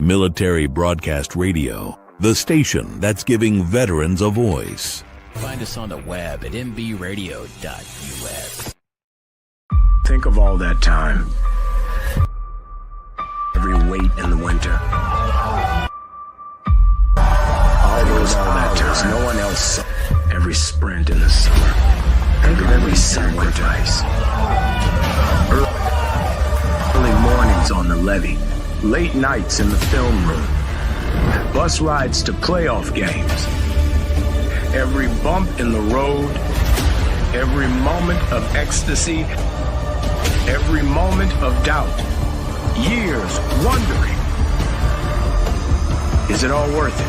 Military Broadcast Radio, the station that's giving veterans a voice. Find us on the web at MBRadio.us. Think of all that time. Every wait in the winter. All that time. No one else saw. Every sprint in the summer. Think of every sacrifice. Early mornings on the levee. Late nights in the film room. Bus rides to playoff games. Every bump in the road. Every moment of ecstasy. Every moment of doubt. Years wondering, is it all worth it?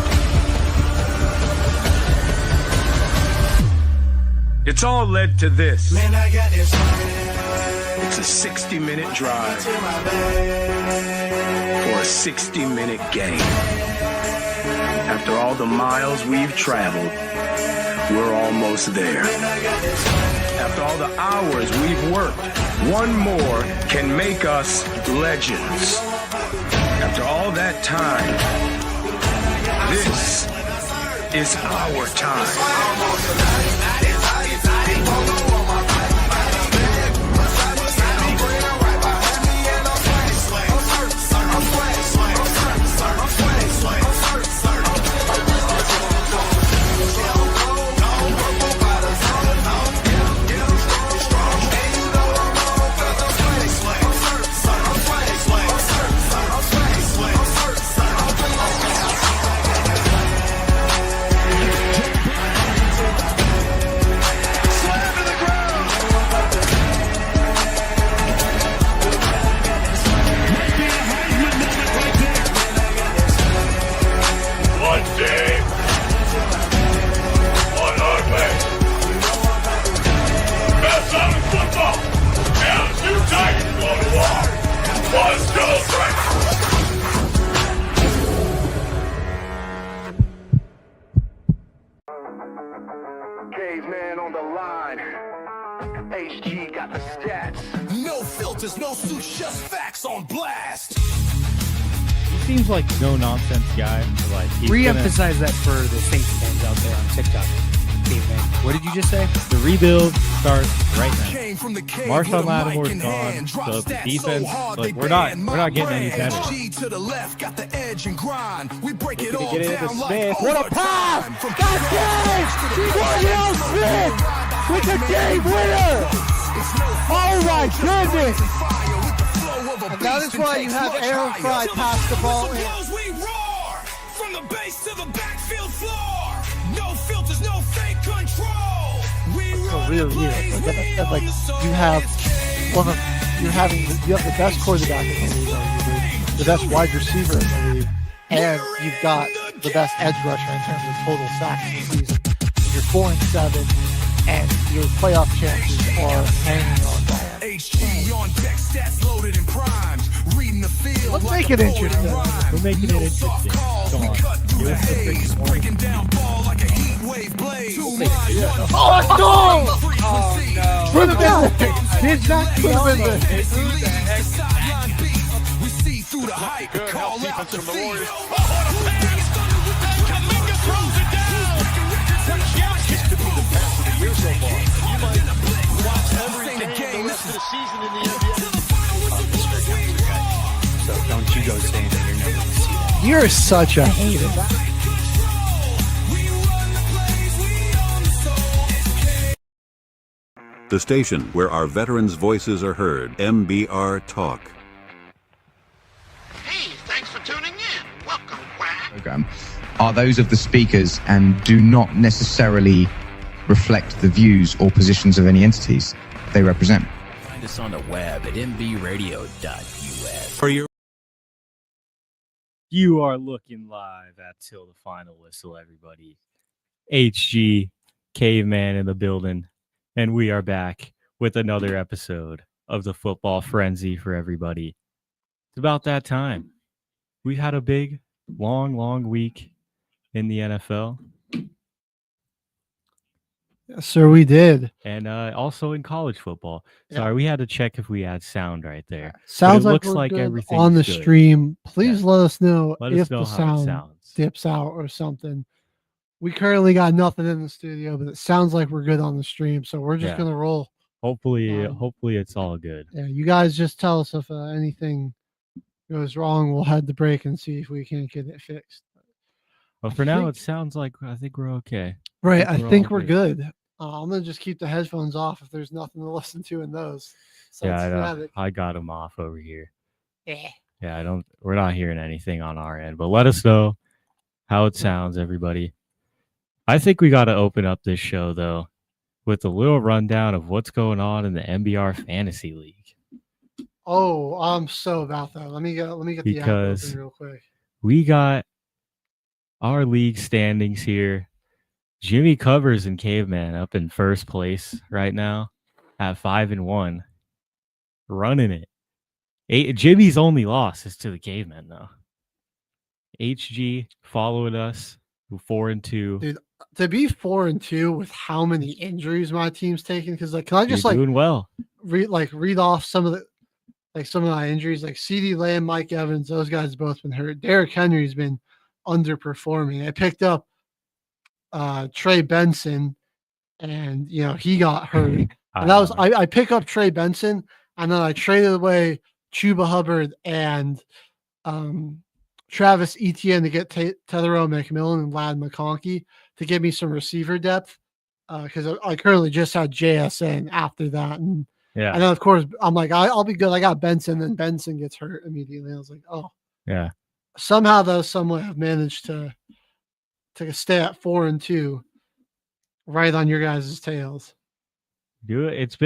It's all led to this. Man, I got this. It's a 60-minute drive for a 60-minute game. After all the miles we've traveled, we're almost there. After all the hours we've worked, one more can make us legends. After all that time, this is our time. Caveman on the line. HG got the stats. No filters, no suits, just facts on blast. He seems like no nonsense guy. Like re-emphasize that for the Saints fans out there on TikTok. Caveman. What did you just say? The rebuild starts right now. Marshawn Lattimore's gone, so the defense, like we're not getting any better. To the left, got the edge and grind. We break it all Get it into down Smith. like What a pass! That's it! Daniel Smith with the game winner! Oh my goodness! And that is why you have Aaron Fry pass the ball in. We roar from the base to the backfield floor. No filters, no fake control. We run Real the plays, we like own the soul. you have the best quarterback in the league, arguably, the best wide receiver in the league, and you've got the best edge rusher in terms of total sacks in the season. You're 4-7, and your playoff chances are hanging on by it. HG on deck, stats loaded and primed. Reading the field. Let's make it interesting. We're making it interesting. Come on. Give us the freaking one. Breaking down ball like a heat wave blade. Oh, let's go! Oh, no. Put him in there. Did not put him in there. We see through the hype. Call out the field. So don't you go saying that you're never going to see that. You're such a hater. The station where our veterans' voices are heard, MBR Talk. Hey, thanks for tuning in. Welcome, Quack. Program are those of the speakers and do not necessarily reflect the views or positions of any entities they represent. Find us on the web at MBRadio.us. For your You are looking live at Till the Final Whistle, everybody. HG, Caveman in the building. And we are back with another episode of the Football Frenzy for everybody. It's about that time. We've had a big, long week in the NFL. Yes, sir, we did. And also in college football. Yeah. Sorry, we had to check if we had sound right there. Sounds but it like looks we're like good everything's on the good. stream. Please let us know Let us if know the how it sound sounds. dips out or something. We currently got nothing in the studio, but it sounds like we're good on the stream. So we're just gonna roll. Hopefully it's all good. Yeah, you guys just tell us if anything goes wrong. We'll head the break and see if we can't get it fixed. But for now, it sounds like I think we're okay. Right, I think we're good. I'm gonna just keep the headphones off if there's nothing to listen to in those. Yeah, I got them off over here. Yeah. Yeah, we're not hearing anything on our end, but let us know how it sounds, everybody. I think we got to open up this show though with a little rundown of what's going on in the MBR Fantasy League. Oh, I'm so about that. Let me get the app open real quick. We got our league standings here. Jimmy Covers and Caveman up in first place right now at 5-1, running it. Jimmy's only loss is to the Caveman though. HG following us, 4-2. Dude, to be 4-2 with how many injuries my team's taken, because like, can I just You're doing well? Read off some of my injuries, like CD Lamb, Mike Evans, those guys both been hurt. Derrick Henry's been underperforming. I picked up Trey Benson, and he got hurt. And that was I pick up Trey Benson, and then I traded away Chuba Hubbard and Travis Etienne to get Tethero McMillan and Lad McConkey to give me some receiver depth, because I currently just had JSN after that, and then of course I'm like I'll be good. I got Benson, and Benson gets hurt immediately. I was like, oh yeah. Somehow though, someone have managed to stay at 4-2, right on your guys' tails. Dude, it's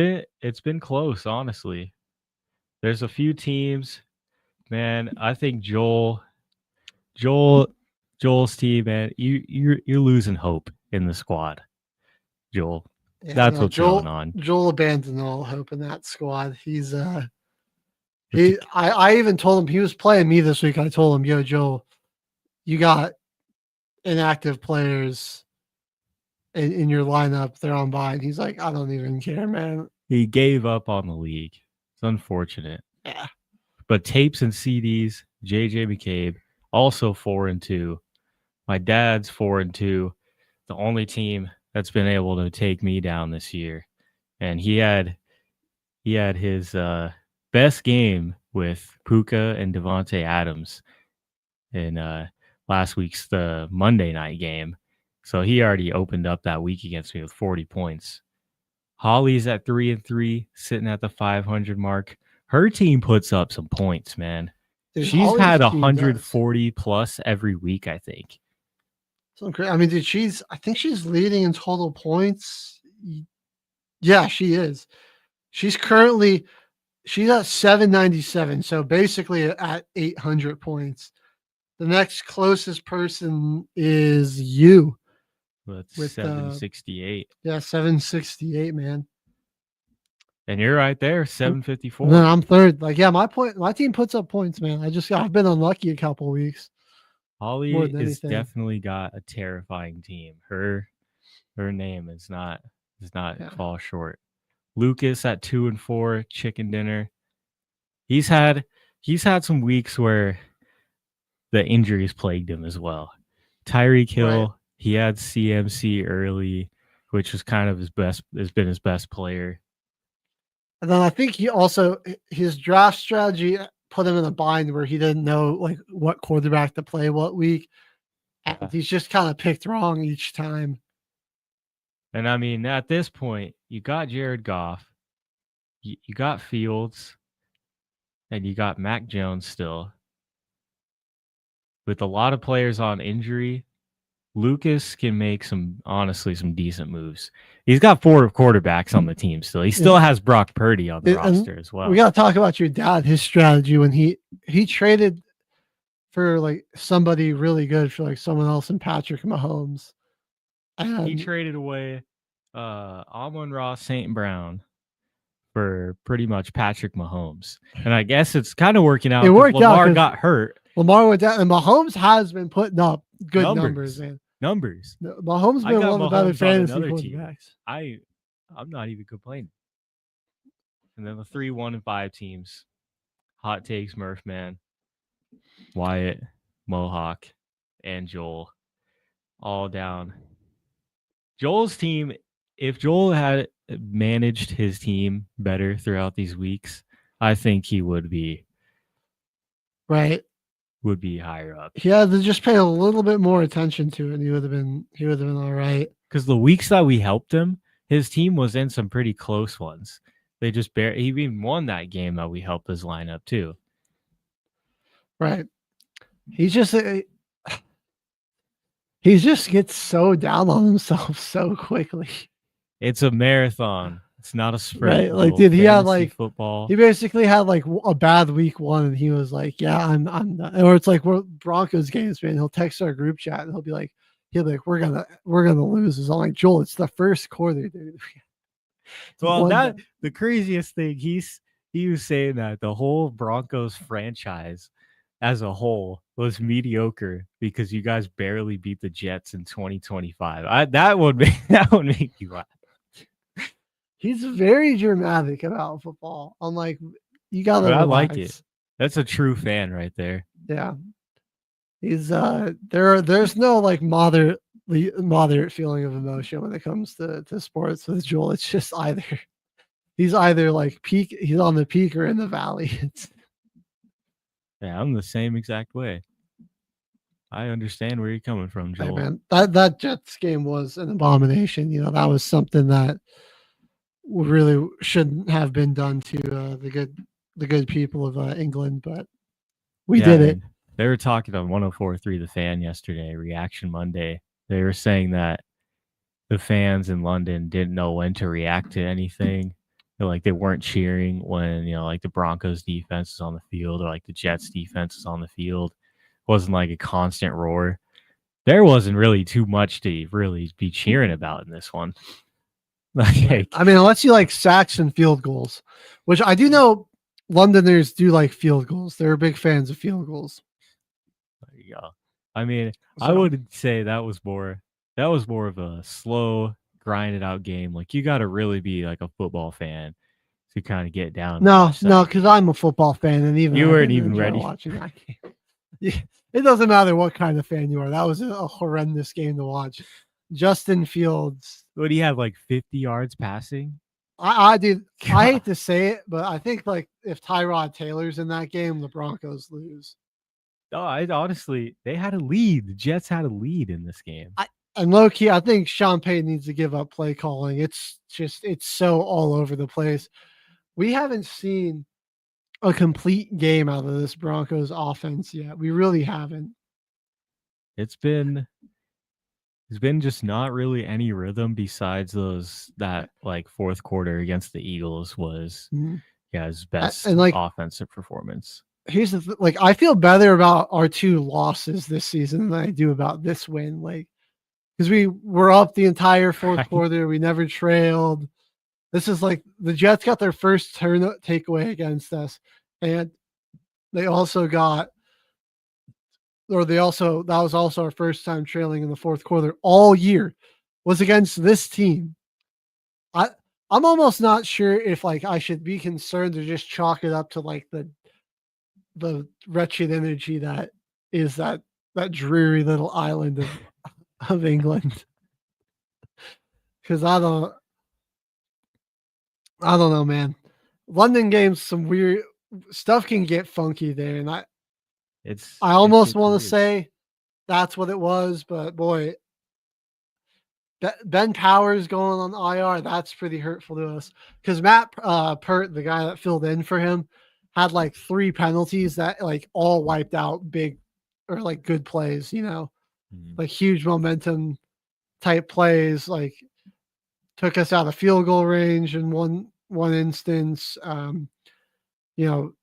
been close, honestly. There's a few teams, man. I think Joel's team, man. You're losing hope in the squad, Joel. Yeah, that's what's going on. Joel abandoned all hope in that squad. He's I even told him, he was playing me this week. I told him, yo, Joel, you got inactive players in your lineup. They're on bye. And he's like, I don't even care, man. He gave up on the league. It's unfortunate. Yeah. But tapes and CDs, JJ McCabe, also 4-2. My dad's 4-2. The only team that's been able to take me down this year. And he had his best game with Puka and Devontae Adams in last week's the Monday night game. So he already opened up that week against me with 40 points. Holly's at 3-3, sitting at the 500 mark. Her team puts up some points, man. Dude, she's Holly's had team 140 plus every week, I think. I mean, dude, I think she's leading in total points. Yeah, she is. She's at 797, so basically at 800 points. The next closest person is you. With 768. Yeah, 768, man. And you're right there, 754. And then I'm third. Like, yeah, my team puts up points, man. I've been unlucky a couple weeks. Holly has definitely got a terrifying team. Her name is not fall short. Lucas at 2-4, chicken dinner. He's had some weeks where the injuries plagued him as well. Tyreek Hill, right. He had CMC early, which was kind of his best player. And then I think his draft strategy put him in a bind where he didn't know like what quarterback to play what week. And he's just kind of picked wrong each time. And I mean, at this point, you got Jared Goff, you got Fields, and you got Mac Jones still. With a lot of players on injury, Lucas can make some decent moves. He's got 4 quarterbacks on the team still. He still has Brock Purdy on the roster as well. We got to talk about your dad, his strategy when he traded for like somebody really good for like someone else in Patrick Mahomes. And he traded away Amon-Ra St. Brown for pretty much Patrick Mahomes. And I guess it's kind of working out. It worked Lamar out got hurt. Lamar went down, and Mahomes has been putting up good numbers, man. numbers. Mahomes I been got one of the better Mahomes on fantasy another team. quarterbacks. I'm not even complaining. And then the 3, 1, and 5 teams. Hot takes, Murph Man, Wyatt, Mohawk, and Joel. All down. Joel's team, if Joel had managed his team better throughout these weeks, I think he would be Right. higher up. He had to just pay a little bit more attention to it, and he would have been all right. Because the weeks that we helped him, his team was in some pretty close ones. They just he even won that game that we helped his lineup too. Right. He just gets so down on himself so quickly. It's a marathon. It's not a sprint. Right. Like, dude, he had like football. He basically had like a bad week 1, and he was like, "Yeah, I'm done." Or it's like we're Broncos games, man. He'll text our group chat, and he'll be like, "We're gonna lose." I'm like, Joel, it's the first quarter, dude. Well, the craziest thing he was saying that the whole Broncos franchise as a whole was mediocre because you guys barely beat the Jets in 2025. That would make you laugh. He's very dramatic about football. I'm like, you gotta. But I like it. That's a true fan right there. Yeah, he's there's no like moderate feeling of emotion when it comes to sports with Joel. It's just he's either like he's on the peak or in the valley. Yeah, I'm the same exact way. I understand where you're coming from, Joel. Hey, man, that Jets game was an abomination. You know, that was something that really shouldn't have been done to the good people of England, but we did it. They were talking on 104.3 The Fan yesterday, Reaction Monday. They were saying that the fans in London didn't know when to react to anything. Like they weren't cheering when, like the Broncos defense is on the field or like the Jets defense is on the field. It wasn't like a constant roar. There wasn't really too much to really be cheering about in this one. Like, I mean, unless you like sacks and field goals, which I do know Londoners do like field goals. They're big fans of field goals. There you go. I mean, I would say that was more of a slow, grinded out game. Like you got to really be like a football fan to kind of get down. No, because I'm a football fan, and even you weren't even ready watching that game. Yeah, it doesn't matter what kind of fan you are. That was a horrendous game to watch. Justin Fields. What, he had like 50 yards passing? I did. I hate to say it, but I think like if Tyrod Taylor's in that game, the Broncos lose. Oh, honestly, they had a lead. The Jets had a lead in this game. And low key, I think Sean Payton needs to give up play calling. It's so all over the place. We haven't seen a complete game out of this Broncos offense yet. We really haven't. It's been just not really any rhythm besides that like fourth quarter against the Eagles was his best and like offensive performance. Here's the like I feel better about our 2 losses this season than I do about this win. Like because we were up the entire fourth quarter, we never trailed. This is like the Jets got their first takeaway against us, and that was also our first time trailing in the fourth quarter all year was against this team. I'm almost not sure if like I should be concerned or just chalk it up to like the wretched energy that is that dreary little island of England. Because I don't know, man. London games, some weird stuff can get funky there, and I almost want to say that's what it was, but boy, Ben Powers going on IR, that's pretty hurtful to us. Because Matt Pert, the guy that filled in for him, had like 3 penalties that like all wiped out big or like good plays, like huge momentum type plays, like took us out of field goal range in one instance.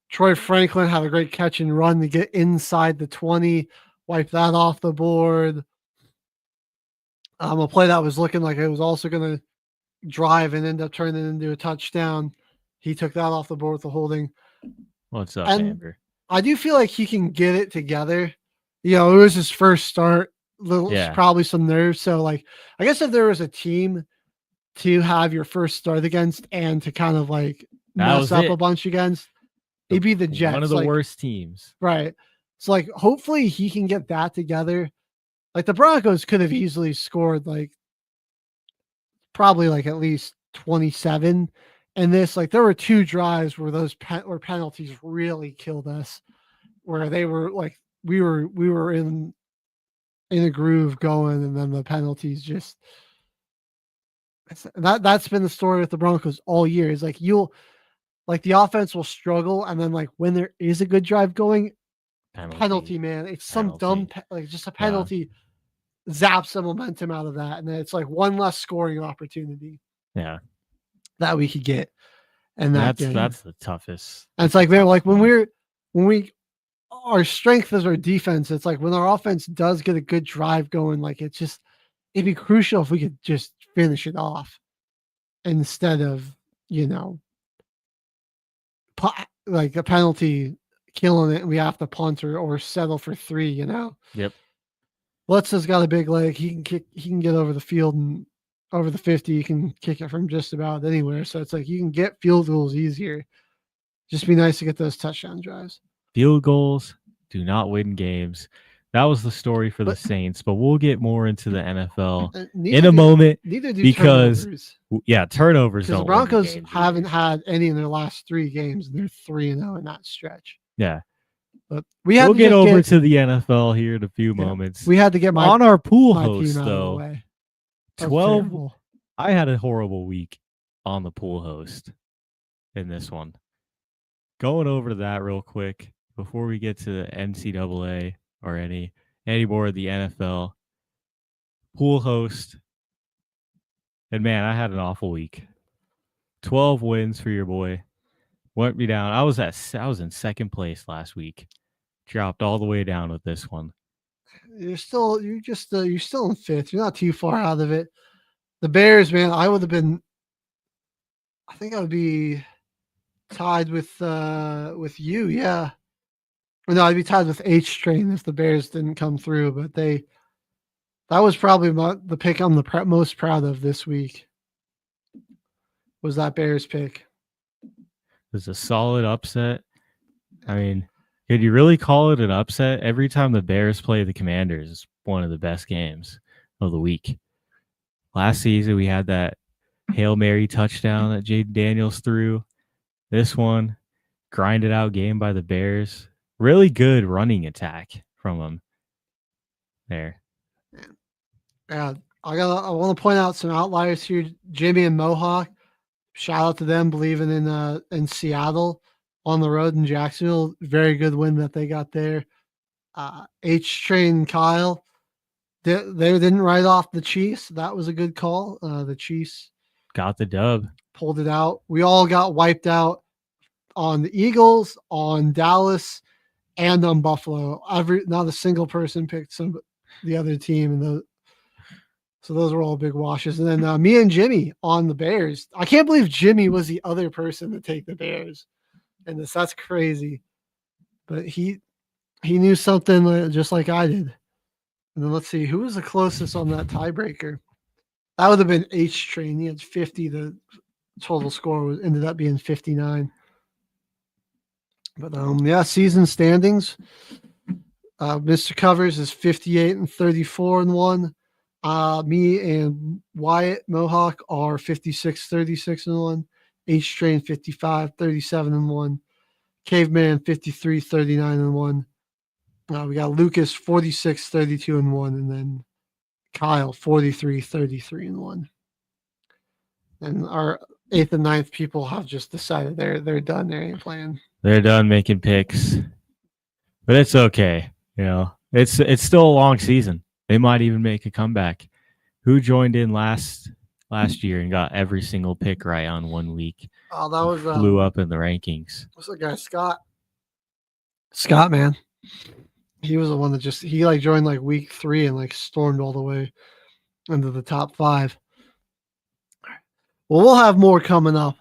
Troy Franklin had a great catch and run to get inside the 20, wipe that off the board. A play that was looking like it was also going to drive and end up turning into a touchdown. He took that off the board with the holding. What's up, Amber? I do feel like he can get it together. It was his first start probably some nerves. So like, I guess if there was a team to have your first start against and to kind of like mess up a bunch against, it'd be the Jets. One of the worst teams. Right. So like, hopefully he can get that together. Like the Broncos could have easily scored like probably like at least 27. And this, like, there were 2 drives where those where penalties really killed us, where they were like, we were in a groove going, and then the penalties just, that's been the story with the Broncos all year. Is like, the offense will struggle, and then like when there is a good drive going, penalty man, it's some dumb like just a penalty zaps the momentum out of that, and then it's like one less scoring opportunity that we could get. And that's the toughest. And it's like, man, like when our strength is our defense. It's like when our offense does get a good drive going, like it'd be crucial if we could just finish it off instead of, like a penalty killing it and we have to punt or settle for 3, Yep. Lutz has got a big leg. He can get over the field and over the 50. You can kick it from just about anywhere. So it's like you can get field goals easier. Just be nice to get those touchdown drives. Field goals do not win games. That was the story for the Saints, but we'll get more into the NFL in a moment. Neither do because turnovers. Turnovers don't. The Broncos haven't had any in their last 3 games, and they're 3-0 in that stretch. Yeah. But we'll get over to the NFL here in a few moments. We had to get on our pool host team though. Out of 12. I had a horrible week on the pool host in this one. Going over to that real quick before we get to the NCAA or any more of the NFL. Pool host. And man, I had an awful week. 12 wins for your boy. Went me down. I was in second place last week. Dropped all the way down with this one. You're still in 5th. You're not too far out of it. The Bears, man, I think I would be tied with you, yeah. Or no, I'd be tied with H Train if the Bears didn't come through, but that was probably the pick I'm the most proud of this week. Was that Bears pick. It was a solid upset. I mean, could you really call it an upset? Every time the Bears play the Commanders, it's one of the best games of the week. Last season, we had that Hail Mary touchdown that Jaden Daniels threw. This one, grinded out game by the Bears. Really good running attack from them there. Yeah, I want to point out some outliers here. Jimmy and Mohawk, shout out to them, believing in Seattle on the road in Jacksonville. Very good win that they got there. H Train Kyle, they didn't write off the Chiefs. That was a good call. The Chiefs got the dub, pulled it out. We all got wiped out on the Eagles, on Dallas, and on Buffalo. Not a single person picked the other team, and so those were all big washes. And then me and Jimmy on the Bears. I can't believe Jimmy was the other person to take the Bears, and that's crazy. But he knew something just like I did. And then let's see, who was the closest on that tiebreaker? That would have been H Train. He had 50. The total score ended up being 59. But season standings. Mr. Covers is 58-34-1. Me and Wyatt Mohawk are 56-36-1. H Train 55-37-1. Caveman 53-39-1. We got Lucas 46-32-1, and then Kyle 43-33-1. And our 8th and 9th people have just decided they're done. They ain't playing. They're done making picks, but it's okay. It's still a long season. They might even make a comeback. Who joined in last year and got every single pick right on 1 week? Oh, that was flew up in the rankings. What's the guy? Scott, man. He was the one that he joined week 3 and stormed all the way into the top 5. Well, we'll have more coming up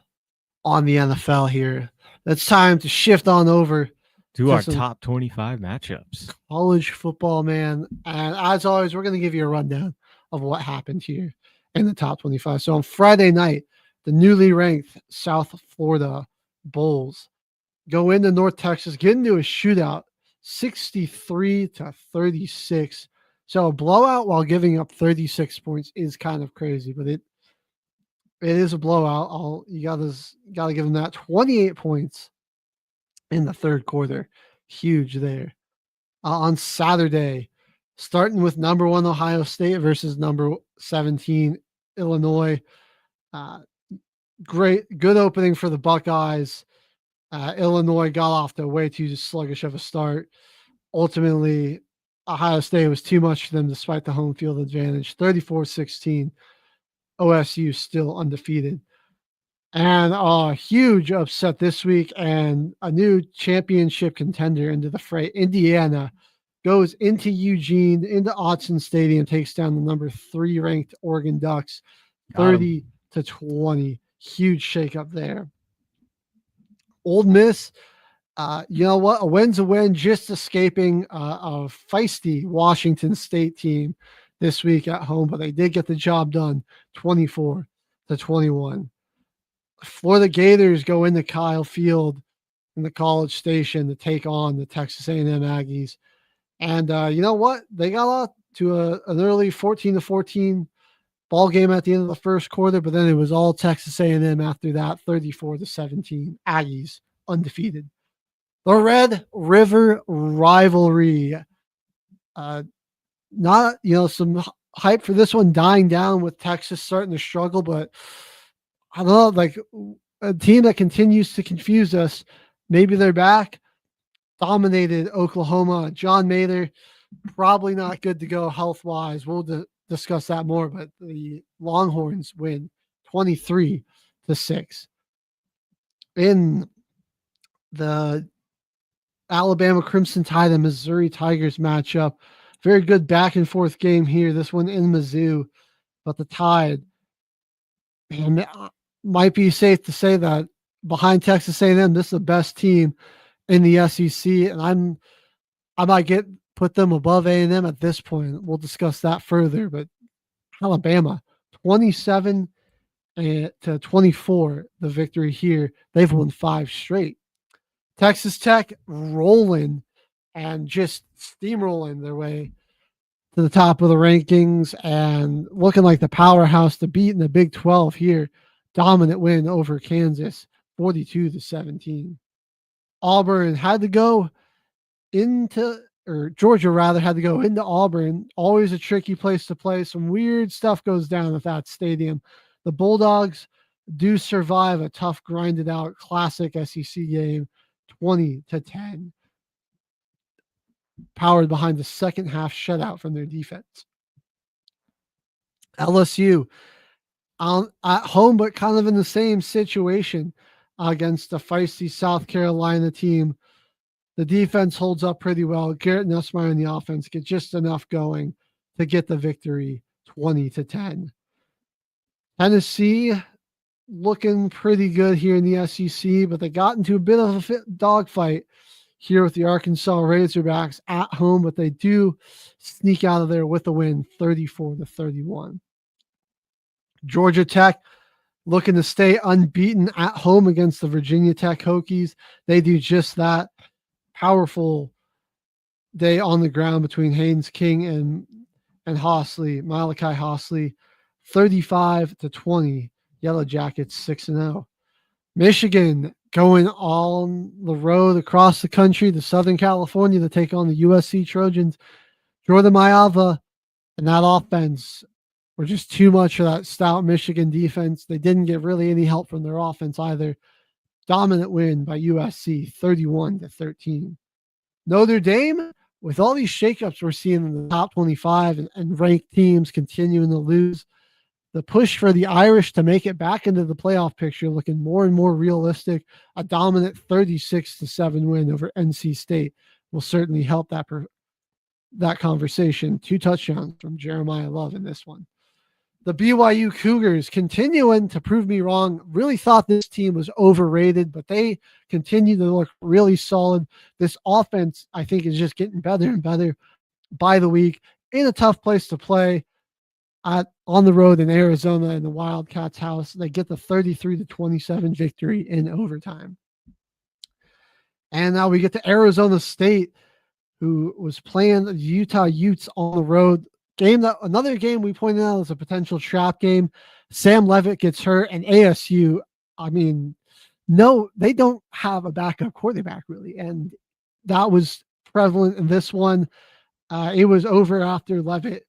on the NFL here. It's time to shift on over to our some top 25 matchups. college football, man. And as always, we're going to give you a rundown of what happened here in the top 25. So on Friday night, the newly ranked South Florida Bulls go into North Texas, get into a shootout, 63-36. So a blowout while giving up 36 points is kind of crazy, but it is a blowout. You gotta give them that. 28 points in the third quarter, huge there. On Saturday, starting with number 1 Ohio State versus number 17 Illinois. Good opening for the Buckeyes. Illinois got off to way too sluggish of a start. Ultimately, Ohio State was too much for them despite the home field advantage. 34-16. OSU still undefeated. And a huge upset this week and a new championship contender into the fray. Indiana goes into Eugene, into Autzen Stadium, takes down the number 3 ranked Oregon Ducks, 30-20. Huge shakeup there. Old Miss, you know what? A win's a win, just escaping a feisty Washington State team this week at home, but they did get the job done, 24-21. Florida Gators go into Kyle Field in the College Station to take on the Texas A&M Aggies. And you know what? They got off to an early 14-14 ball game at the end of the first quarter, but then it was all Texas A&M after that, 34-17. Aggies undefeated. The Red River rivalry. Not, some hype for this one dying down with Texas starting to struggle, but I don't know, like a team that continues to confuse us. Maybe they're back. Dominated Oklahoma. John Mater, probably not good to go health-wise. We'll discuss that more, but the Longhorns win 23-6. In the Alabama Crimson Tide and Missouri Tigers matchup, very good back and forth game here. This one in Mizzou, but the Tide, and might be safe to say that behind Texas A&M, this is the best team in the SEC, and I might put them above A&M at this point. We'll discuss that further, but Alabama 27-24, the victory here. They've won 5 straight. Texas Tech rolling and just steamrolling their way to the top of the rankings and looking like the powerhouse to beat in the Big 12 here. Dominant win over Kansas, 42-17. Auburn had to go into, or Georgia rather, had to go into Auburn. Always a tricky place to play. Some weird stuff goes down at that stadium. The Bulldogs do survive a tough, grinded out classic SEC game, 20-10. Powered behind the second half shutout from their defense. LSU at home, but kind of in the same situation against the feisty South Carolina team. The defense holds up pretty well. Garrett Nussmeier and the offense get just enough going to get the victory, 20-10. Tennessee looking pretty good here in the SEC, but they got into a bit of a dogfight here with the Arkansas Razorbacks at home, but they do sneak out of there with a win, 34-31. Georgia Tech looking to stay unbeaten at home against the Virginia Tech Hokies. They do just that. Powerful day on the ground between Haynes King and Malachi Hostley, 35-20. Yellow Jackets 6-0. Michigan going on the road across the country to Southern California to take on the USC Trojans. Jordan Mailata and that offense were just too much for that stout Michigan defense. They didn't get really any help from their offense either. Dominant win by USC, 31-13. Notre Dame, with all these shakeups we're seeing in the top 25 and ranked teams continuing to lose, the push for the Irish to make it back into the playoff picture looking more and more realistic. A dominant 36-7 win over NC State will certainly help that conversation. 2 touchdowns from Jeremiah Love in this one. The BYU Cougars continuing to prove me wrong. Really thought this team was overrated, but they continue to look really solid. This offense, I think, is just getting better and better by the week. In a tough place to play on the road in Arizona in the Wildcats' house. They get the 33-27 victory in overtime. And now we get to Arizona State, who was playing the Utah Utes on the road. Another game we pointed out as a potential trap game. Sam Levitt gets hurt, and ASU, I mean, no, they don't have a backup quarterback really, and that was prevalent in this one. It was over after Levitt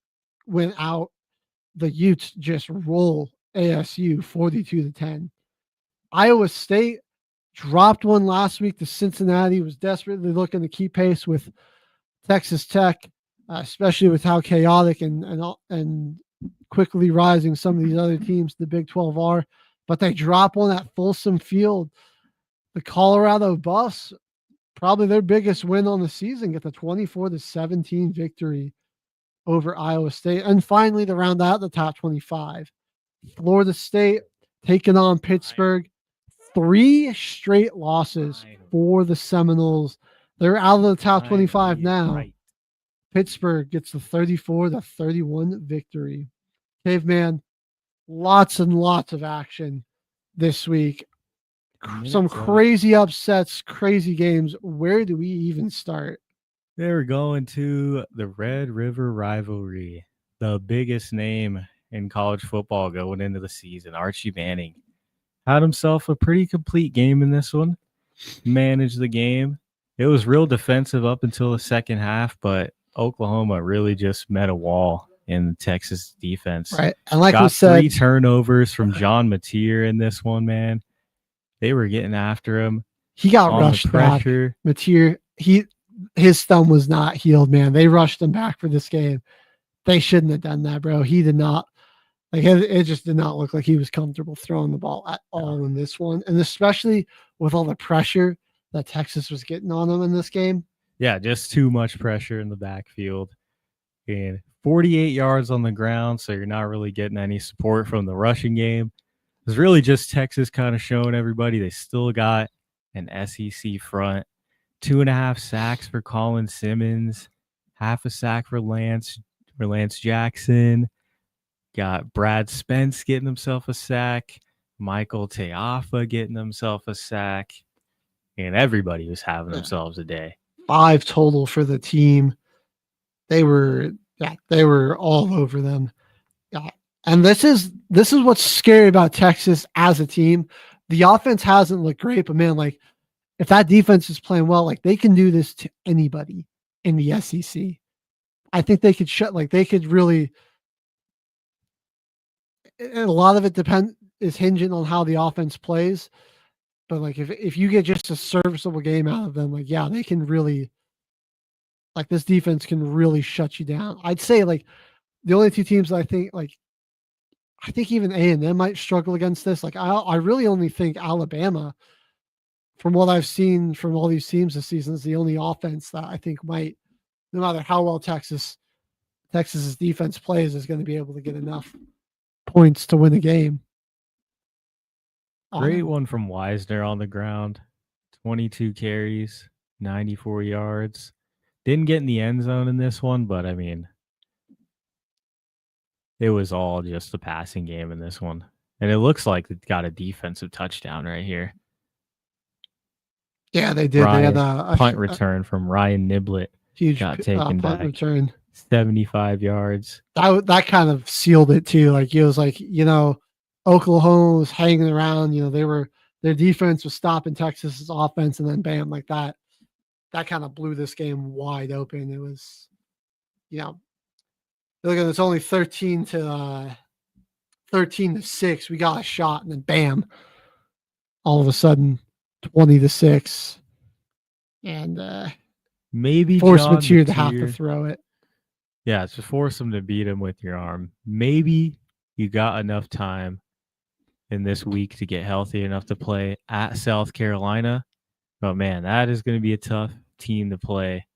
went out. The Utes just roll ASU 42-10. Iowa State dropped one last week to Cincinnati, was desperately looking to keep pace with Texas Tech, especially with how chaotic and quickly rising some of these other teams the Big 12 are. But they drop one at Folsom Field. The Colorado Buffs, probably their biggest win on the season, get the 24-17 victory over Iowa State. And finally, to round out the top 25, Florida State taking on Pittsburgh. 3 straight losses for the Seminoles. They're out of the top 25 now. Right. Pittsburgh gets the 34-31 victory. Caveman, lots and lots of action this week. Some crazy upsets, crazy games. Where do we even start? They're going to the Red River rivalry, the biggest name in college football going into the season. Archie Manning had himself a pretty complete game in this one, managed the game. It was real defensive up until the second half, but Oklahoma really just met a wall in the Texas defense. Right. And like we said, 3 turnovers from John Mateer in this one, man. They were getting after him. He got rushed back. Mateer, his thumb was not healed, man. They rushed him back for this game. They shouldn't have done that, bro. He did not. Like it just did not look like he was comfortable throwing the ball at all in this one. And especially with all the pressure that Texas was getting on him in this game. Yeah, just too much pressure in the backfield. And 48 yards on the ground, so you're not really getting any support from the rushing game. It was really just Texas kind of showing everybody they still got an SEC front. 2.5 sacks for Colin Simmons, half a sack for Lance Jackson. Got Brad Spence getting himself a sack, Michael Teafa getting himself a sack, and everybody was having themselves a day. 5 total for the team. They were all over them. Yeah. And this is what's scary about Texas as a team. The offense hasn't looked great, but man, like if that defense is playing well, like they can do this to anybody in the SEC. I think they could really. And a lot of it is hinging on how the offense plays. But like if you get just a serviceable game out of them, like yeah, they can really, like this defense can really shut you down. I'd say like the only 2 teams that I think even A&M might struggle against this. Like I really only think Alabama, from what I've seen from all these teams this season, is the only offense that I think might, no matter how well Texas's defense plays, is going to be able to get enough points to win a game. Great one from Wisner on the ground. 22 carries, 94 yards. Didn't get in the end zone in this one, but I mean, it was all just a passing game in this one. And it looks like it got a defensive touchdown right here. Yeah, they did. They had a punt return from Ryan Niblett. Huge got taken punt back. Return. 75 yards. That kind of sealed it too. Like it was like, Oklahoma was hanging around. Their defense was stopping Texas's offense, and then bam, like that kind of blew this game wide open. It was, look at it's only 13-6. We got a shot, and then bam, all of a sudden 20-6, and maybe force Mateer to have to throw it. Yeah, to force him to beat him with your arm. Maybe you got enough time in this week to get healthy enough to play at South Carolina. But man, that is going to be a tough team to play.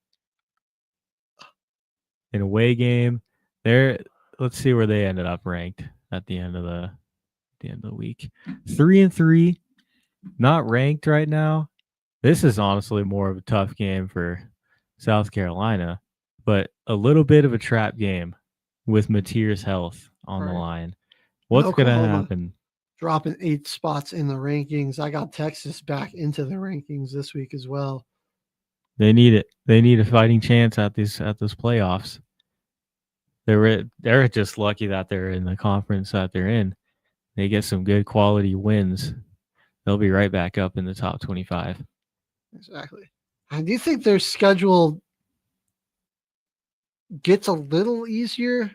An away game. Let's see where they ended up ranked. at the end of the week. 3-3, not ranked right now. This is honestly more of a tough game for South Carolina, but a little bit of a trap game with Mateer's health on the Right. line. What's going to Oklahoma happen? dropping 8 spots in the rankings. I got Texas back into the rankings this week as well. They need it. They need a fighting chance at those playoffs. They're just lucky that they're in the conference that they're in. They get some good quality wins. They'll be right back up in the top 25. Exactly. I do think their schedule gets a little easier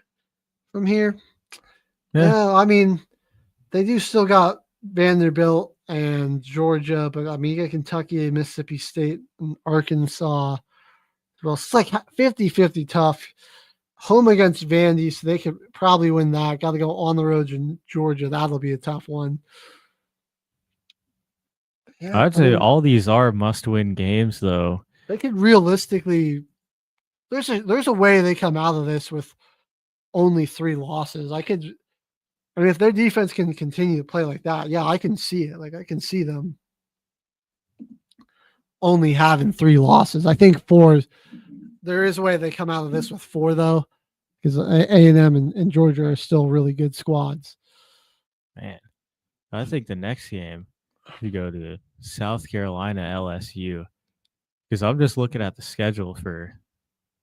from here. Yeah, I mean, they do still got Vanderbilt and Georgia, but I mean, you got Kentucky, Mississippi State, and Arkansas. Well, it's like 50-50 tough. Home against Vandy, so they could probably win that. Got to go on the road in Georgia. That'll be a tough one. Yeah, I'd say all these are must-win games, though. They could realistically. There's a way they come out of this with only 3 losses. I mean, if their defense can continue to play like that, yeah, I can see it. Like, I can see them only having 3 losses. I think 4. There is a way they come out of this with 4, though, because A&M and Georgia are still really good squads. Man, I think the next game we go to South Carolina LSU, because I'm just looking at the schedule for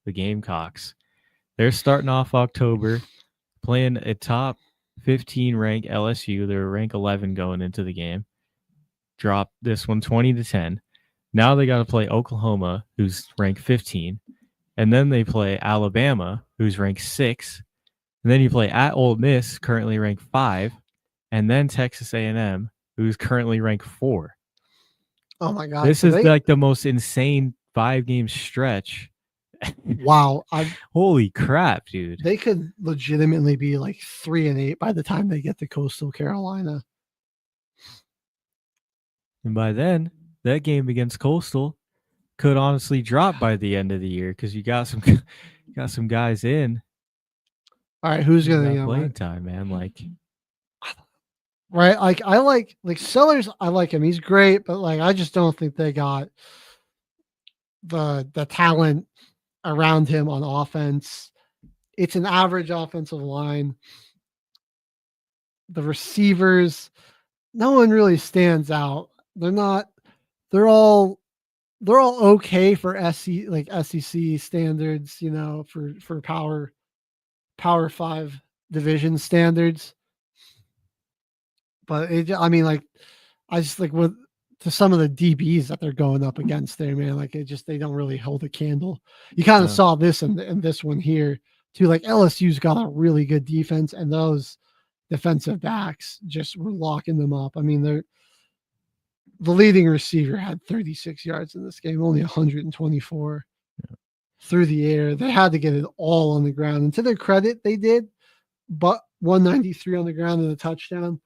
the Gamecocks. They're starting off October, playing a top 15 rank LSU. They're rank 11 going into the game. Drop this one 20-10. Now they got to play Oklahoma, who's ranked 15. And then they play Alabama, who's ranked 6. And then you play at Ole Miss, currently ranked 5. And then Texas A&M, who's currently ranked 4. Oh, my God. This is like the most insane 5-game stretch. Wow. Holy crap, dude. They could legitimately be like 3-8 by the time they get to Coastal Carolina. And by then, that game against Coastal could honestly drop by the end of the year because you got some guys in. All right, who's gonna playing time, man? Like, right? Like, I like Sellers. I like him. He's great, but like, I just don't think they got the talent around him on offense. It's an average offensive line. The receivers, no one really stands out. They're all okay for SEC standards, for Power 5 division standards. But I just like with to some of the DBs that they're going up against there, man. Like they don't really hold a candle. You kind of saw this in this one here too. Like LSU's got a really good defense, and those defensive backs just were locking them up. I mean, the leading receiver had 36 yards in this game, only 124 through the air. They had to get it all on the ground. And to their credit, they did, but 193 on the ground and a touchdown.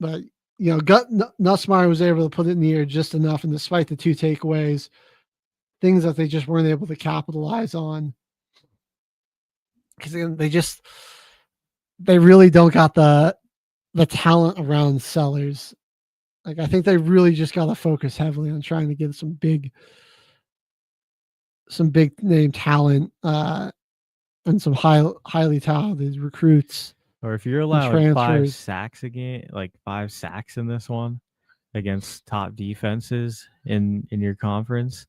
But, Nussmeier was able to put it in the air just enough. And despite the 2 takeaways, things that they just weren't able to capitalize on. Because they really don't got the talent around Sellers. Like, I think they really just got to focus heavily on trying to get some big name talent and some highly talented recruits. Or if you're allowed 5 sacks a game, like 5 sacks in this one against top defenses in your conference,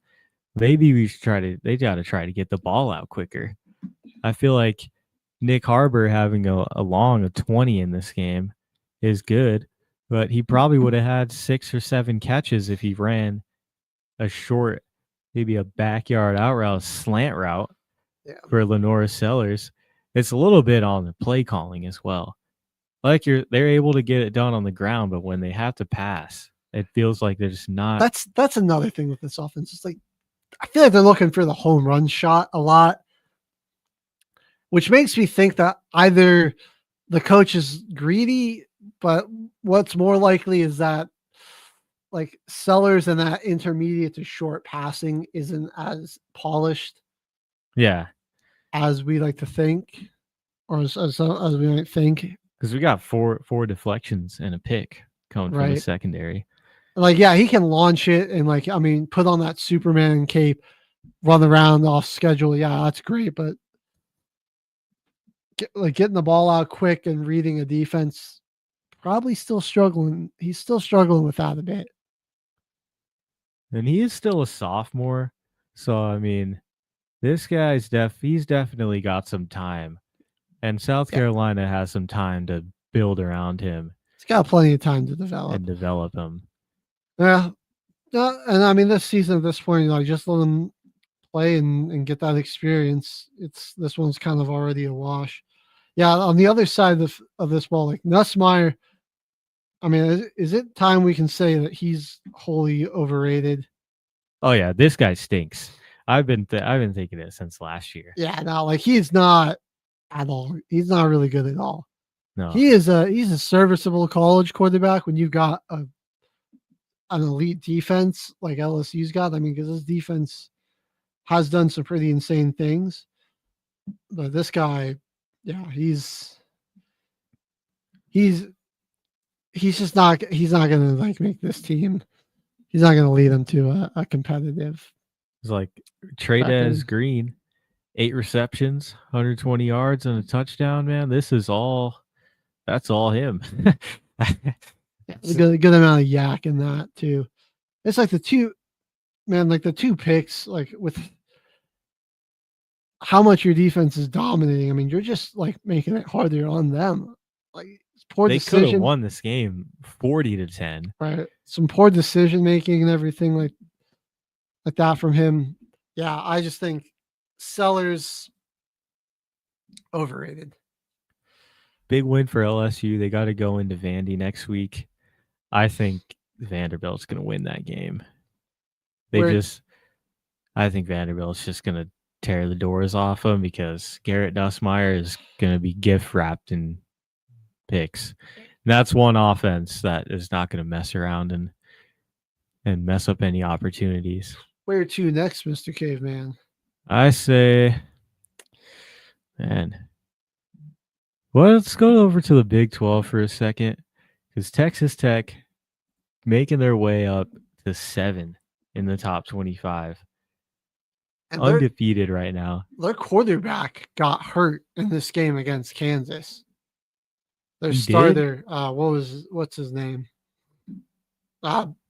maybe they got to try to get the ball out quicker. I feel like Nick Harbor having a long of 20 in this game is good. But he probably would have had 6 or 7 catches if he ran a short, maybe a backyard out route, slant route for Lenora Sellers. It's a little bit on the play calling as well. Like they're able to get it done on the ground, but when they have to pass, it feels like they're just not. That's another thing with this offense. It's like I feel like they're looking for the home run shot a lot, which makes me think that either the coach is greedy. But what's more likely is that like Sellers and that intermediate to short passing isn't as polished. Yeah. As we like to think. or as we might think. Because we got four deflections and a pick coming from the Right. secondary. Like, yeah, he can launch it and put on that Superman cape, run around off schedule. Yeah, that's great. But getting the ball out quick and reading a defense, probably still struggling. He's still struggling with that a bit. And he is still a sophomore. So, I mean, this guy's he's definitely got some time. And South Carolina has some time to build around him. He's got plenty of time to develop. And develop him. Yeah. And I mean, this season at this point, just let him play and get that experience. This one's kind of already a wash. Yeah, on the other side of this ball, like Nussmeier, I mean, is it time we can say that he's wholly overrated? Oh yeah, this guy stinks. I've been thinking it since last year. Yeah, no, like he's not at all. He's not really good at all. No, he's a serviceable college quarterback when you've got an elite defense like LSU's got. I mean, because this defense has done some pretty insane things, but this guy, yeah, he's just not. He's not gonna make this team. He's not gonna lead them to a competitive. It's like Trey'Dez Green, 8 receptions, 120 yards, and a touchdown. Man, that's all him. A good amount of yak in that too. It's like the two picks, like with how much your defense is dominating. I mean, you're just making it harder on them. Like poor they decision. Could have won this game 40-10. Right, some poor decision making and everything like that from him. Yeah, I just think Sellers overrated. Big win for LSU. They got to go into Vandy next week. I think Vanderbilt's going to win that game. I think Vanderbilt's just going to tear the doors off them because Garrett Nussmeier is going to be gift wrapped in picks. And that's one offense that is not going to mess around and mess up any opportunities. Where to next, Mr. Caveman? I say, man, well, let's go over to the Big 12 for a second because Texas Tech making their way up to 7 in the top 25. And undefeated right now. Their quarterback got hurt in this game against Kansas. Their starter, what's his name?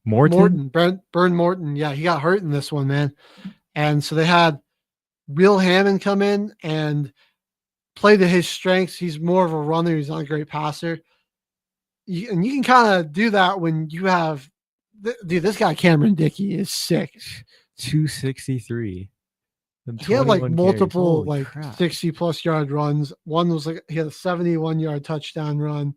Morton. Burn Morton. Yeah, he got hurt in this one, man. And so they had Will Hammond come in and play to his strengths. He's more of a runner. He's not a great passer. And you can kind of do that when you have, dude, this guy Cameron Dickey is sick. 263. He had multiple 60+ yard runs. One was he had a 71-yard touchdown run.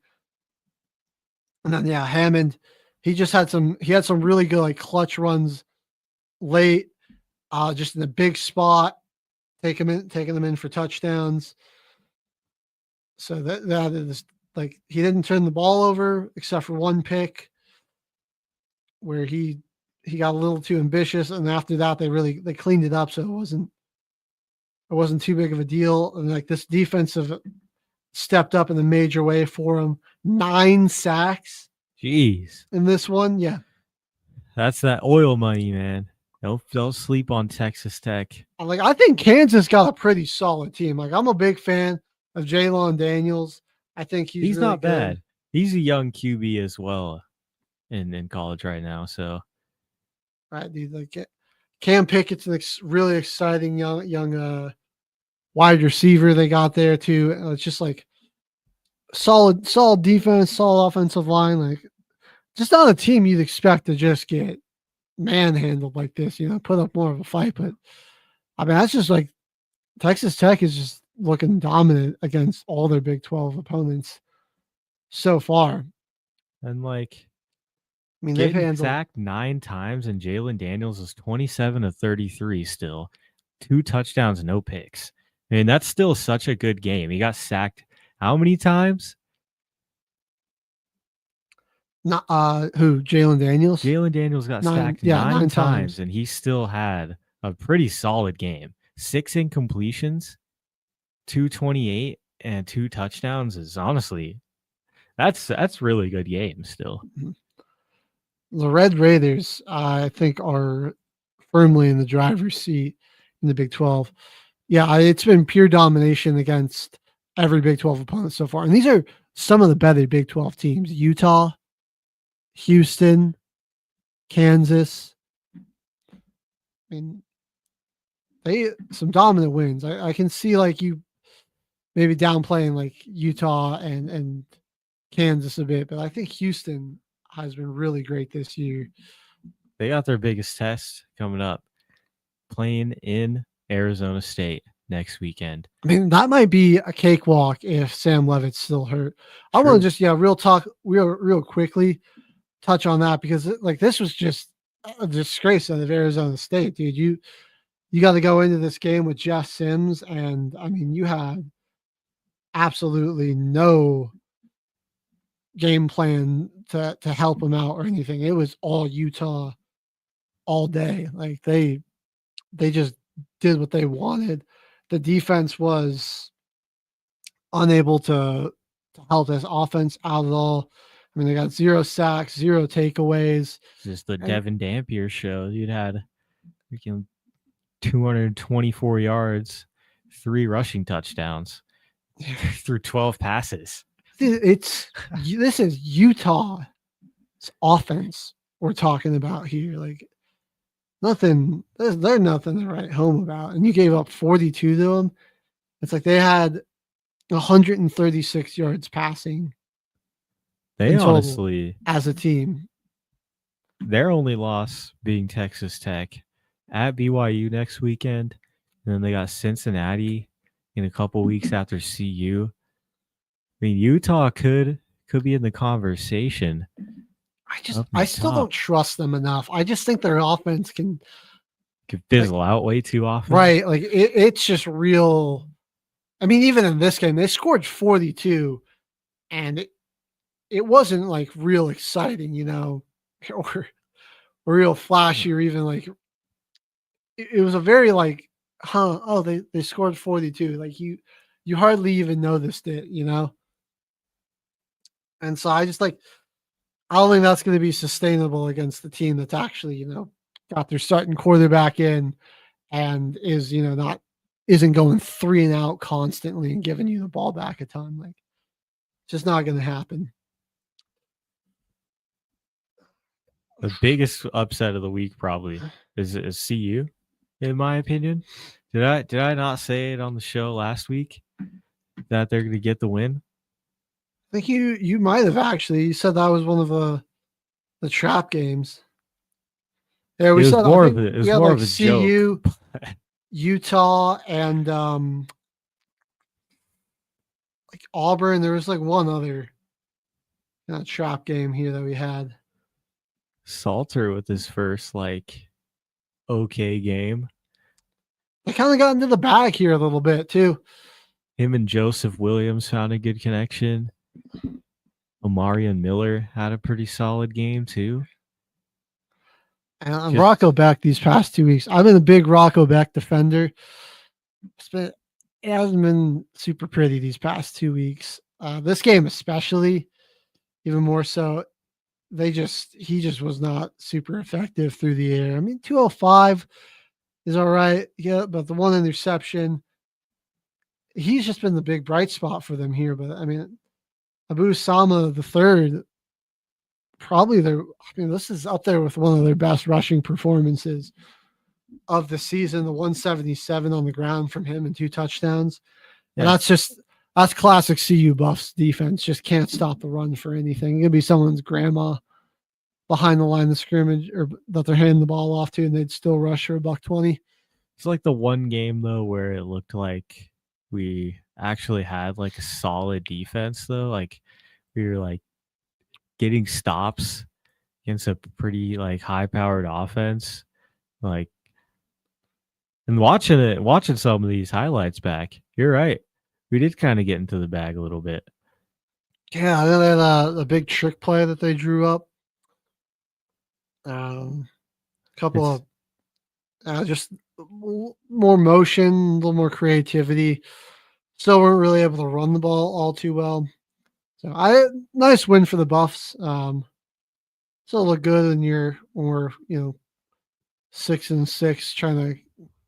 And then Hammond, he had some really good clutch runs late, just in a big spot, taking them in for touchdowns. So that is he didn't turn the ball over except for one pick where he got a little too ambitious, and after that they cleaned it up, so it wasn't too big of a deal. And this defensive stepped up in a major way for him. 9 sacks. Jeez. In this one, yeah. That's that oil money, man. Don't sleep on Texas Tech. I think Kansas got a pretty solid team. I'm a big fan of Jalen Daniels. I think he's really not good. bad. He's a young QB as well in college right now. So, right, dude. Cam Pickett's an really exciting young wide receiver they got there too. It's just solid defense, solid offensive line. Just not a team you'd expect to just get manhandled like this. Put up more of a fight. But I mean, that's just Texas Tech is just looking dominant against all their Big 12 opponents so far. And they've handled sacked 9 times, and Jalen Daniels is 27 of 33 still. 2 touchdowns, no picks. I mean, that's still such a good game. He got sacked how many times? Not who? Jalen Daniels? Jalen Daniels got sacked 9 times, and he still had a pretty solid game. 6 incompletions, 228, and 2 touchdowns is honestly that's really good game still. The Red Raiders, I think, are firmly in the driver's seat in the Big 12. Yeah, it's been pure domination against every Big 12 opponent so far. And these are some of the better Big 12 teams: Utah, Houston, Kansas. I mean, some dominant wins. I can see like you maybe downplaying like Utah and Kansas a bit, but I think Houston has been really great this year. They got their biggest test coming up, playing in Arizona State next weekend. I mean, that might be a cakewalk if Sam Levitt's still hurt. I want to just real quickly touch on that, because like this was just a disgrace out of Arizona State, dude. You got to go into this game with Jeff Sims, and I mean, you had absolutely no game plan to help him out or anything. It was all Utah all day. Like they just did what they wanted. The defense was unable to help this offense out at all. I mean, they got 0 sacks, 0 takeaways. Just the Devin Dampier show. You'd had freaking 224 yards, 3 rushing touchdowns through 12 passes. This is Utah's offense we're talking about here. Like nothing, there's nothing to write home about. And you gave up 42 to them. It's like they had 136 yards passing. They honestly, as a team, their only loss being Texas Tech at BYU next weekend. And then they got Cincinnati in a couple weeks after CU. I mean, Utah could be in the conversation. I still don't trust them enough. I just think their offense could fizzle out way too often. Right. Like it's just real. I mean, even in this game, they scored 42 and it wasn't like real exciting, you know, or real flashy, or even like it was a very like, they scored 42. Like you hardly even noticed it, you know? And so I don't think that's going to be sustainable against the team that's actually, you know, got their starting quarterback in and is, you know, isn't going 3 and out constantly and giving you the ball back a ton. Like, it's just not going to happen. The biggest upset of the week probably is CU, in my opinion. Did I not say it on the show last week that they're going to get the win? I think you might have actually. You said that was one of the trap games. Yeah, we said more of a CU, joke. Utah, and like Auburn. There was like one other trap game here that we had. Salter with his first okay game. They kind of got into the bag here a little bit too. Him and Joseph Williams found a good connection. Omarion Miller had a pretty solid game too. And Rocco Beck these past 2 weeks. I've been a big Rocco Beck defender. It hasn't been super pretty these past 2 weeks. This game especially, even more so. He just was not super effective through the air. I mean, 205 is all right. Yeah, but the one interception, he's just been the big bright spot for them here. But I mean, Abu Sama the third, probably this is up there with one of their best rushing performances of the season. The 177 on the ground from him and 2 touchdowns. Yeah. And that's classic CU Buffs defense. Just can't stop the run for anything. It could be someone's grandma behind the line of scrimmage or that they're handing the ball off to, and they'd still rush for $120. It's like the one game though where it looked like we actually had like a solid defense though. Like we were like getting stops against a pretty high powered offense. And watching some of these highlights back, you're right. We did kind of get into the bag a little bit. Yeah, and then they had a big trick play that they drew up. Couple of just more motion, a little more creativity. still weren't really able to run the ball all too well. So nice win for the Buffs. Still look good when we're 6-6 trying to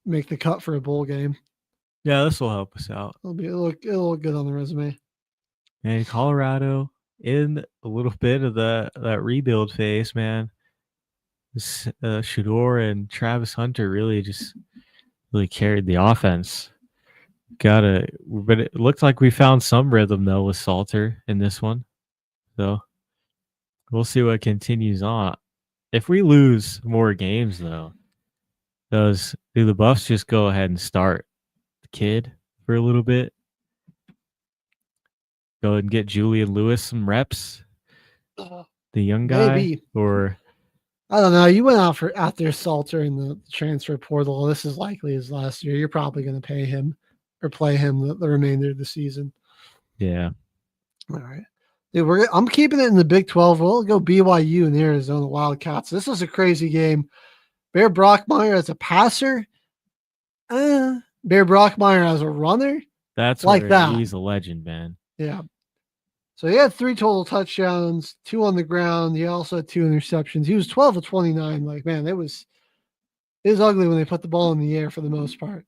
make the cut for a bowl game. Yeah, this will help us out. It'll look good on the resume. And Colorado in a little bit of that rebuild phase, man. Shador and Travis Hunter really carried the offense. But it looked like we found some rhythm though with Salter in this one. So we'll see what continues on. If we lose more games though, do the Buffs just go ahead and start the kid for a little bit? Go ahead and get Julian Lewis some reps? The young guy? Maybe. Or I don't know. You went out there Salter in the transfer portal. This is likely his last year. You're probably going to pay him or play him the remainder of the season. Yeah. All right. Dude, I'm keeping it in the Big 12. We'll go BYU and the Arizona Wildcats. This is a crazy game. Bear Brockmeyer as a passer. Bear Brockmeyer as a runner. That's like where that. He's a legend, man. Yeah. So he had 3 total touchdowns, 2 on the ground. He also had 2 interceptions. He was 12 of 29. Like, man, it was ugly when they put the ball in the air for the most part.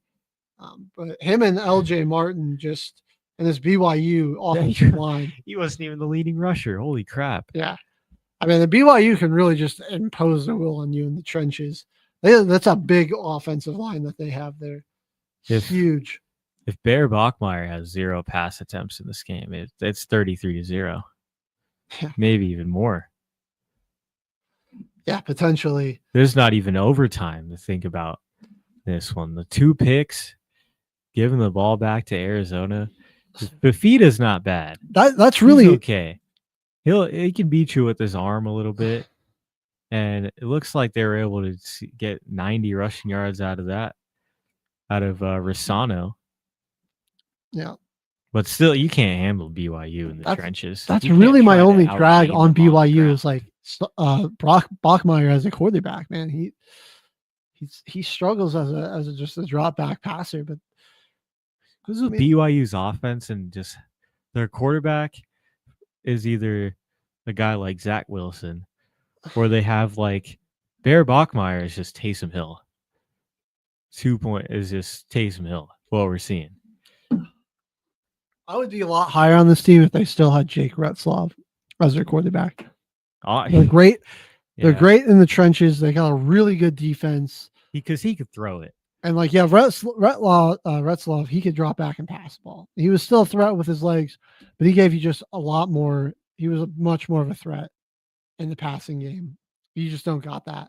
But him and LJ Martin and his BYU offensive line. He wasn't even the leading rusher. Holy crap. Yeah. I mean, the BYU can really just impose their will on you in the trenches. That's a big offensive line that they have there. Huge. If Bear Bachmeier has 0 pass attempts in this game, it's 33-0. Yeah. Maybe even more. Yeah, potentially. There's not even overtime to think about this one. The 2 picks, giving the ball back to Arizona. Fafita's not bad. That's really He's okay. He can beat you with his arm a little bit. And it looks like they were able to get 90 rushing yards out of Rosano. Yeah. But still, you can't handle BYU in the trenches. That's really my only drag on BYU is like Bachmeier as a quarterback, man. He struggles as just a drop back passer, but this is BYU's offense, and just their quarterback is either a guy like Zach Wilson, or they have like Bear Bachmeier is just Taysom Hill. 2 point is just Taysom Hill. What we're seeing. I would be a lot higher on this team if they still had Jake Retzlaff as their quarterback. They're great. Yeah. They're great in the trenches. They got a really good defense because he could throw it. And Retzlaff, he could drop back and pass the ball. He was still a threat with his legs, but he gave you just a lot more. He was much more of a threat in the passing game. You just don't got that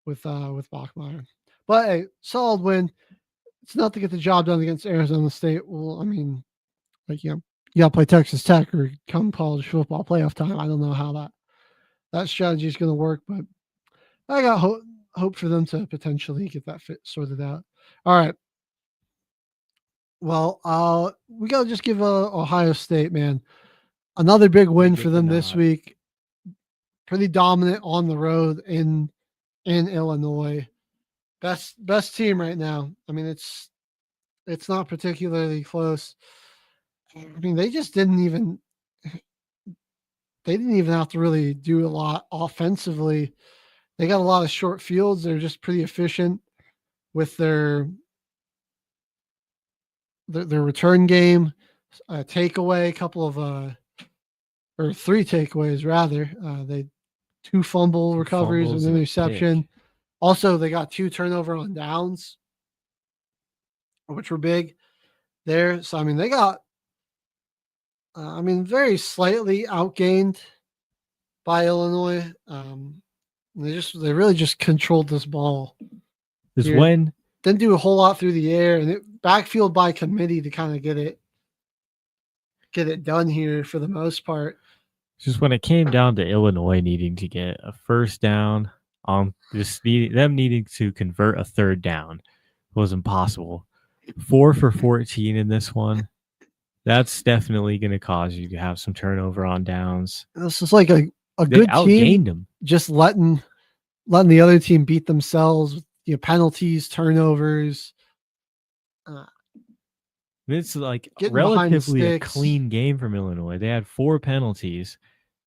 with Bachmeier. But hey, solid win. It's not to get the job done against Arizona State. Well, I mean, you got to play Texas Tech or come college football playoff time. I don't know how that strategy is going to work, but I got hope for them to potentially get that fit sorted out. All right. Well, we got to just give Ohio State, man, another big win for them this week. Pretty dominant on the road in Illinois. Best team right now. I mean, it's not particularly close. I mean, they didn't even have to really do a lot offensively. They got a lot of short fields. They're just pretty efficient with their return game, takeaway, couple of or 3 takeaways rather. They 2 fumble recoveries and an interception. Also, they got 2 turnover on downs, which were big there. So I mean, they got very slightly outgained by Illinois. They really just controlled this ball. Didn't do a whole lot through the air, and it backfield by committee to kind of get it done here for the most part. Just when it came down to Illinois needing to get a first down, them needing to convert a third down was impossible. 4 for 14 in this one. That's definitely going to cause you to have some turnover on downs. This is like a good team. Them. Just letting the other team beat themselves with penalties, turnovers. It's like Getting behind the relatively a sticks. clean game from Illinois. They had 4 penalties.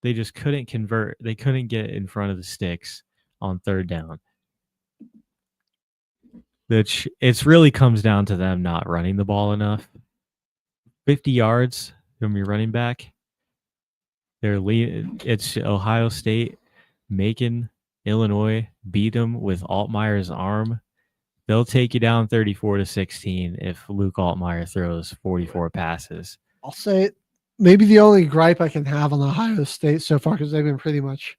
They just couldn't convert. They couldn't get in front of the sticks on third down. Which it really comes down to them not running the ball enough. 50 yards from your running back. It's Ohio State making Illinois beat them with Altmaier's arm. They'll take you down 34-16 if Luke Altmaier throws 44 passes. I'll say it. Maybe the only gripe I can have on Ohio State so far, because they've been pretty much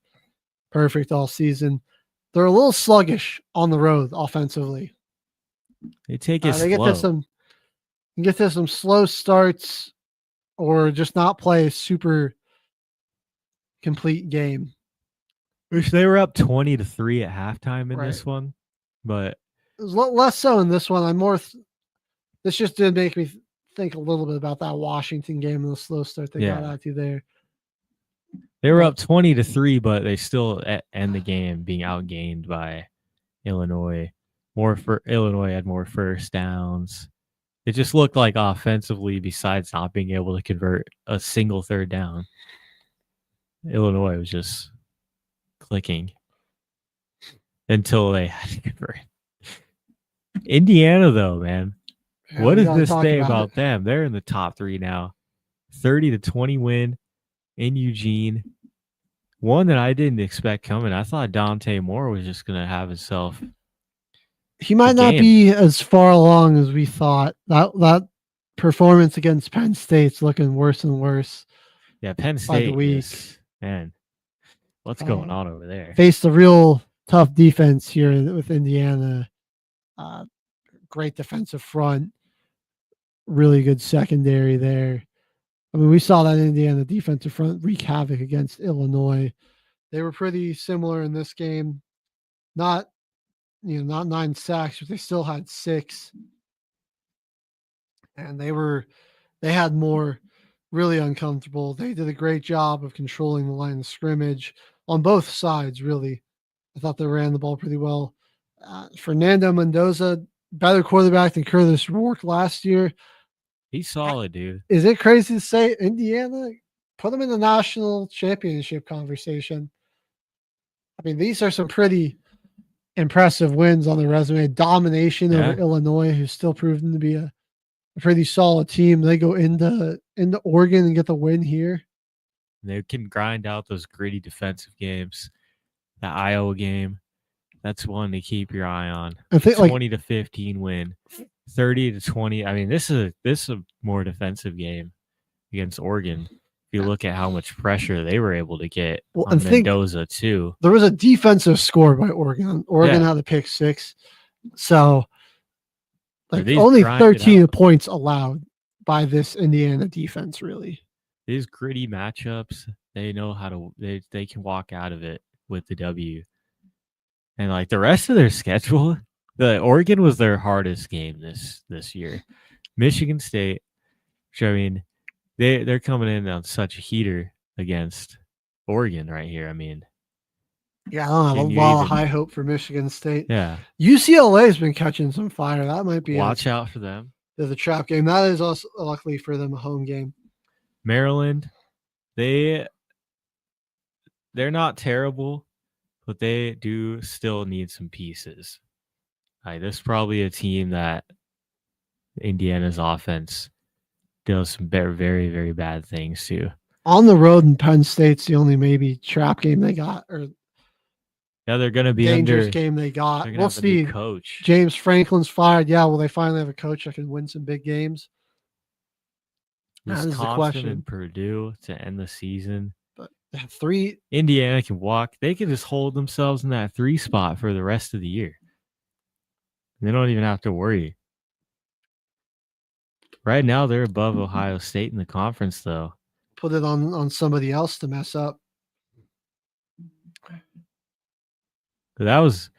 perfect all season, they're a little sluggish on the road offensively. They take it They get to some slow starts or just not play a super complete game. Which they were up 20-3 at halftime in Right. this one, but It was less so in this one. This just did make me think a little bit about that Washington game and the slow start they got out to there. they were up 20-3, but they still end the game being outgained by Illinois. Illinois had more first downs. It just looked like offensively, besides not being able to convert a single third down, Illinois was just clicking until they had to convert. Indiana, though, man, Yeah, what we does gotta this talk say about about it. them? They're in the top 3 now. 30-20 win in Eugene. One that I didn't expect coming. I thought Dante Moore was just going to have himself. He might not be as far along as we thought. That performance against Penn State's looking worse and worse. Yeah, Penn by the State week. Man, what's going on over there? Faced a real tough defense here with Indiana. Great defensive front. Really good secondary there. I mean, we saw that Indiana defensive front wreak havoc against Illinois. They were pretty similar in this game. Not 9 sacks, but they still had 6. And they had more really uncomfortable. They did a great job of controlling the line of scrimmage on both sides, really. I thought they ran the ball pretty well. Fernando Mendoza, better quarterback than Curtis Rourke last year. He's solid, dude. Is it crazy to say Indiana put them in the national championship conversation? I mean, these are some pretty impressive wins on the resume. Domination over Illinois, who's still proven to be a pretty solid team. They go into Oregon and get the win here. They can grind out those gritty defensive games. The Iowa game, that's one to keep your eye on. I think 20-15 win, 30-20. I mean, this is a more defensive game against Oregon. If you look at how much pressure they were able to get on Mendoza too. There was a defensive score by Oregon. Oregon had a pick 6, so only 13 points allowed by this Indiana defense. Really, these gritty matchups, they know how to. They can walk out of it with the W. And like the rest of their schedule, the Oregon was their hardest game this year. Michigan State, which I mean, they're coming in on such a heater against Oregon right here. I mean, yeah, I don't have a lot of high hope for Michigan State. Yeah, UCLA has been catching some fire. That might be watch out for them. There's a trap game. That is also luckily for them a home game. Maryland, they're not terrible, but they do still need some pieces. This is probably a team that Indiana's offense does some very, very, very bad things to. On the road in Penn State's the only maybe trap game they got, or they're going to be dangerous game they got. We'll see. Coach James Franklin's fired. Yeah, will they finally have a coach that can win some big games? That is the question. And Purdue to end the season. But 3 Indiana can walk. They can just hold themselves in that 3 spot for the rest of the year. They don't even have to worry. Right now, they're above Ohio State in the conference, though. Put it on somebody else to mess up. But that was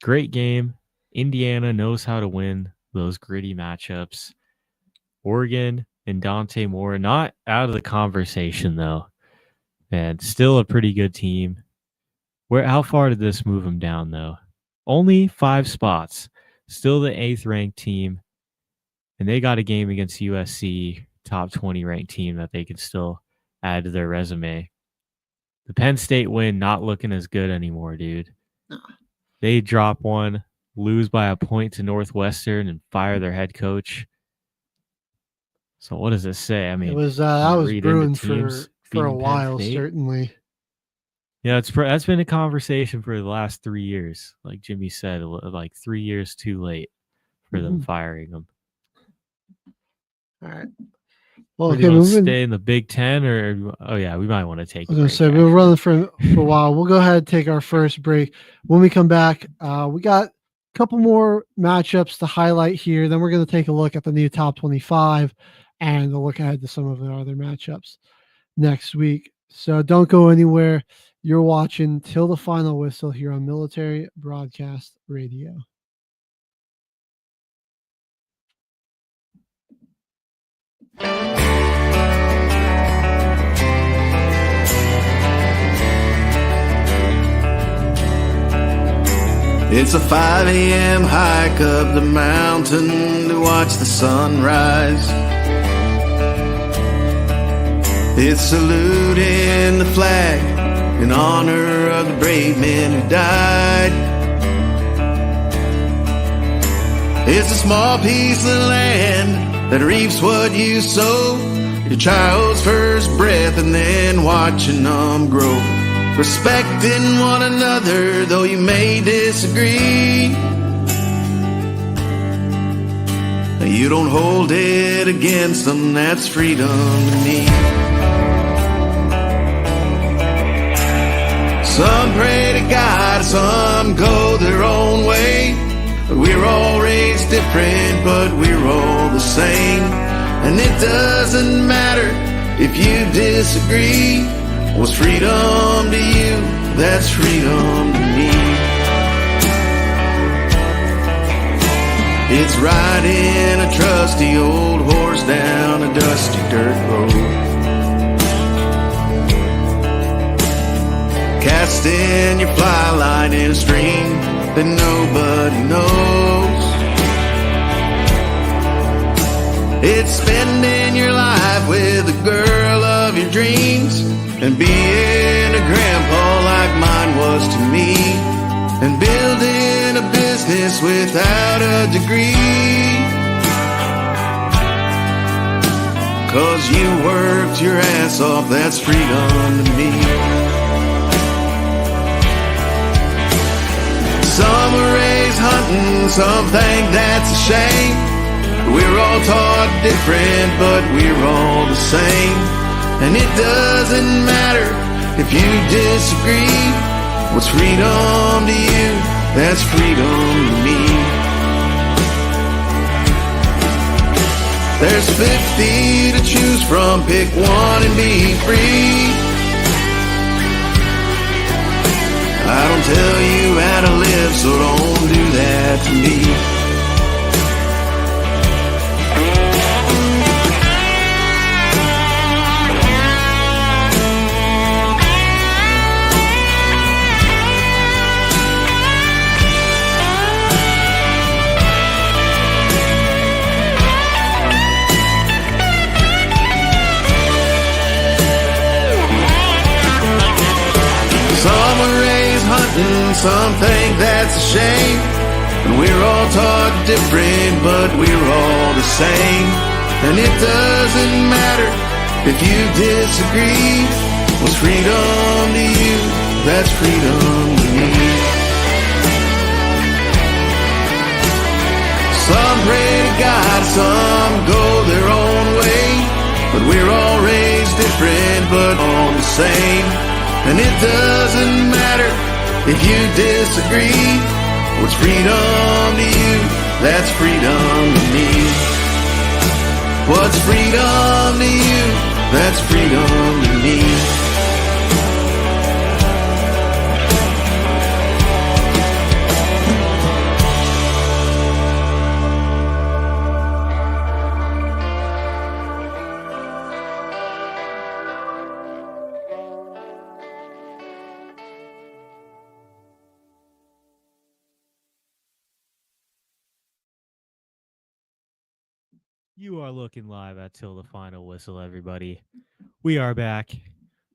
a great game. Indiana knows how to win those gritty matchups. Oregon and Dante Moore, not out of the conversation, though. And still a pretty good team. How far did this move them down, though? Only 5 spots. Still the 8th ranked team. and they got a game against USC, top 20 ranked team that they could still add to their resume. The Penn State win not looking as good anymore, dude. No. They drop one, lose by a point to Northwestern, and fire their head coach. So what does this say? I mean, it was that was read into brewing teams for a beating Penn while, State? certainly. Yeah, that's been a conversation for the last 3 years. Like Jimmy said, like 3 years too late for them firing them. All right. Well, Okay, stay in the Big Ten, or we might want to take. I was going to say we're running for a while. We'll go ahead and take our first break. When we come back, we got a couple more matchups to highlight here. Then we're going to take a look at the new top 25 and a look ahead to some of the other matchups next week. So don't go anywhere. You're watching Till the Final Whistle here on Military Broadcast Radio. It's a 5 a.m. hike up the mountain to watch the sunrise. It's saluting the flag in honor of the brave men who died. It's a small piece of land that reaps what you sow, your child's first breath, and then watching them grow. Respecting one another, though you may disagree. You don't hold it against them, that's freedom to me. Some pray to God, some go their own way. We're all raised different, but we're all the same. And it doesn't matter if you disagree. What's freedom to you? That's freedom to me. It's riding a trusty old horse down a dusty dirt road, casting your fly line in a stream that nobody knows. It's spending your life with the girl of your dreams, and being a grandpa like mine was to me, and building a business without a degree. 'Cause you worked your ass off, that's freedom to me. Some were raised hunting, some think that's a shame. We're all taught different, but we're all the same. And it doesn't matter if you disagree. What's freedom to you? That's freedom to me. There's 50 to choose from, pick one and be free. I don't tell you how to live, so don't do that to me. Some were raised hunting, some think that's a shame. And we're all taught different, but we're all the same. And it doesn't matter if you disagree. What's freedom to you? That's freedom to me. Some pray to God, some go their own way. But we're all raised different, but all the same. And it doesn't matter if you disagree. What's freedom to you? That's freedom to me. What's freedom to you? That's freedom to me. You are looking live at Till the Final Whistle, everybody. We are back.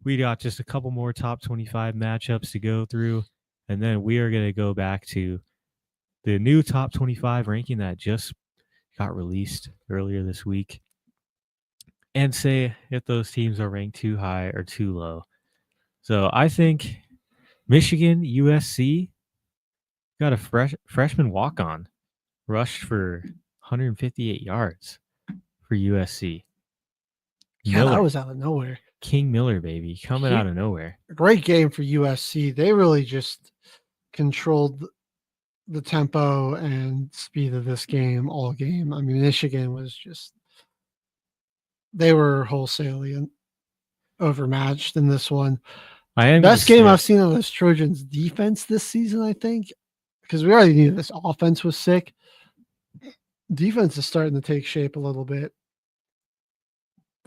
We got just a couple more top 25 matchups to go through, and then we are going to go back to the new top 25 ranking that just got released earlier this week and say if those teams are ranked too high or too low. So I think Michigan, USC got a freshman walk-on rushed for 158 yards for USC. Yeah, that was out of nowhere. King Miller, baby, coming out of nowhere. Great game for USC. They really just controlled the tempo and speed of this game all game. I mean, Michigan was just, they were wholesale overmatched in this one. Best game I've seen on this Trojans defense this season, I think, because we already knew this offense was sick. Defense is starting to take shape a little bit.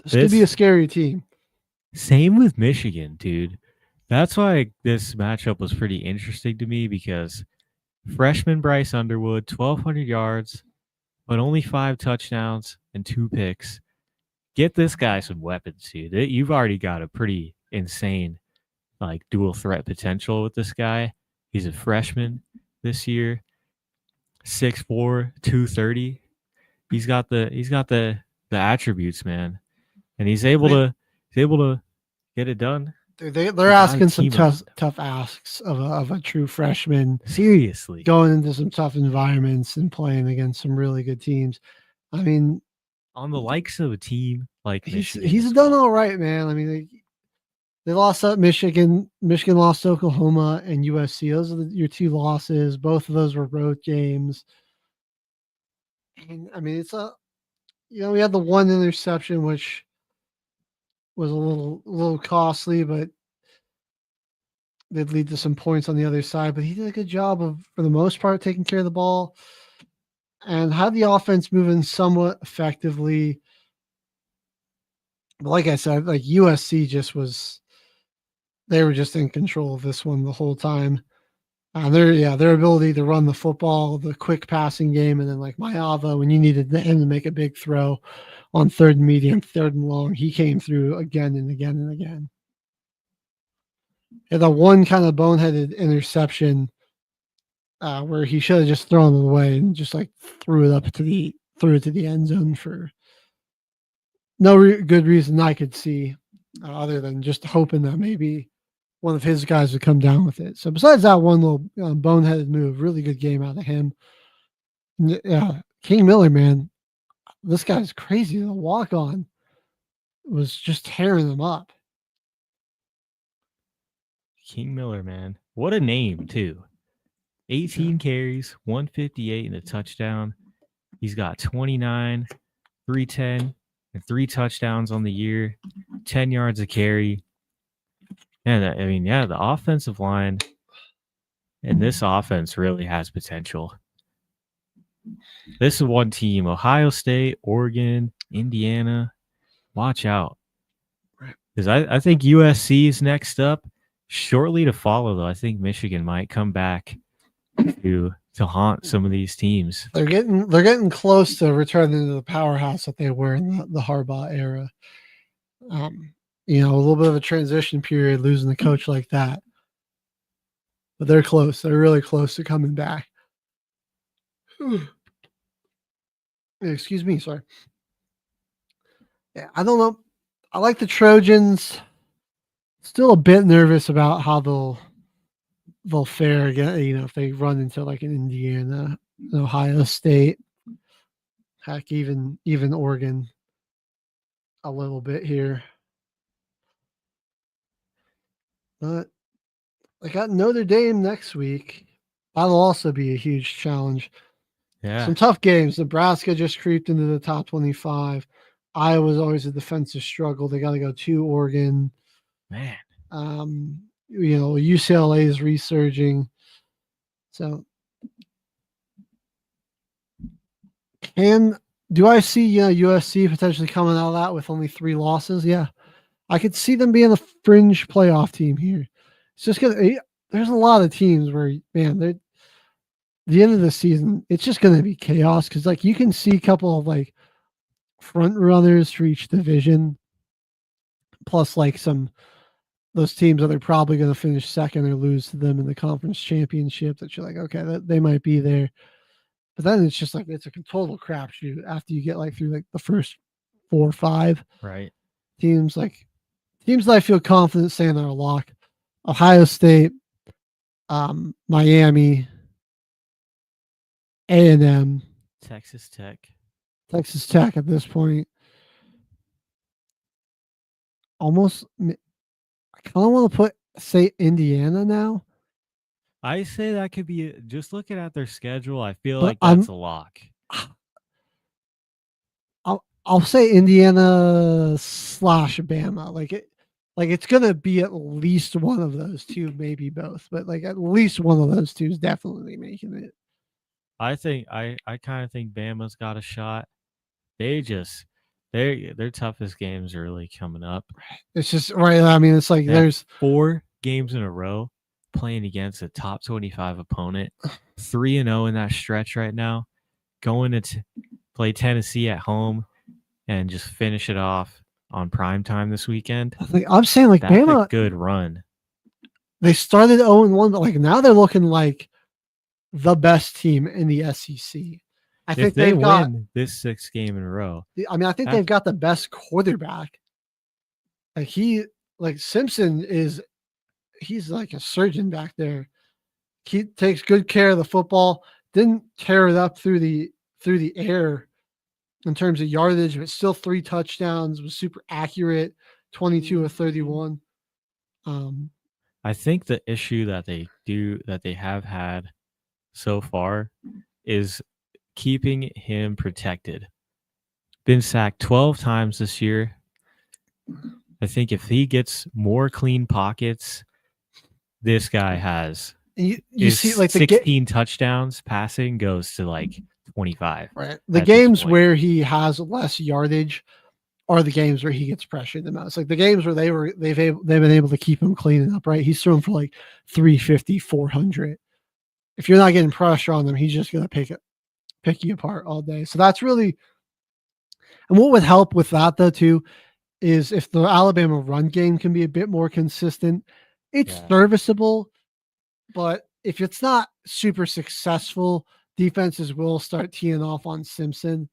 This could be a scary team. Same with Michigan, dude. That's why this matchup was pretty interesting to me, because freshman Bryce Underwood, 1,200 yards, but only 5 touchdowns and 2 picks. Get this guy some weapons, dude. You've already got a pretty insane dual threat potential with this guy. He's a freshman this year, 6'4", 230. He's got the attributes, man, and he's able to get it done. They're asking some tough asks of a true freshman. Seriously, going into some tough environments and playing against some really good teams. I mean, on the likes of a team like Michigan, he's done all right, man. I mean, they lost at Michigan. Michigan lost to Oklahoma and USC. Those are your 2 losses. Both of those were road games. And I mean, it's we had the 1 interception, which was a little costly, but they'd lead to some points on the other side. But he did a good job of, for the most part, taking care of the ball and had the offense moving somewhat effectively. But like I said, USC they were just in control of this one the whole time. Their ability to run the football, the quick passing game, and then Mayava, when you needed him to make a big throw on 3rd and medium, 3rd and long, he came through again and again and again. And the one kind of boneheaded interception where he should have just thrown it away and just threw it to the end zone for no good reason I could see, other than just hoping that maybe one of his guys would come down with it. So besides that one little boneheaded move, really good game out of him. Yeah, King Miller, man, this guy's crazy. The walk-on was just tearing them up. King Miller, man. What a name, too. 18 carries, 158 and a touchdown. He's got 29, 310, and 3 touchdowns on the year, 10 yards a carry. And the offensive line and this offense really has potential. This is one team, Ohio State, Oregon, Indiana. Watch out. Because I think USC is next up. Shortly to follow, though, I think Michigan might come back to haunt some of these teams. They're getting close to returning to the powerhouse that they were in the Harbaugh era. A little bit of a transition period, losing a coach like that. But they're close. They're really close to coming back. Excuse me, sorry. Yeah, I don't know. I like the Trojans. Still a bit nervous about how they'll fare again. If they run into an Indiana, Ohio State, heck, even Oregon, a little bit here. But I got Notre Dame next week. That'll also be a huge challenge. Yeah, some tough games. Nebraska just creeped into the top 25. Iowa's always a defensive struggle. They got to go to Oregon. Man. UCLA is resurging. So do I see USC potentially coming out of that with only 3 losses? Yeah. I could see them being a fringe playoff team here. It's just there's a lot of teams where, man, the end of the season, it's just going to be chaos. Cause you can see a couple of front runners for each division, plus like those teams that are probably going to finish second or lose to them in the conference championship that you're like, okay, they might be there. But then it's just like it's a total crapshoot after you get like through like the first 4 or 5 Right. teams that I feel confident saying they're a lock. Ohio State, Miami, A&M, Texas Tech. Texas Tech at this point. Almost, I kind of want to say Indiana now. I say that could be just looking at their schedule. I feel But like that's a lock. I'll say Indiana / Bama. Like it's gonna be at least one of those two, maybe both, but like at least one of those two is definitely making it. I think I kind of think Bama's got a shot. Their toughest games are really coming up. It's just right. I mean, it's like there's 4 games in a row playing against a top 25 opponent, 3-0 in that stretch right now, going to play Tennessee at home and just finish it off on prime time this weekend. I'm saying like that's Bama, a good run. They started 0-1, but like now they're looking like the best team in the SEC. I think they win this 6th game in a row. I mean, I think they've got the best quarterback. Like Simpson he's like a surgeon back there. He takes good care of the football. Didn't tear it up through the air in terms of yardage, but still 3 touchdowns, was super accurate, 22 of 31. I think the issue that they have had so far is keeping him protected. Been sacked 12 times this year. I think if he gets more clean pockets, this guy has. You see, like 16 touchdowns passing goes to like 25. Right. The games where he has less yardage are the games where he gets pressured the most. Like the games where they've been able to keep him cleaning up. Right. He's thrown for like 350, 400. If you're not getting pressure on them, he's just going to pick you apart all day. So that's really, and what would help with that though too, is if the Alabama run game can be a bit more consistent. It's serviceable, but if it's not super successful, defenses will start teeing off on Simpson,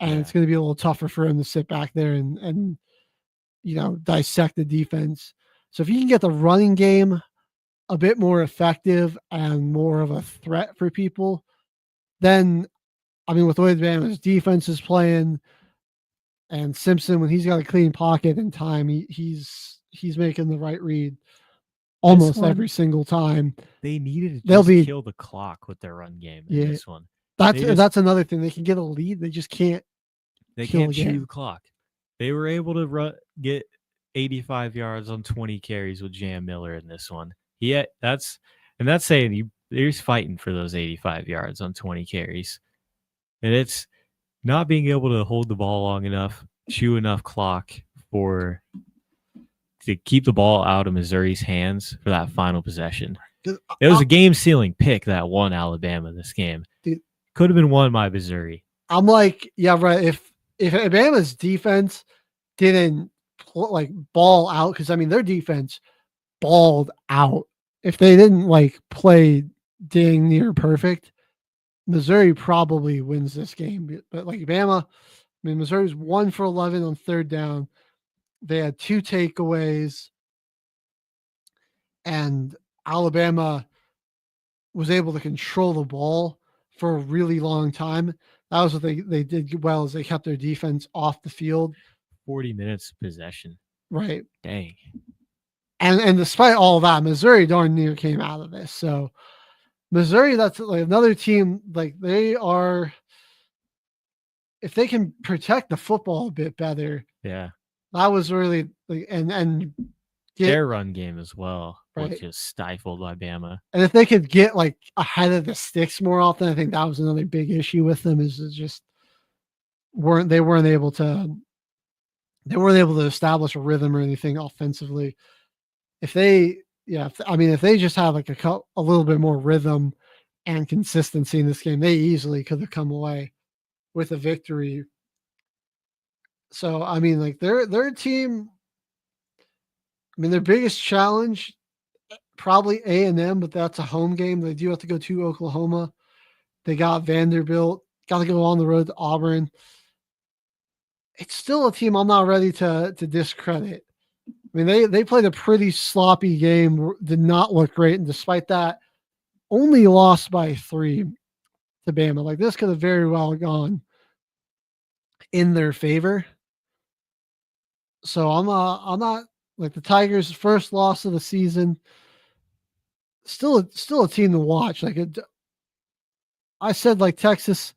and it's going to be a little tougher for him to sit back there and dissect the defense. So if you can get the running game a bit more effective and more of a threat for people, then, I mean, with the way Alabama's defense is playing, and Simpson, when he's got a clean pocket and time, he's making the right read almost every single time. They needed to kill the clock with their run game in this one. That's another thing. They can get a lead. They just can't. They can't chew the clock. They were able to get 85 yards on 20 carries with Jam Miller in this one. That's saying he's fighting for those 85 yards on 20 carries. And it's not being able to hold the ball long enough, chew enough clock to keep the ball out of Missouri's hands for that final possession. It was a game-sealing pick that won Alabama this game. Could have been won by Missouri. I'm like, yeah, right. If Alabama's defense didn't ball out, because I mean their defense balled out. If they didn't play dang near perfect, Missouri probably wins this game. But like Bama, I mean Missouri's 1 for 11 on 3rd down. They had 2 takeaways, and Alabama was able to control the ball for a really long time. That was what they did well, is they kept their defense off the field. 40 minutes possession. Right. Dang. And despite all that, Missouri darn near came out of this. So Missouri, that's another team, they are, if they can protect the football a bit better. Yeah. That was really their run game as well, right, was just stifled by Bama. And if they could get ahead of the sticks more often, I think that was another big issue with them. Is just weren't able to establish a rhythm or anything offensively. If they just have a little bit more rhythm and consistency in this game, they easily could have come away with a victory. So I mean, like their team. I mean, their biggest challenge probably A&M, but that's a home game. They do have to go to Oklahoma. They got Vanderbilt. Got to go on the road to Auburn. It's still a team I'm not ready to discredit. I mean, they played a pretty sloppy game, did not look great, and despite that, only lost by 3 to Bama. Like this could have very well gone in their favor. So I'm not like the Tigers' first loss of the season. Still a team to watch. Like I said, like Texas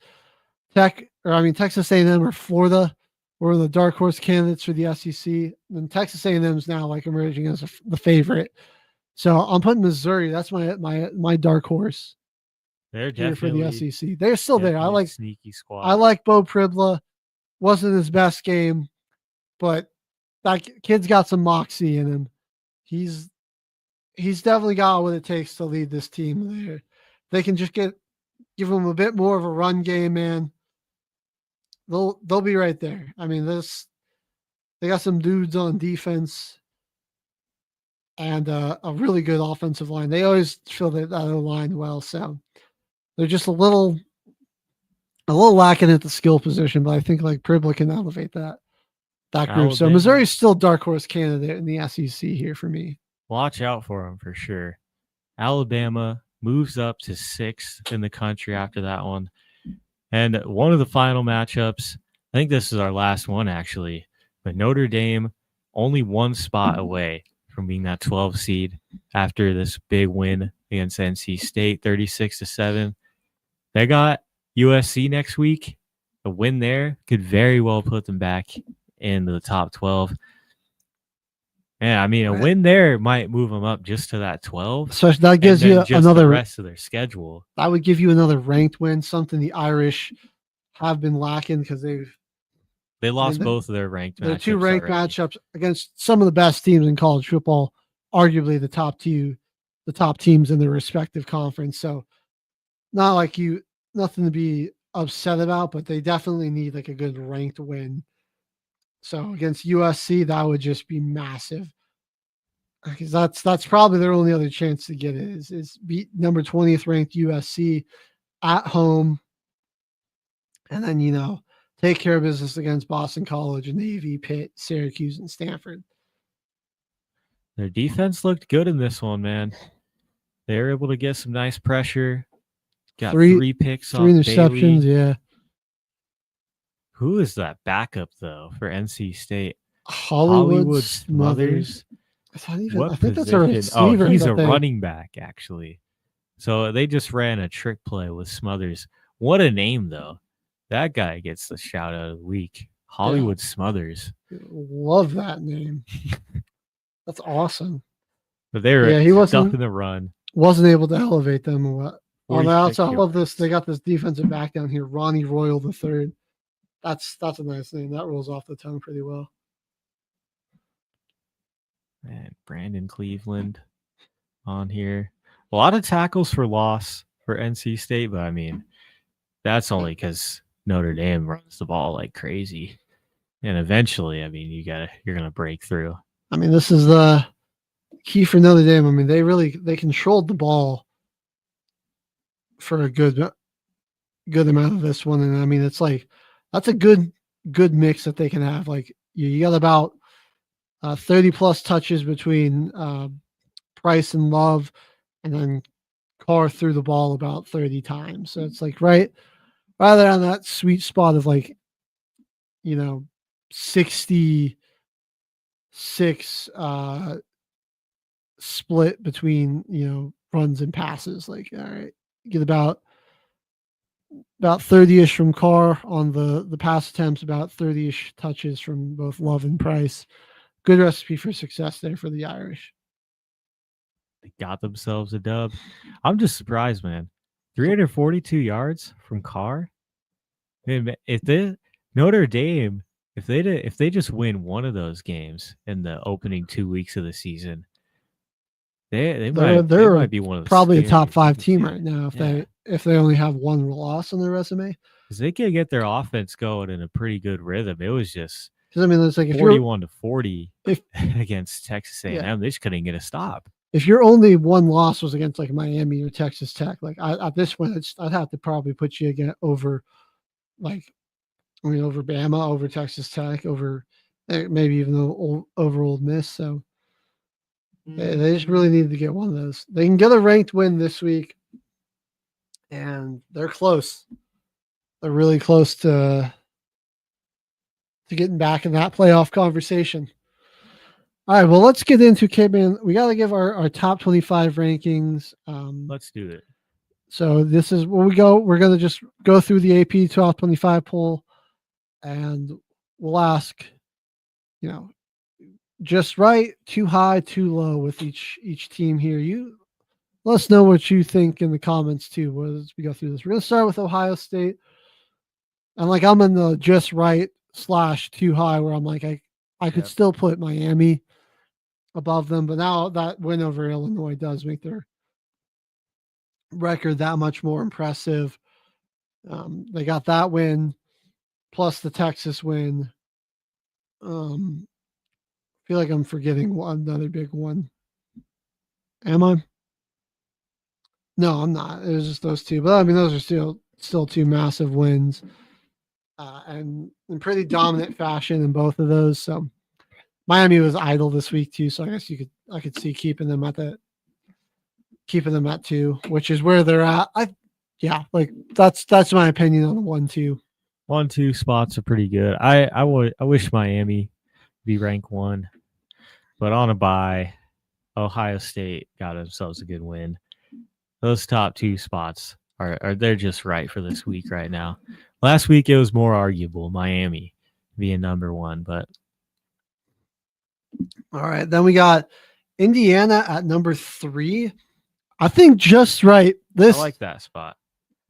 A&M or Florida were the dark horse candidates for the SEC. And Texas A&M is now like emerging as the favorite. So I'm putting Missouri. That's my dark horse. They're here for definitely the SEC. They're still there. I a like sneaky squad. I like Bo Pribla. Wasn't his best game, but that kid's got some moxie in him. He's definitely got what it takes to lead this team there. They can just give him a bit more of a run game, man. They'll be right there. I mean, they got some dudes on defense and a really good offensive line. They always fill that line well, so they're just a little lacking at the skill position, but I think like Pribla can elevate that group. Alabama. So Missouri's still dark horse candidate in the SEC here for me. Watch out for them for sure. Alabama moves up to 6th in the country after that one. And one of the final matchups, I think this is our last one actually, but Notre Dame only 1 spot away from being that 12 seed after this big win against NC State, 36-7. They got USC next week. A win there could very well put them back into the top 12. Yeah, I mean, a win there might move them up just to that 12. So that gives you another the rest of their schedule. That would give you another ranked win, something the Irish have been lacking because they lost both of their ranked matchups. Their 2 ranked matchups against some of the best teams in college football, arguably the top teams in their respective conference. So nothing to be upset about, but they definitely need like a good ranked win. So against USC, that would just be massive. Because that's probably their only other chance to get it is beat number 20th ranked USC at home. And then, take care of business against Boston College, Navy, Pitt, Syracuse, and Stanford. Their defense looked good in this one, man. They were able to get some nice pressure. Got 3 picks off 3 interceptions, Bailey. yeah. Who is that backup, though, for NC State? Hollywood Smothers. I think that's a receiver. Oh, he's a running back, actually. So they just ran a trick play with Smothers. What a name, though. That guy gets the shout out of the week. Hollywood Smothers. Love that name. That's awesome. But they were stuck in the run. Wasn't able to elevate them. On the outside, I love this. They got this defensive back down here, Ronnie Royal III. That's a nice name. That rolls off the tongue pretty well. Man, Brandon Cleveland on here. A lot of tackles for loss for NC State, but I mean, that's only because Notre Dame runs the ball like crazy. And eventually, I mean, you're gonna break through. I mean, this is the key for Notre Dame. I mean, they controlled the ball for a good amount of this one. And I mean, it's like that's a good mix that they can have. Like you got about 30 plus touches between Price and Love, and then Carr threw the ball about 30 times. So it's like right there on that sweet spot of like, 66 split between, runs and passes. Like, all right, get about 30-ish from Carr on the pass attempts, about 30-ish touches from both Love and Price. Good recipe for success there for the Irish. They got themselves a dub. I'm just surprised, man. 342 yards from Carr. Man, Notre Dame, if they just win one of those games in the opening 2 weeks of the season, they might be one of the probably a top 5 team right now if they only have one loss on their resume. Because they can get their offense going in a pretty good rhythm. It was just Because I mean, it's like if you're 41-40 against Texas A&M, Yeah. they just couldn't get a stop. if your only one loss was against like Miami or Texas Tech, like at this point, I'd have to probably put you again over, like, I mean, over Bama, over Texas Tech, over maybe even over Old Miss. So they just really needed to get one of those. They can get a ranked win this week, and they're close. They're really close to getting back in that playoff conversation. All right, well, let's get into Caveman. We got to give our top 25 rankings. Let's do it. So this is where we go. We're going to just go through the AP top 25 poll, and we'll ask, just right, too high, too low with each team here. You let us know what you think in the comments too as we go through this. We're going to start with Ohio State. And like I'm in the just right / too high, where I'm like, I could still put Miami above them, but now that win over Illinois does make their record that much more impressive. They got that win plus the Texas win. Feel like I'm forgetting another big one. Am I? No, I'm not. It was just those two, but I mean those are still two massive wins, and in pretty dominant fashion in both of those. So Miami was idle this week too, so I guess I could see keeping them at 2, which is where they're at. Like that's my opinion on the 1-2. 1-2 spots are pretty good. I wish Miami be ranked 1, but on a bye, Ohio State got themselves a good win. Those top 2 spots are they're just right for this week right now. Last week it was more arguable, Miami being number 1, but all right. Then we got Indiana at number 3. I think just right. I like that spot.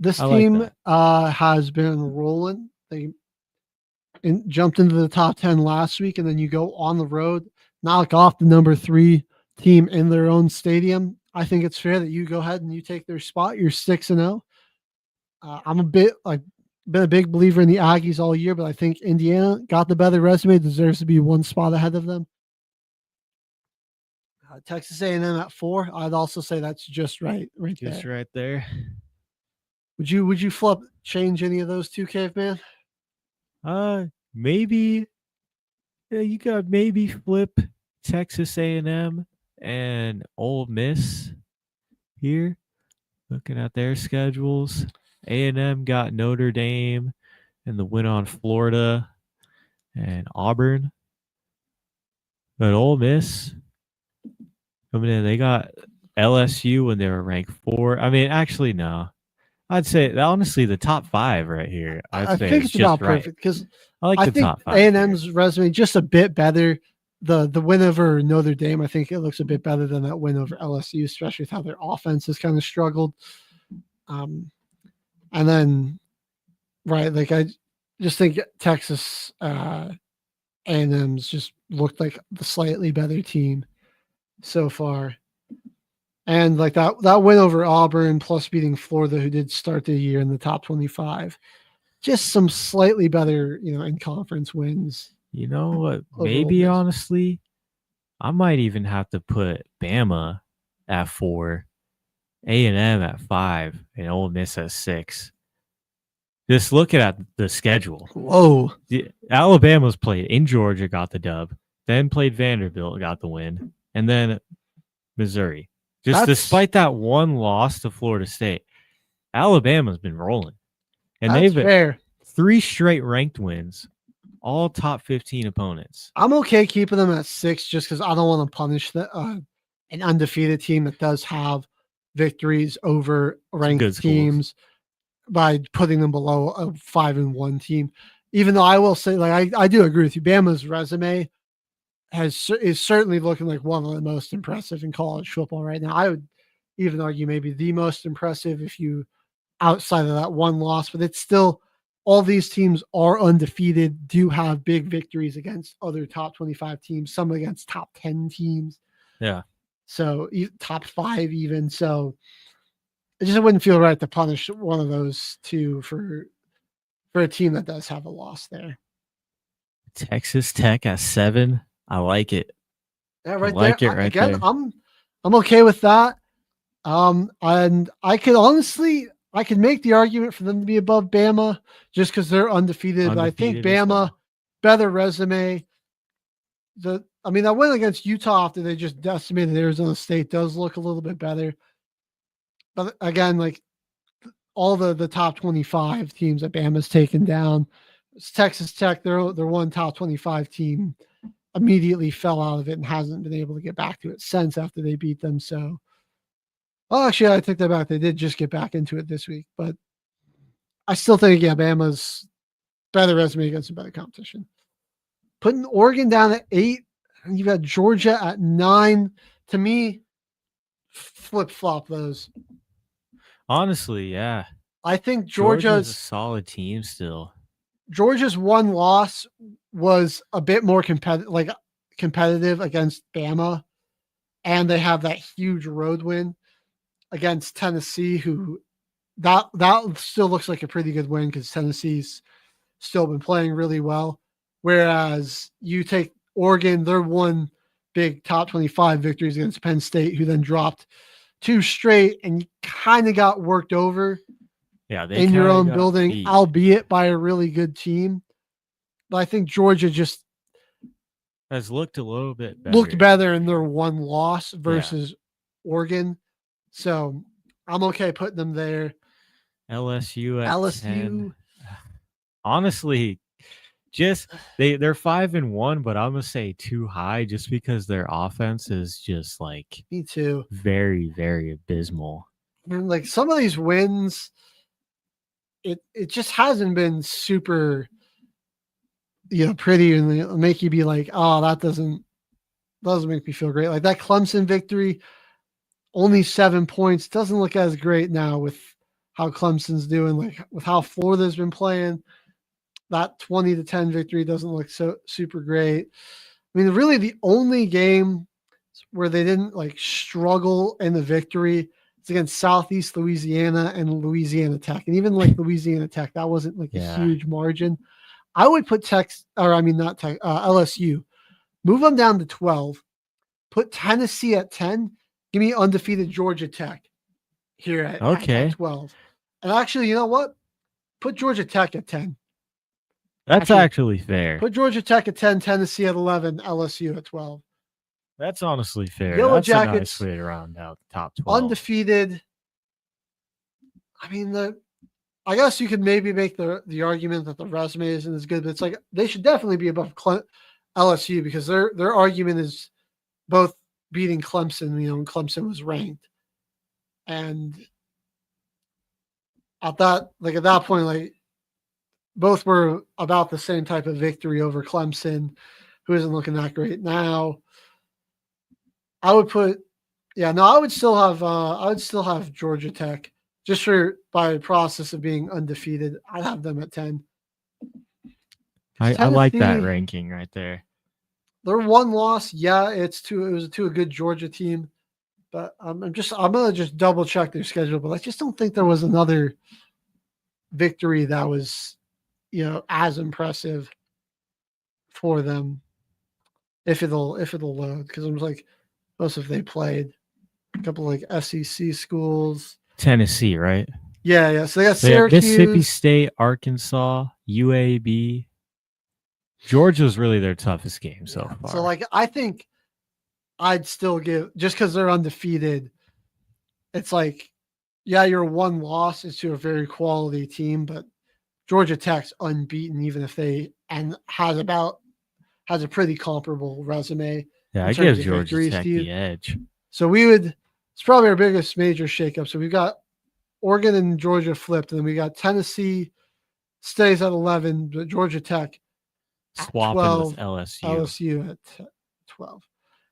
This team has been rolling. They jumped into the top 10 last week, and then you go on the road, knock off the number 3 team in their own stadium. I think it's fair that you go ahead and you take their spot. You're 6-0. I'm been a big believer in the Aggies all year, but I think Indiana got the better resume, deserves to be 1 spot ahead of them. Texas A&M at 4. I'd also say that's just right just there. right there. Would you change any of those 2, Caveman? Maybe. Yeah, you got maybe flip Texas A&M and Ole Miss here. Looking at their schedules, A&M got Notre Dame and the win on Florida and Auburn. But Ole Miss coming in, they got LSU when they were ranked 4. I mean, actually, no. I'd say honestly the top 5 right here. I think it's about perfect because I think top 5. A&M's resume just a bit better. The win over Notre Dame, I think it looks a bit better than that win over LSU, especially with how their offense has kind of struggled. And then, right, like I just think Texas A&M's just looked like the slightly better team so far. And like that win over Auburn plus beating Florida, who did start the year in the top 25, just some slightly better, in conference wins. You know what? Maybe honestly, I might even have to put Bama at 4, A&M at 5, and Ole Miss at 6. Just looking at the schedule. Whoa! Alabama's played in Georgia, got the dub, then played Vanderbilt, got the win, and then Missouri. Despite that 1 loss to Florida State, Alabama's been rolling. And they've been 3 straight ranked wins, all top 15 opponents. I'm okay keeping them at 6 just because I don't want to punish an undefeated team that does have victories over ranked teams by putting them below a 5-1 team. Even though I will say, like, I do agree with you. Bama's resume is certainly looking like one of the most impressive in college football right now. I would even argue maybe the most impressive if you outside of that 1 loss, but it's still all these teams are undefeated, do have big victories against other top 25 teams, some against top 10 teams. Yeah. So top 5 even. So it just wouldn't feel right to punish one of those 2 for a team that does have a loss there. Texas Tech at 7. I like it. Yeah, right like there. it right Again, there. I'm okay with that. And I could make the argument for them to be above Bama just because they're undefeated. But I think Undefeated as Bama, well. better resume. That win against Utah after they just decimated Arizona State does look a little bit better. But again, like all the top 25 teams that Bama's taken down, it's Texas Tech, they're one top 25 team, immediately fell out of it and hasn't been able to get back to it since after they beat them. So, actually, I take that back. They did just get back into it this week, but I still think, Bama's better resume against a better competition. Putting Oregon down at 8, and you've got Georgia at 9. To me, flip-flop those. Honestly, yeah. I think Georgia's a solid team still. Georgia's one loss was a bit more competitive against Bama, and they have that huge road win against Tennessee, who that still looks like a pretty good win because Tennessee's still been playing really well. Whereas you take Oregon, their one big top 25 victories against Penn State, who then dropped 2 straight and kind of got worked over in your own building, albeit by a really good team. But I think Georgia just has looked a little bit better. Looked better in their one loss versus Oregon. So I'm okay putting them there. LSU at 10. Honestly, just they're 5-1, but I'm gonna say too high just because their offense is just like me too, very, very abysmal. And like some of these wins, it just hasn't been super, pretty, and it'll make you be like, oh, that doesn't make me feel great. Like that Clemson victory, only 7 points, doesn't look as great now with how Clemson's doing, like with how Florida's been playing. That 20-10 victory doesn't look so super great. I mean, really the only game where they didn't like struggle in the victory is against Southeast Louisiana and Louisiana Tech. And even like Louisiana Tech, that wasn't like a huge margin. I would put LSU, move them down to 12, put Tennessee at 10, give me undefeated Georgia Tech here at 12. And actually, you know what? Put Georgia Tech at 10. That's actually fair. Put Georgia Tech at 10, Tennessee at 11, LSU at 12. That's honestly fair. Yellow That's Jackets, a nice way to round out the top 12. Undefeated. I mean, I guess you could maybe make the argument that the resume isn't as good, but it's like they should definitely be above LSU because their argument is both beating Clemson, and Clemson was ranked. And at that point, like, both were about the same type of victory over Clemson, who isn't looking that great now. I would still have Georgia Tech just by process of being undefeated. I'd have them at 10. I like that ranking right there. Their one loss, it was to a good Georgia team, but I'm gonna just double check their schedule. But I just don't think there was another victory that was as impressive for them. If it'll load, because I'm like, most of they played a couple like SEC schools. Tennessee, right? Yeah. So they got Syracuse, Mississippi State, Arkansas, UAB. Georgia's really their toughest game so far. So like, I think I'd still give, just because they're undefeated, it's like, your one loss is to a very quality team, but Georgia Tech's unbeaten, even if has a pretty comparable resume. Yeah, I give Georgia Tech the edge. So it's probably our biggest major shakeup. So we've got Oregon and Georgia flipped, and then we got Tennessee stays at 11, but Georgia Tech swapping 12, with LSU at 12.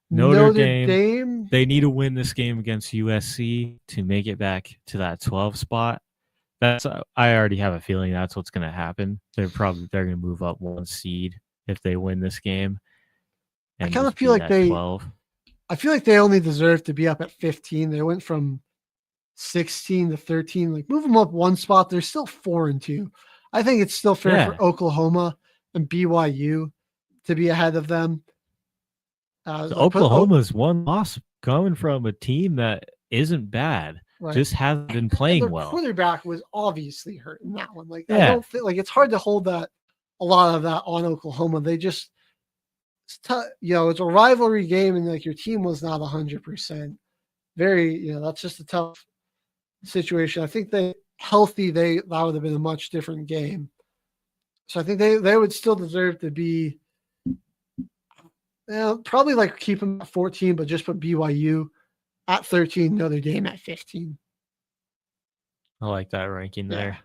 Notre Dame, they need to win this game against USC to make it back to that 12 spot. I already have a feeling that's what's going to happen. They're going to move up 1 seed if they win this game. I kind of feel like 12. I feel like they only deserve to be up at 15. They went from 16 to 13. Like, move them up 1 spot. They're still 4-2. I think it's still fair for Oklahoma and BYU to be ahead of them. Oklahoma's one loss coming from a team that isn't bad. Right. Just hasn't been playing their well. Quarterback was obviously hurt in that one. Like, Yeah. I don't think, like, it's hard to hold a lot of that on Oklahoma. They just, it's a rivalry game, and like your team was not 100%. Very, that's just a tough situation. I think that would have been a much different game. So I think they would still deserve to be, probably like keep them at 14, but just put BYU at 13, Notre Dame at 15. I like that ranking there.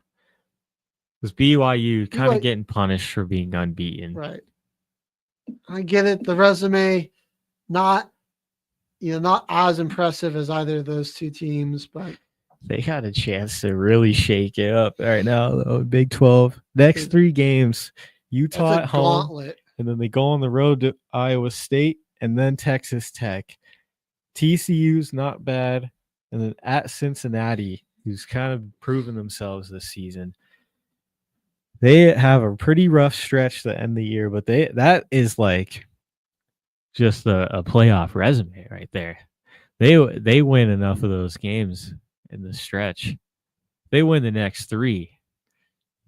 Because BYU kind of getting punished for being unbeaten. Right. I get it. The resume, not as impressive as either of those two teams, but they got a chance to really shake it up right now, though. Big 12. Next 3 games, Utah at home. Gauntlet. And then they go on the road to Iowa State and then Texas Tech. TCU's not bad. And then at Cincinnati, who's kind of proven themselves this season. They have a pretty rough stretch to end the year, but that is like just a playoff resume right there. They win enough of those games in the stretch. They win the next 3.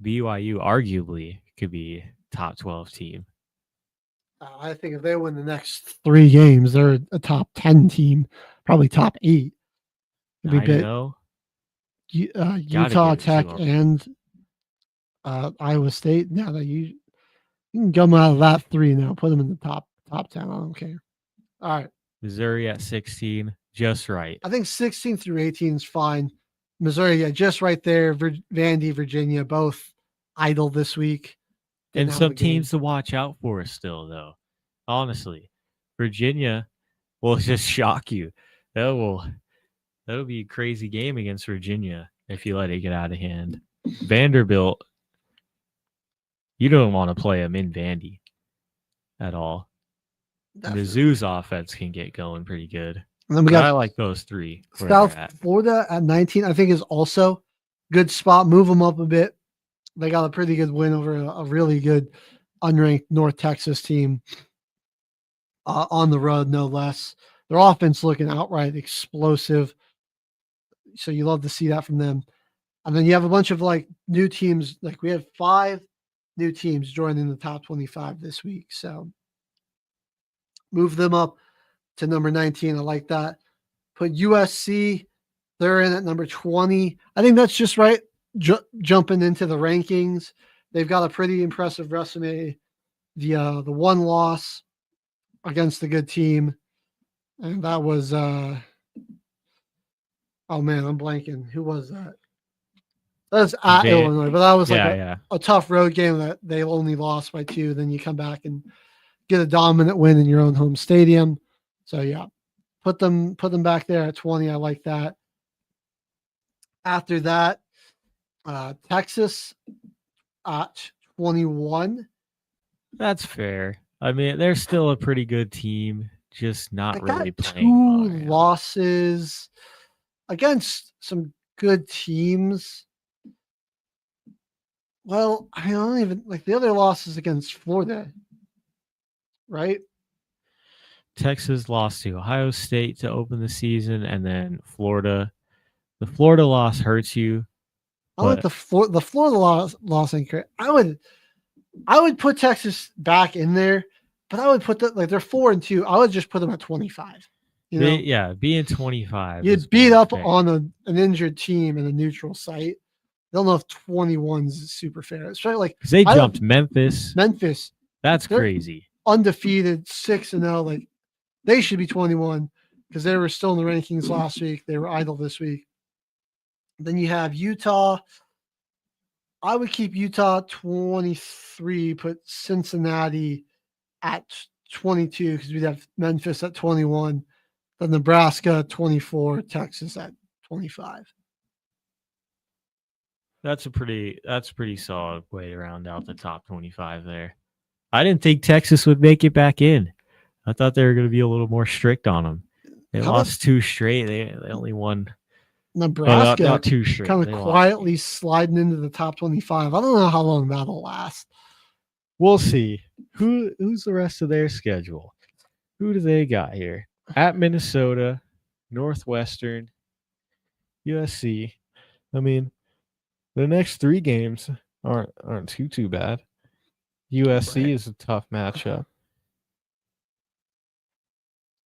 BYU arguably could be top 12 team. I think if they win the next 3 games, they're a top 10 team, probably top 8. Know. Utah, Tech, and Iowa State. Now that you can come out of that 3 now, put them in the top 10. I don't care. All right. Missouri at 16, just right. I think 16 through 18 is fine. Missouri, just right there. Vandy, Virginia, both idle this week. And some teams to watch out for still, though. Honestly, Virginia will just shock you. That'll be a crazy game against Virginia if you let it get out of hand. Vanderbilt, you don't want to play them in Vandy at all. Mizzou's offense can get going pretty good. And then I like those 3. South Florida at 19, I think, is also good spot. Move them up a bit. They got a pretty good win over a really good unranked North Texas team on the road, no less. Their offense looking outright explosive. So you love to see that from them. And then you have a bunch of like new teams. Like we have 5 new teams joining the top 25 this week. So move them up to number 19. I like that. Put USC, they're in at number 20. I think that's just right. Jumping into the rankings. They've got a pretty impressive resume. The 1 loss against a good team. And that was oh man, I'm blanking. Who was that? That's at Illinois, but that was like a tough road game that they only lost by 2. Then you come back and get a dominant win in your own home stadium. So yeah, put them back there at 20. I like that. After that, Texas at 21. That's fair. I mean, they're still a pretty good team, just not really playing. 2 losses against some good teams. Well, I don't even like the other losses against Florida, right? Texas lost to Ohio State to open the season, and then Florida. The Florida loss hurts you. I like the Florida loss ain't great. I would put Texas back in there, but I would put that like they're 4-2. I would just put them at 25. Being 25. You'd beat up on an injured team in a neutral site. I don't know if 21 is super fair. It's right, like they jumped Memphis. That's crazy. Undefeated, 6-0. Like they should be 21 because they were still in the rankings last week. They were idle this week. Then you have Utah. I would keep Utah 23, put Cincinnati at 22 because we'd have Memphis at 21, then Nebraska at 24, Texas at 25. That's a pretty solid way to round out the top 25 there. I didn't think Texas would make it back in. I thought they were going to be a little more strict on them. They lost 2 straight. They only won. Nebraska not 2 straight. Kind of quietly sliding into the top 25. I don't know how long that'll last. we'll see. Who's the rest of their schedule? Who do they got here? At Minnesota, Northwestern, USC. I mean, the next 3 games aren't too bad. USC is a tough matchup.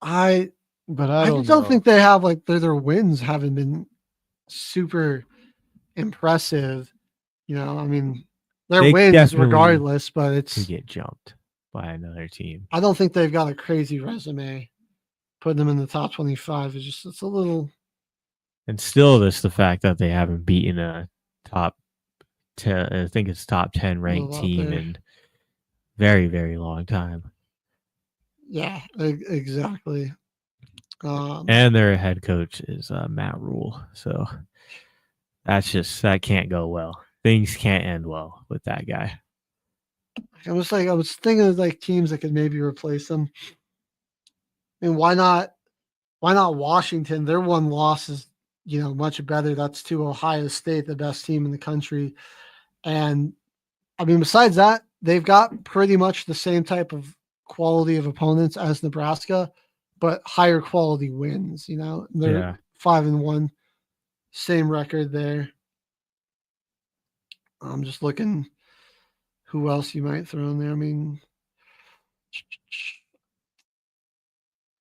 I don't don't know. think they have like their wins haven't been super impressive. I mean, their They wins definitely regardless, but to it's get jumped by another team. I don't think they've got a crazy resume. Putting them in the top 25 is it's a little. And still, this the fact that they haven't beaten a top 10, I think it's top 10 ranked team in very, very long time. Yeah, exactly. And their head coach is Matt Rule, so that can't go well. Things can't end well with that guy. I was thinking of like teams that could maybe replace them. I mean, why not Washington? Their one loss is, much better. That's to Ohio State, the best team in the country. And I mean, besides that, they've got pretty much the same type of quality of opponents as Nebraska, but higher quality wins, They're 5-1, same record there. I'm just looking who else you might throw in there. I mean,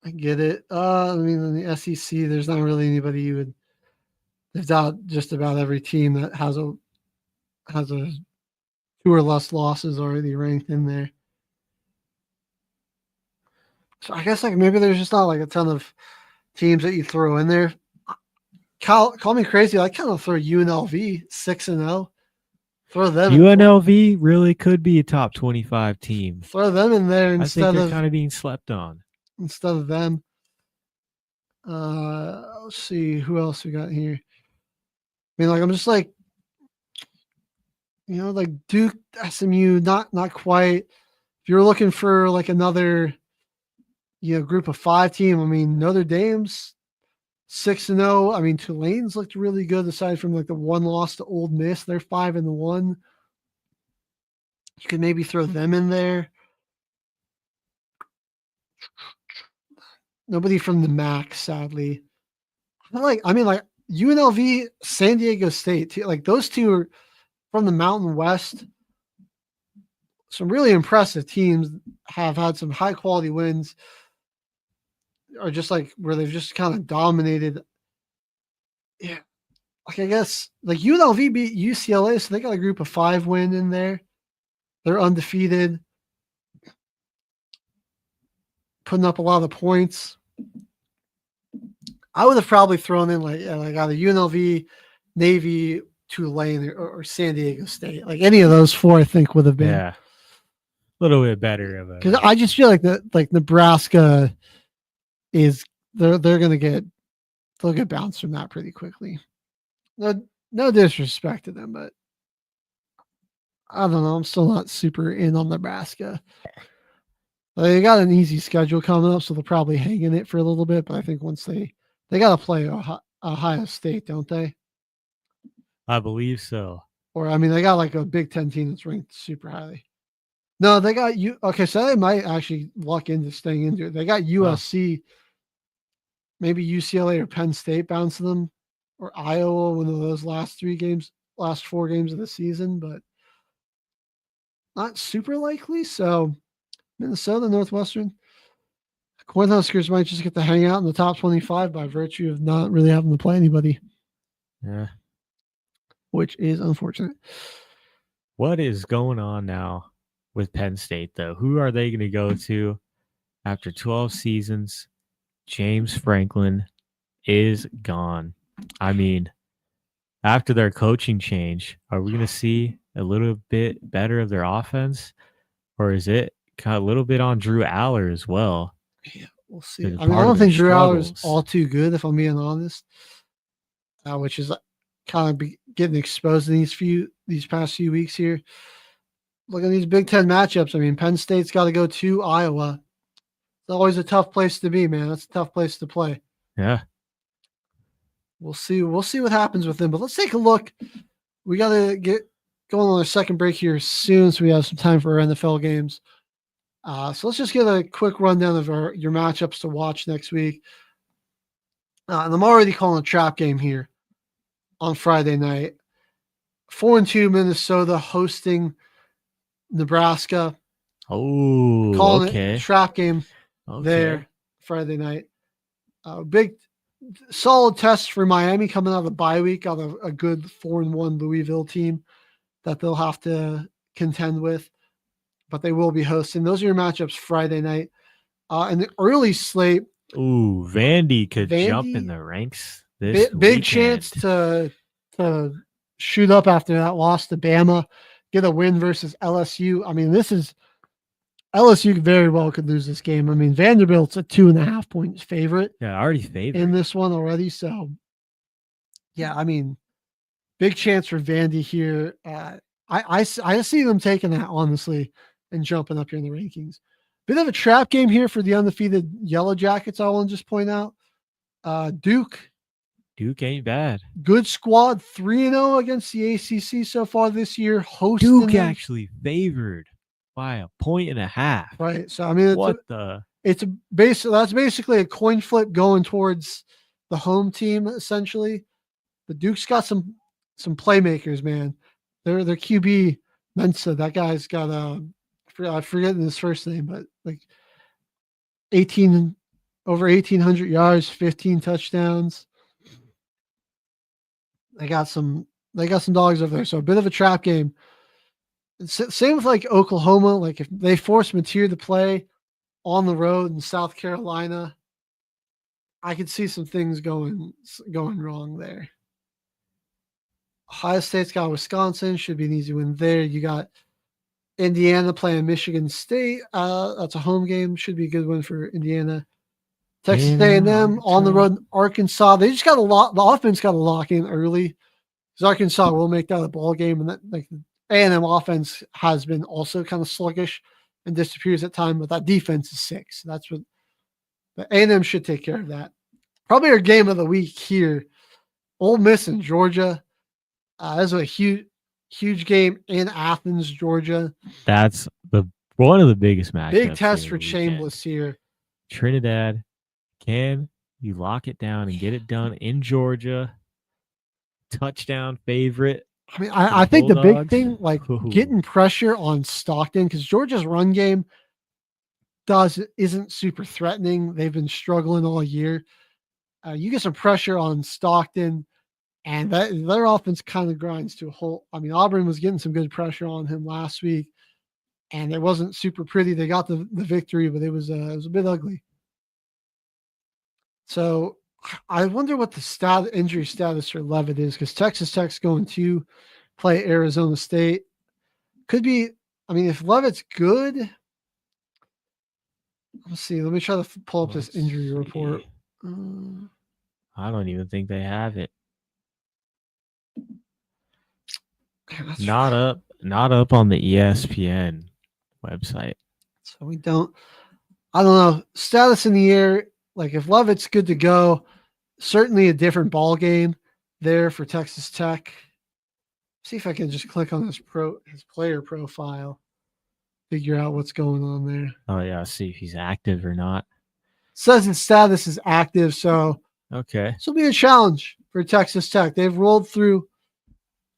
I get it. I mean, in the SEC, there's not really anybody you would. They've got just about every team that has a 2 or less losses already ranked in there. So I guess like maybe there's just not like a ton of teams that you throw in there. Call me crazy. I kind of throw UNLV 6-0. Throw them. UNLV really could be a top 25 team. Throw them in there instead I think they're of kind of being slept on. Instead of them. Let's see who else we got here. I mean, like I'm just like, like Duke, SMU, not quite. If you're looking for like another, group of 5 team, I mean, Notre Dame's 6-0. I mean, Tulane's looked really good aside from like the one loss to Ole Miss. They're 5-1. You could maybe throw them in there. Nobody from the MAC, sadly. I mean, UNLV, San Diego State, like those two are from the Mountain West. Some really impressive teams have had some high quality wins, or just like where they've just kind of dominated. Yeah. Like I guess like UNLV beat UCLA, so they got a group of 5 win in there. They're undefeated, putting up a lot of points. I would have probably thrown in like either UNLV, Navy, Tulane, or San Diego State. Like any of those 4, I think would have been a little bit better of a. Because I just feel like Nebraska is they'll get bounced from that pretty quickly. No disrespect to them, but I don't know. I'm still not super in on Nebraska. They got an easy schedule coming up, so they'll probably hang in it for a little bit. But I think once they got to play Ohio State, don't they? I believe so. Or I mean, they got like a Big Ten team that's ranked super highly. No, they got you. Okay, so they might actually luck into staying into it. They got USC, maybe UCLA or Penn State bouncing them, or Iowa, one of those last 4 games of the season, but not super likely. So Minnesota, Northwestern, Cornhuskers might just get to hang out in the top 25 by virtue of not really having to play anybody. Yeah. Which is unfortunate. What is going on now with Penn State, though? Who are they going to go to after 12 seasons? James Franklin is gone. I mean, after their coaching change, are we going to see a little bit better of their offense? Or is it kind of a little bit on Drew Aller as well? Yeah, we'll see. I mean, I don't think Drew Aller is all too good, if I'm being honest, which is kind of getting exposed in these past few weeks here. Look at these Big Ten matchups. I mean, Penn State's got to go to Iowa. It's always a tough place to be, man. That's a tough place to play. Yeah. We'll see. We'll see what happens with them. But let's take a look. We got to get going on our second break here soon, so we have some time for our NFL games. So let's just get a quick rundown of your matchups to watch next week. And I'm already calling a trap game here on Friday night. 4-2 Minnesota hosting Nebraska. Oh, calling okay. it a trap game there Friday night. Big solid test for Miami coming out of the bye week on a good 4-1 Louisville team that they'll have to contend with, but they will be hosting. Those are your matchups Friday night. And the early slate. Ooh, Vandy could jump in the ranks this big chance to shoot up after that loss to Bama, get a win versus LSU. I mean, LSU very well could lose this game. I mean, Vanderbilt's a 2.5 point favorite. Yeah, already favored in this one already. So, yeah, I mean, big chance for Vandy here. I see them taking that, honestly, and jumping up here in the rankings. Bit of a trap game here for the undefeated Yellow Jackets, I want to just point out. Duke ain't bad. Good squad, 3-0 against the ACC so far this year. Hosting Duke them. actually favored by 1.5 points. Right. So, I mean, that's basically a coin flip going towards the home team, essentially. But Duke's got some playmakers, man. Their QB, Mensa, that guy's got I forget his first name, but like over 1,800 yards, 15 touchdowns. They got some dogs over there. So a bit of a trap game. Same with like Oklahoma. Like if they force Mateer to play on the road in South Carolina, I could see some things going wrong there. Ohio State's got Wisconsin, should be an easy win there. You got Indiana playing Michigan State. That's a home game, should be a good win for Indiana. Texas A&M on the road, Arkansas. They just got the offense got to lock in early because Arkansas will make that a ball game, and that like A&M offense has been also kind of sluggish and disappears at time, but that defense is sick. So that's what the A&M should take care of that. Probably our game of the week here. Ole Miss and Georgia. That's a huge game in Athens, Georgia. That's one of the biggest matchups. Big test for Chambliss here. Trinidad, can you lock it down and get it done in Georgia? Touchdown favorite. I mean, I think the big thing, like getting pressure on Stockton, because Georgia's run game isn't super threatening. They've been struggling all year. You get some pressure on Stockton, and their offense kind of grinds to a halt. I mean, Auburn was getting some good pressure on him last week, and it wasn't super pretty. They got the victory, but it was a bit ugly. So I wonder what the injury status for Levitt is, because Texas Tech's going to play Arizona State. Could be, I mean, if Levitt's good, let's see. Let me try to pull up this injury report. I don't even think they have it. Not up on the ESPN website. So I don't know. Status in the air. Like if Levitt's good to go, certainly a different ball game there for Texas Tech. See if I can just click on his player profile, figure out what's going on there. Oh yeah, see if he's active or not. Says his status is active, so okay. This will be a challenge for Texas Tech. They've rolled through.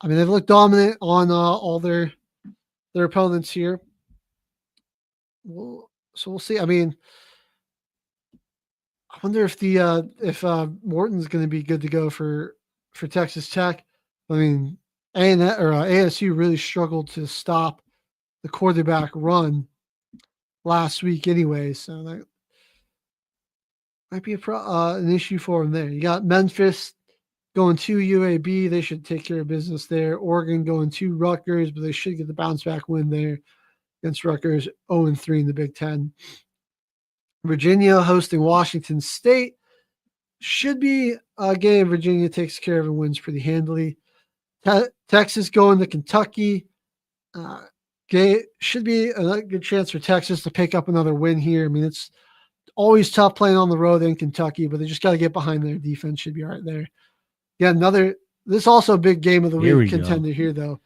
I mean, they've looked dominant on all their opponents here. So we'll see. I mean, I wonder if Morton's going to be good to go for Texas Tech. I mean, ASU really struggled to stop the quarterback run last week anyway, so that might be an issue for him there. You got Memphis going to UAB. They should take care of business there. Oregon going to Rutgers, but they should get the bounce back win there against Rutgers, 0-3 in the Big Ten. Virginia hosting Washington State. Should be a game Virginia takes care of and wins pretty handily. Texas going to Kentucky. Should be a good chance for Texas to pick up another win here. I mean, it's always tough playing on the road in Kentucky, but they just got to get behind their defense. Should be right there. Yeah, this also a big game of the week contender here, though.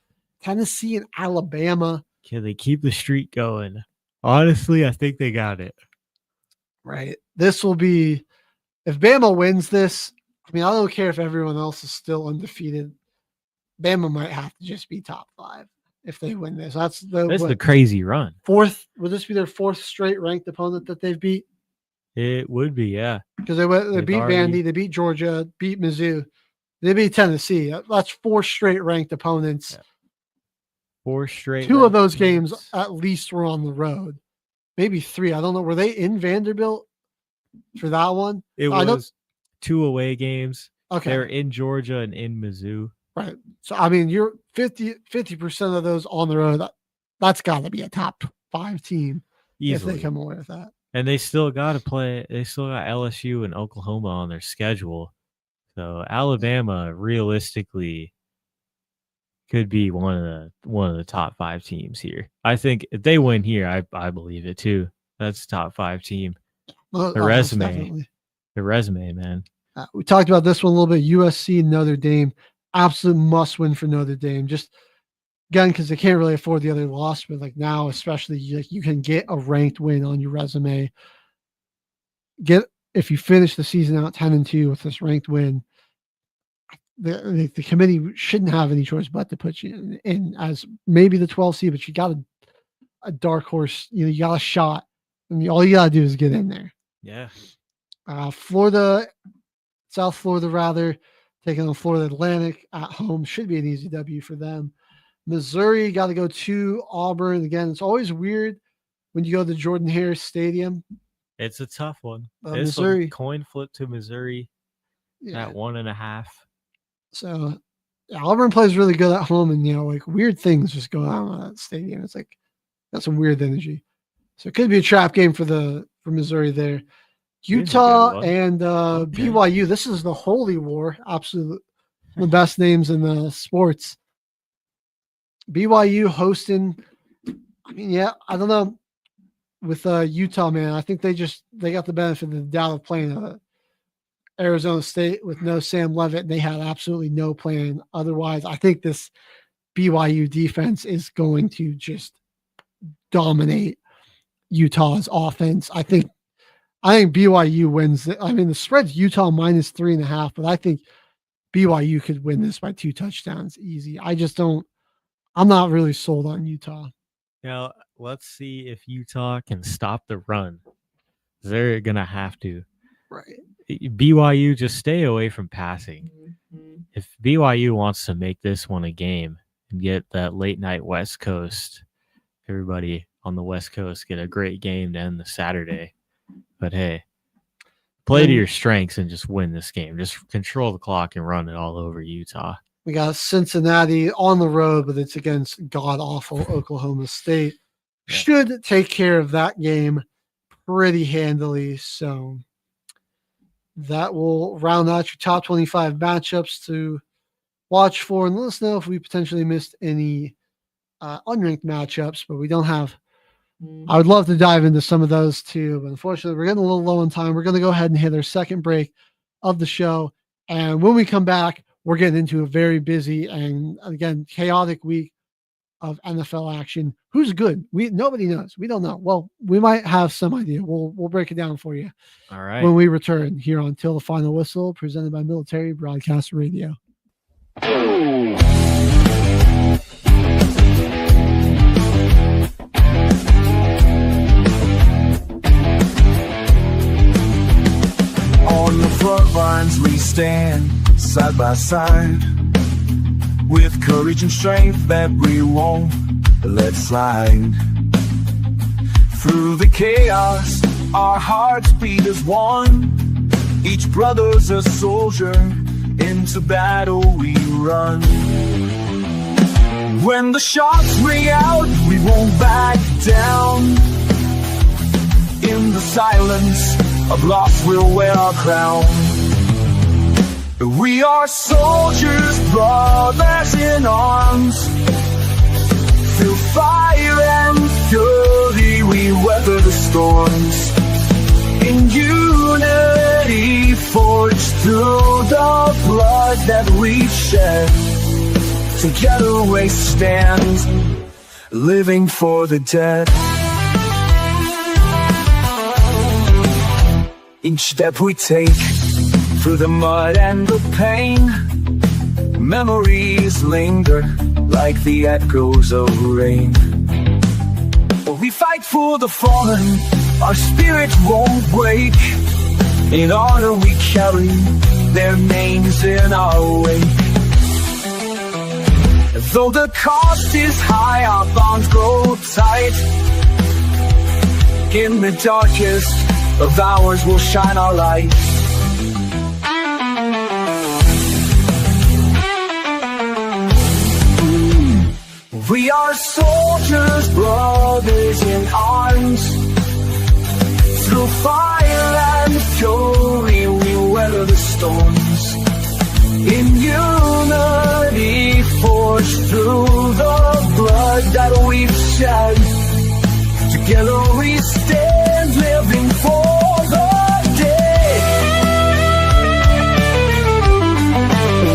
Tennessee and Alabama. Can they keep the streak going? Honestly, I think they got it. Right. This will be, if Bama wins this, I mean, I don't care if everyone else is still undefeated. Bama might have to just be top 5 if they win this. That's the crazy run. Fourth, would this be their 4th straight ranked opponent that they've beat? It would be, yeah. Because they beat Vandy, they beat Georgia, beat Mizzou, they beat Tennessee. That's 4 straight ranked opponents. Yeah. 4 straight. 2 of those games at least were on the road. Maybe 3. I don't know. Were they in Vanderbilt for that one? It was 2 away games. Okay. They were in Georgia and in Mizzou. Right. So, I mean, you're 50% of those on the road. That's got to be a top 5 team Easily. if they come away with that. And they still got to play. They still got LSU and Oklahoma on their schedule. So Alabama realistically could be one of the top 5 teams here. I think if they win here, I believe it too. That's a top 5 team. Well, the resume, man. We talked about this one a little bit. USC, Notre Dame, absolute must win for Notre Dame. Just again, because they can't really afford the other loss, but like now, especially, you can get a ranked win on your resume. If you finish the season out 10-2 with this ranked win, the committee shouldn't have any choice but to put you in as maybe the 12th seed, but you got a dark horse. You got a shot. I mean, all you got to do is get in there. Yeah. Florida, South Florida, rather, taking on Florida Atlantic at home should be an easy W for them. Missouri got to go to Auburn. Again, it's always weird when you go to Jordan Hare Stadium. It's a tough one. It's Missouri. A coin flip to Missouri at 1.5. So Auburn plays really good at home, and like weird things just go on at that stadium. It's like that's some weird energy. So it could be a trap game for Missouri there. Utah and BYU. This is the holy war. Absolutely the best names in the sports. BYU hosting. I mean, yeah, I don't know. With Utah, man, I think they got the benefit of the doubt of playing Arizona State with no Sam Leavitt, and they had absolutely no plan. Otherwise, I think this BYU defense is going to just dominate Utah's offense. I think BYU wins. I mean, the spread's Utah minus 3.5, but I think BYU could win this by 2 touchdowns easy. I'm not really sold on Utah. Now, let's see if Utah can stop the run. They're going to have to. Right. BYU, just stay away from passing. If BYU wants to make this one a game and get that late night West Coast, everybody on the West Coast get a great game to end the Saturday. But hey, play to your strengths and just win this game. Just control the clock and run it all over Utah. We got Cincinnati on the road, but it's against god-awful Oklahoma State. Yeah. Should take care of that game pretty handily. So that will round out your top 25 matchups to watch for. And let us know if we potentially missed any unranked matchups, but we don't have. I would love to dive into some of those too, but unfortunately, we're getting a little low on time. We're going to go ahead and hit our second break of the show. And when we come back, we're getting into a very busy and, again, chaotic week of NFL action. Who's good? Nobody knows. We don't know. Well, we might have some idea. We'll break it down for you. All right. When we return here on Till the Final Whistle, presented by Military Broadcast Radio. On the front lines we stand, side by side, with courage and strength that we won't let slide. Through the chaos, our hearts beat as one. Each brother's a soldier, into battle we run. When the shots ring out, we won't back down. In the silence of loss, we'll wear our crown. We are soldiers, brothers in arms. Through fire and fury, we weather the storms. In unity, forged through the blood that we shed. Together we stand, living for the dead. Each step we take through the mud and the pain, memories linger like the echoes of rain. We fight for the fallen, our spirit won't break. In honor we carry their names in our wake. Though the cost is high, our bonds grow tight. In the darkest of hours will shine our light. We are soldiers, brothers in arms. Through fire and fury we weather the storms. In unity forged through the blood that we've shed. Together we stand, living for the dead.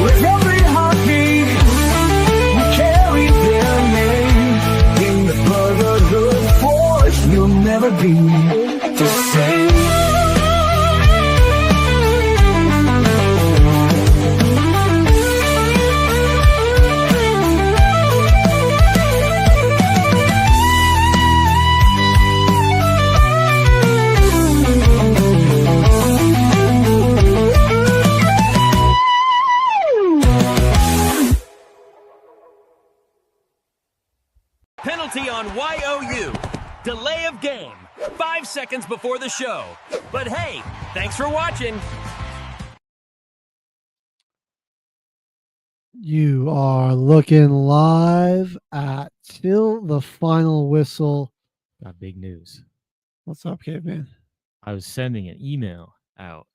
With every heartbeat we carry their name. In the brotherhood forged, you'll never be the same. Penalty on YOU. Delay of game. 5 seconds before the show. But hey, thanks for watching. You are looking live at Till the Final Whistle. Got big news. What's up, Caveman? I was sending an email out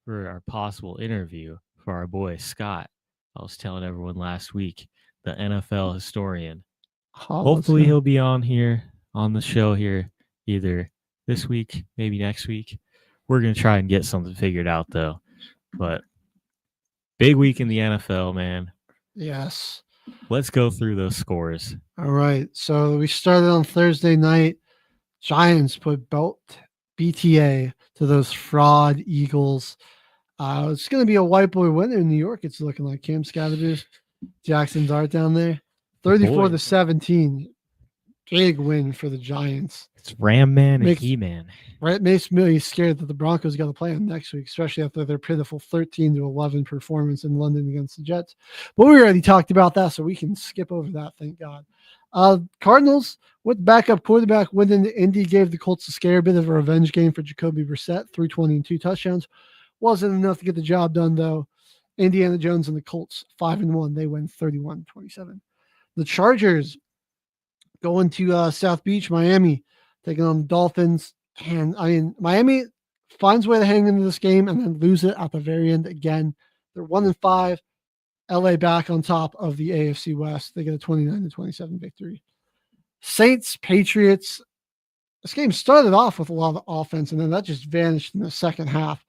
for our possible interview for our boy Scott. I was telling everyone last week, the NFL historian. Hopefully he'll be on here, on the show here, either this week, maybe next week. We're going to try and get something figured out, though. But big week in the NFL, man. Yes. Let's go through those scores. All right. So we started on Thursday night. Giants put BTA to those fraud Eagles. It's going to be a white boy winner in New York. It's looking like Cam Scavengers, Jackson Dart down there. 34-17. Big win for the Giants. It's Ram Man and He-Man. Right, makes me scared that the Broncos got to play them next week, especially after their pitiful 13-11 performance in London against the Jets. But we already talked about that, so we can skip over that, thank God. Cardinals with backup quarterback winning. Indy gave the Colts a scare, bit of a revenge game for Jacoby Brissett, 320 and 2 touchdowns. Wasn't enough to get the job done, though. Indiana Jones and the Colts, 5-1. They win 31-27. The Chargers going to South Beach, Miami, taking on the Dolphins. And Miami finds a way to hang into this game and then lose it at the very end again. They're 1-5. LA back on top of the AFC West. They get a 29-27 victory. Saints, Patriots. This game started off with a lot of offense, and then that just vanished in the second half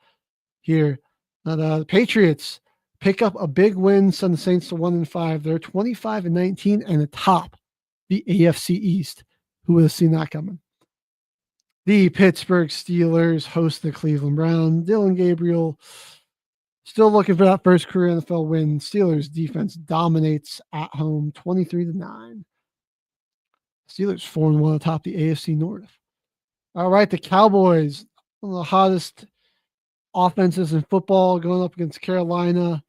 here. The Patriots pick up a big win, send the Saints to 1-5. They're 25-19 and atop the AFC East. Who would have seen that coming? The Pittsburgh Steelers host the Cleveland Browns. Dylan Gabriel still looking for that first career NFL win. Steelers defense dominates at home, 23-9. Steelers 4-1 atop the AFC North. All right, the Cowboys, one of the hottest offenses in football, going up against Carolina.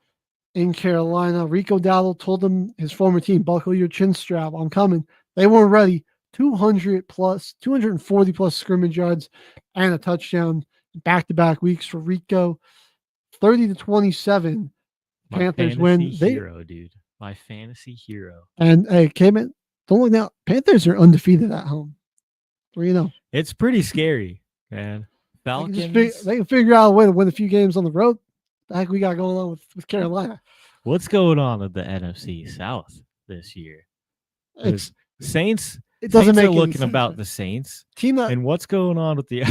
In Carolina, Rico Dowdle told them, his former team, buckle your chin strap, I'm coming. They weren't ready. 240 plus scrimmage yards and a touchdown back-to-back weeks for Rico. 30-27. Panthers win. Dude. My fantasy hero. And hey, Caveman, don't look now. Panthers are undefeated at home. 3-0. It's pretty scary, man. Falcons. They can figure out a way to win a few games on the road. The heck we got going on with Carolina. What's going on with the NFC South this year? It's Saints. It doesn't make looking sense. about the Saints. And what's going on with the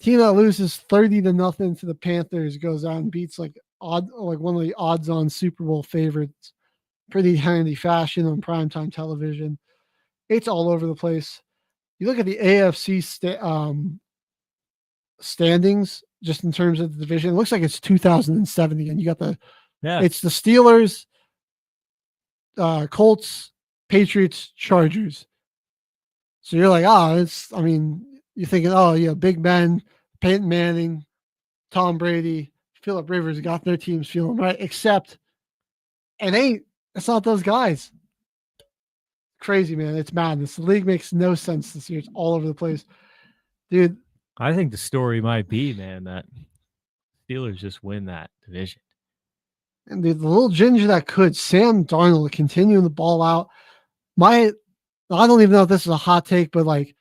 team that loses 30-0 to the Panthers goes out and beats like one of the odds-on Super Bowl favorites pretty handy fashion on primetime television. It's all over the place. You look at the AFC standings just in terms of the division. It looks like it's 2007 again. You got it's the Steelers, Colts, Patriots, Chargers. So you're like, you're thinking, Big Ben, Peyton Manning, Tom Brady, Phillip Rivers got their teams feeling right, except it's not those guys. Crazy, man. It's madness. The league makes no sense this year. It's all over the place. Dude. I think the story might be, man, that Steelers just win that division. And the little ginger that could, Sam Darnold, continuing the ball out. I don't even know if this is a hot take, but like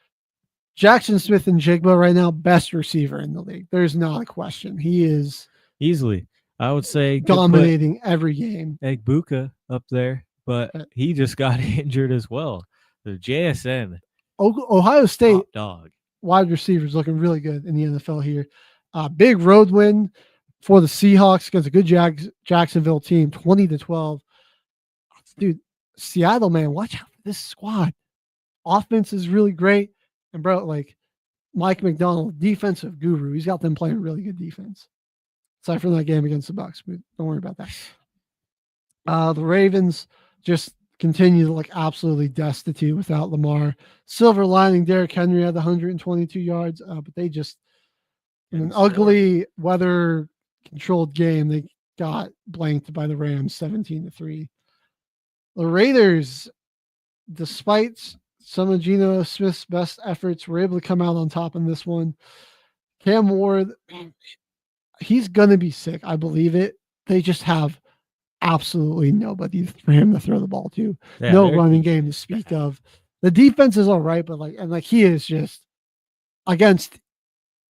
Jackson Smith and Jigba right now, best receiver in the league. There's not a question. He is easily, I would say, dominating every game. Egbuka up there, but he just got injured as well. The JSN, Ohio State dog wide receivers looking really good in the NFL here. Big road win for the Seahawks against a good Jacksonville team, 20-12. Dude, Seattle, man, watch out for this squad. Offense is really great. And, bro, like Mike McDonald, defensive guru, he's got them playing really good defense. Aside from that game against the Bucs, but don't worry about that. The Ravens just continue to look absolutely destitute without Lamar. Silver lining, Derrick Henry had 122 yards, but they just, in an ugly weather-controlled game, they got blanked by the Rams 17-3. The Raiders, despite some of Geno Smith's best efforts, were able to come out on top in this one. Cam Ward, he's going to be sick. I believe it. They just have absolutely nobody for him to throw the ball to. Yeah, no running game to speak of. The defense is all right, but he is just against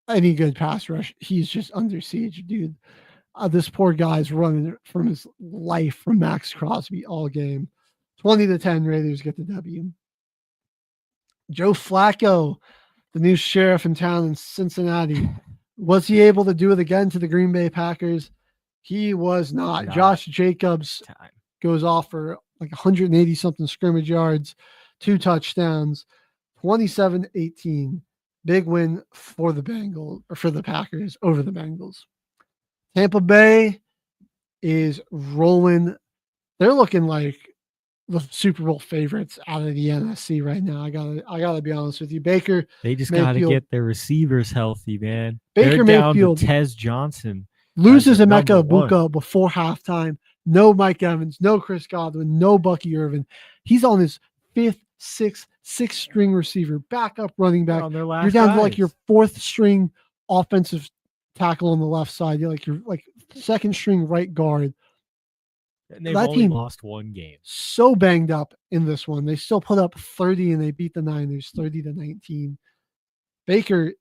any good pass rush. He's just under siege, dude. This poor guy's running from his life from Max Crosby all game. 20-10, Raiders get the W. Joe Flacco, the new sheriff in town in Cincinnati. Was he able to do it again to the Green Bay Packers? He was not. Josh Jacobs goes off for like 180-something scrimmage yards, 2 touchdowns, 27-18. Big win for the Packers over the Bengals. Tampa Bay is rolling. They're looking like the Super Bowl favorites out of the NFC right now. I gotta be honest with you. Baker, they just got to get their receivers healthy, man. Baker They're Mayfield, down to Tez Johnson. Loses Emeka Egbuka before halftime. No Mike Evans, no Chris Godwin, no Bucky Irvin. He's on his 5th, 6th string receiver, backup running back. You're down to like your 4th string offensive tackle on the left side. You're like your 2nd string right guard. And they've only lost 1 game. So banged up in this one. They still put up 30 and they beat the Niners 30-19. Baker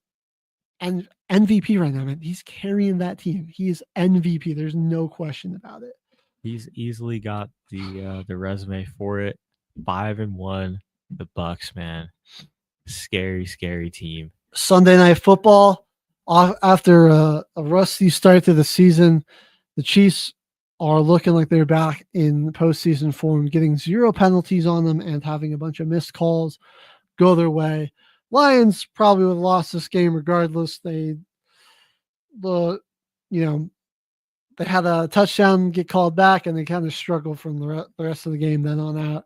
and MVP right now, man. He's carrying that team. He is MVP. There's no question about it. He's easily got the resume for it. 5-1. The Bucs, man. Scary, scary team. Sunday Night Football. After a rusty start to the season, the Chiefs are looking like they're back in postseason form, getting 0 penalties on them and having a bunch of missed calls go their way. Lions probably would have lost this game regardless. They had a touchdown get called back, and they kind of struggled from the rest of the game then on out.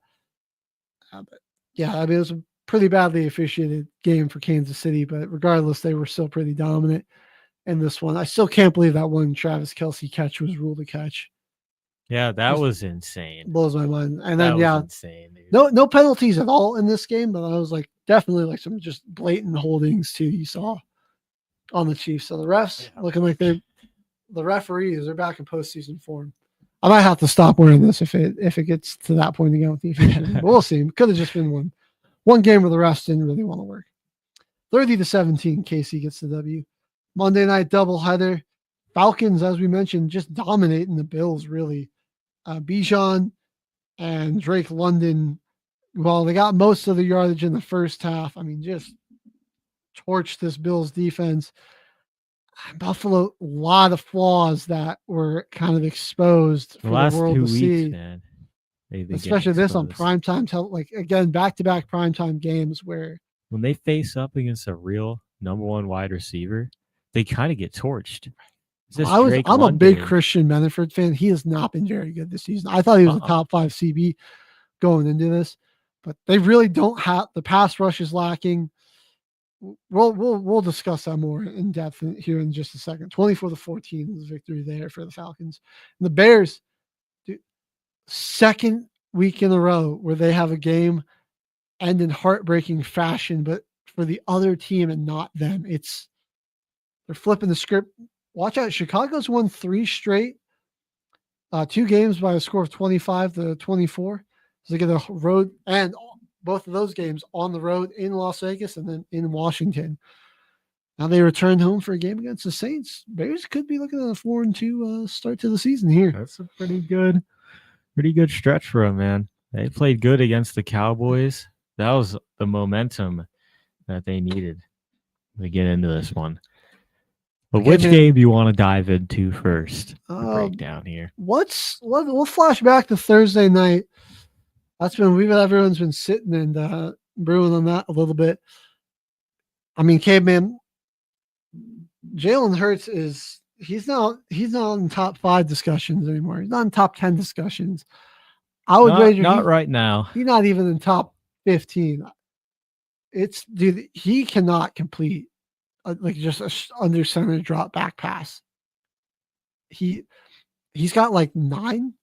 It was a pretty badly officiated game for Kansas City, but regardless, they were still pretty dominant in this one. I still can't believe that one Travis Kelce catch was ruled a catch. Yeah, that was insane. Blows my mind. And then insane, dude. No penalties at all in this game, but I was like definitely some just blatant holdings too you saw on the Chiefs. So the refs looking like the referees are back in postseason form. I might have to stop wearing this if it gets to that point again with the officiating. But we'll see. It could have just been one game where the refs didn't really want to work. 30-17, KC gets the W. Monday night doubleheader. Falcons, as we mentioned, just dominating the Bills, really. Bijan and Drake London, they got most of the yardage in the first half. I mean, just torched this Bills defense. Buffalo, a lot of flaws that were kind of exposed for the world to see. Man. They've been especially getting this on exposed. primetime, like again, back-to-back primetime games where When they face up against a real number one wide receiver, they kind of get torched. Is this Drake I'm a big London? Christian Benford fan. He has not been very good this season. I thought he was a top 5 CB going into this, but they really don't have the pass rush is lacking. We'll discuss that more in depth here in just a second. 24-14 is victory there for the Falcons. And the Bears, dude, second week in a row where they have a game end in heartbreaking fashion, but for the other team and not them. They're flipping the script. Watch out. Chicago's won 3 straight, 2 games by a score of 25-24. So they get a road, and both of those games on the road in Las Vegas and then in Washington. Now they return home for a game against the Saints. Bears could be looking at a 4-2 start to the season here. That's a pretty good stretch for them, man. They played good against the Cowboys. That was the momentum that they needed to get into this one. But which game do you want to dive into first? Break down here. We'll flash back to Thursday night. Everyone's been sitting and brewing on that a little bit. I mean, Caveman, Jalen Hurts he's not in top 5 discussions anymore. He's not in top 10 discussions. I would wager not right now. He's not even in top 15. He cannot complete like just a under center drop back pass. He's got like 9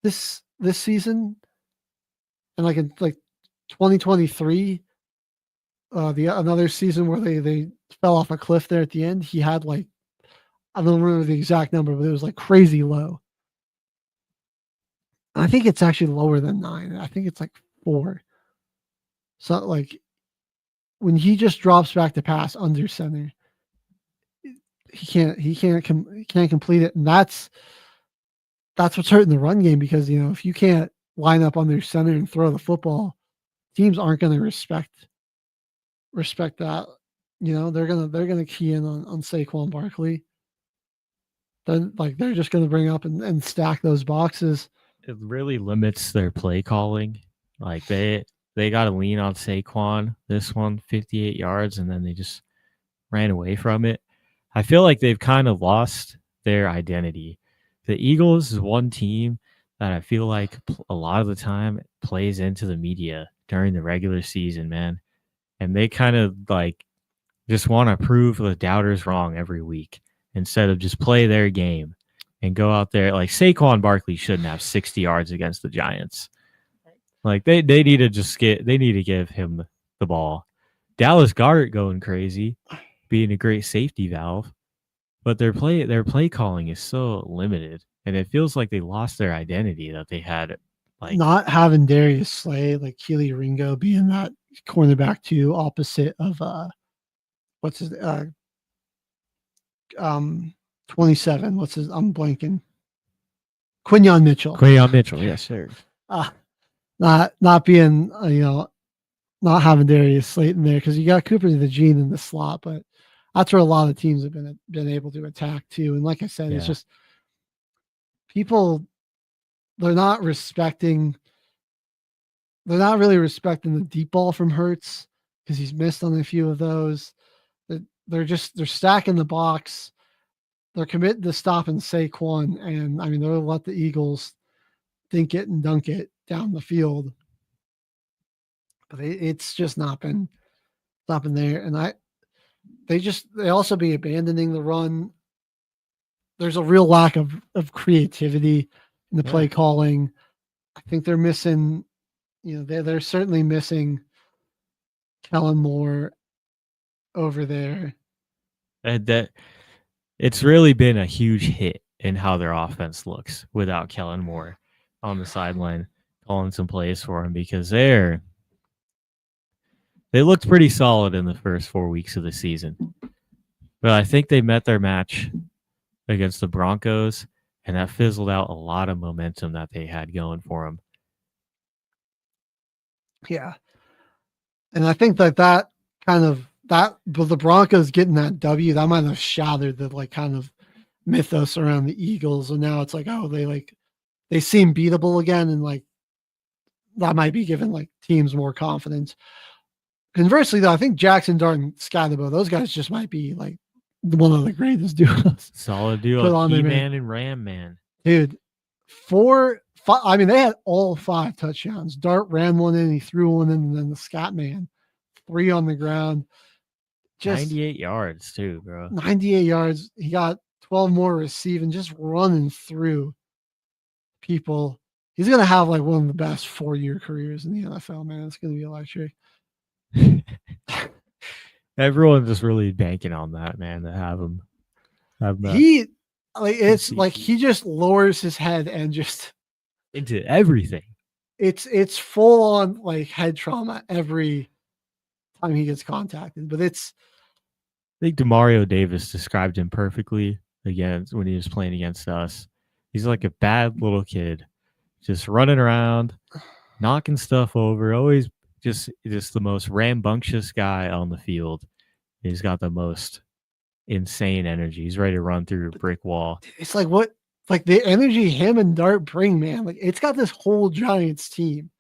this season, and like in 2023, another season where they fell off a cliff there at the end. He had like, I don't remember the exact number, but it was like crazy low. I think it's actually lower than 9. I think it's like 4. So like when he just drops back to pass under center, he can't complete it, and that's what's hurting the run game, because if you can't line up under center and throw the football, teams aren't going to respect that. They're gonna key in on Saquon Barkley. Then they're just gonna bring up and stack those boxes. It really limits their play calling. Like they got to lean on Saquon this one, 58 yards, and then they just ran away from it. I feel like they've kind of lost their identity. The Eagles is one team that I feel like a lot of the time plays into the media during the regular season, man. And they kind of just want to prove the doubters wrong every week instead of just play their game and go out there. Like Saquon Barkley shouldn't have 60 yards against the Giants. Like they need to give him the ball. Dallas Goedert going crazy, being a great safety valve, but their play calling is so limited, and it feels like they lost their identity that they had. Like not having Darius Slay, like Keely Ringo being that cornerback 2 opposite of 27. What's his? I'm blanking. Quinyon Mitchell. Yes, sir. Not being not having Darius Slayton there, because you got Cooper the Gene in the slot, but that's where a lot of teams have been able to attack too. And like I said, It's just people, they're not really respecting the deep ball from Hurts, because he's missed on a few of those. They're stacking the box. They're committed to stopping Saquon, and I mean they'll let the Eagles think it and dunk it down the field. But it's just not been there. And they also be abandoning the run. There's a real lack of creativity in the play calling. I think they're missing, they're certainly missing Kellen Moore over there. And that it's really been a huge hit in how their offense looks without Kellen Moore on the sideline calling some plays for him, because they looked pretty solid in the first 4 weeks of the season. But I think they met their match against the Broncos, and that fizzled out a lot of momentum that they had going for them. Yeah. And I think but the Broncos getting that W, that might have shattered the kind of mythos around the Eagles. And now it's like, oh, they they seem beatable again, and like that might be giving like teams more confidence. Conversely, though, I think Jackson, Dart, and Scadabo, those guys just might be like one of the greatest duos. Solid duo, Key-Man and Ram Man. Dude, 4, 5, I mean, they had all 5 touchdowns. Dart ran one in, he threw one in, and then the Scat Man, 3 on the ground. Just 98 yards too, bro. 98 yards. He got 12 more receiving, just running through people. He's going to have like one of the best 4-year careers in the NFL, man. It's going to be electric. Everyone's just really banking on that, man, to have him. He like it's like he just lowers his head and just into everything. It's full on like head trauma every time he gets contacted. But I think DeMario Davis described him perfectly again when he was playing against us. He's like a bad little kid, just running around, knocking stuff over, always just the most rambunctious guy on the field. He's got the most insane energy. He's ready to run through a brick wall. It's like what, like the energy him and Dart bring, man. Like it's got this whole Giants team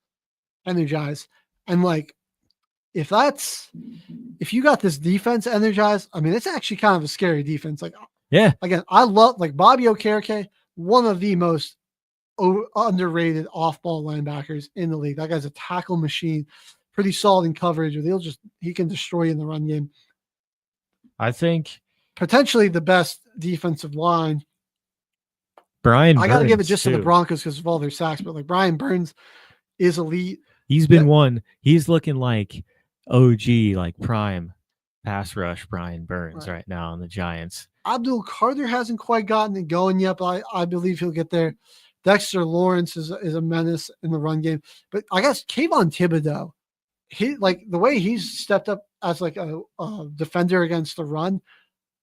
energized. And like, if you got this defense energized, I mean, it's actually kind of a scary defense. Like, yeah, again, I love like Bobby Okereke, one of the most underrated off-ball linebackers in the league. That guy's a tackle machine, pretty solid in coverage. He can destroy in the run game. I think potentially the best defensive line. Brian, I got to give it just to the Broncos because of all their sacks, but like Brian Burns is elite. He's been one. He's looking like OG, like prime pass rush Brian Burns right now on the Giants. Abdul Carter hasn't quite gotten it going yet, but I believe he'll get there. Dexter Lawrence is a menace in the run game, but I guess Kayvon Thibodeau, he like the way he's stepped up as like a defender against the run,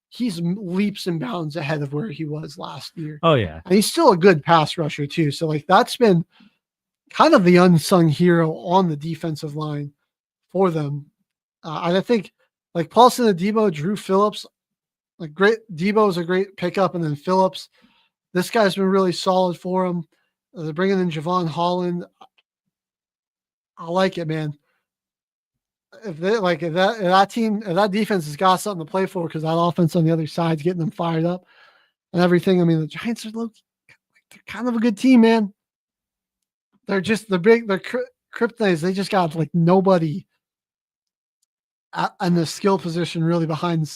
he's leaps and bounds ahead of where he was last year. Oh yeah, and he's still a good pass rusher too. So like that's been kind of the unsung hero on the defensive line for them. And I think like Paulson Adebo, Drew Phillips, like great. Debo is a great pickup, and then Phillips. This guy's been really solid for him. They're bringing in Javon Holland. I like it, man. If that defense has got something to play for, because that offense on the other side is getting them fired up and everything. I mean, the Giants are they're kind of a good team, man. They're just they're kryptonites. They just got like nobody in the skill position really behind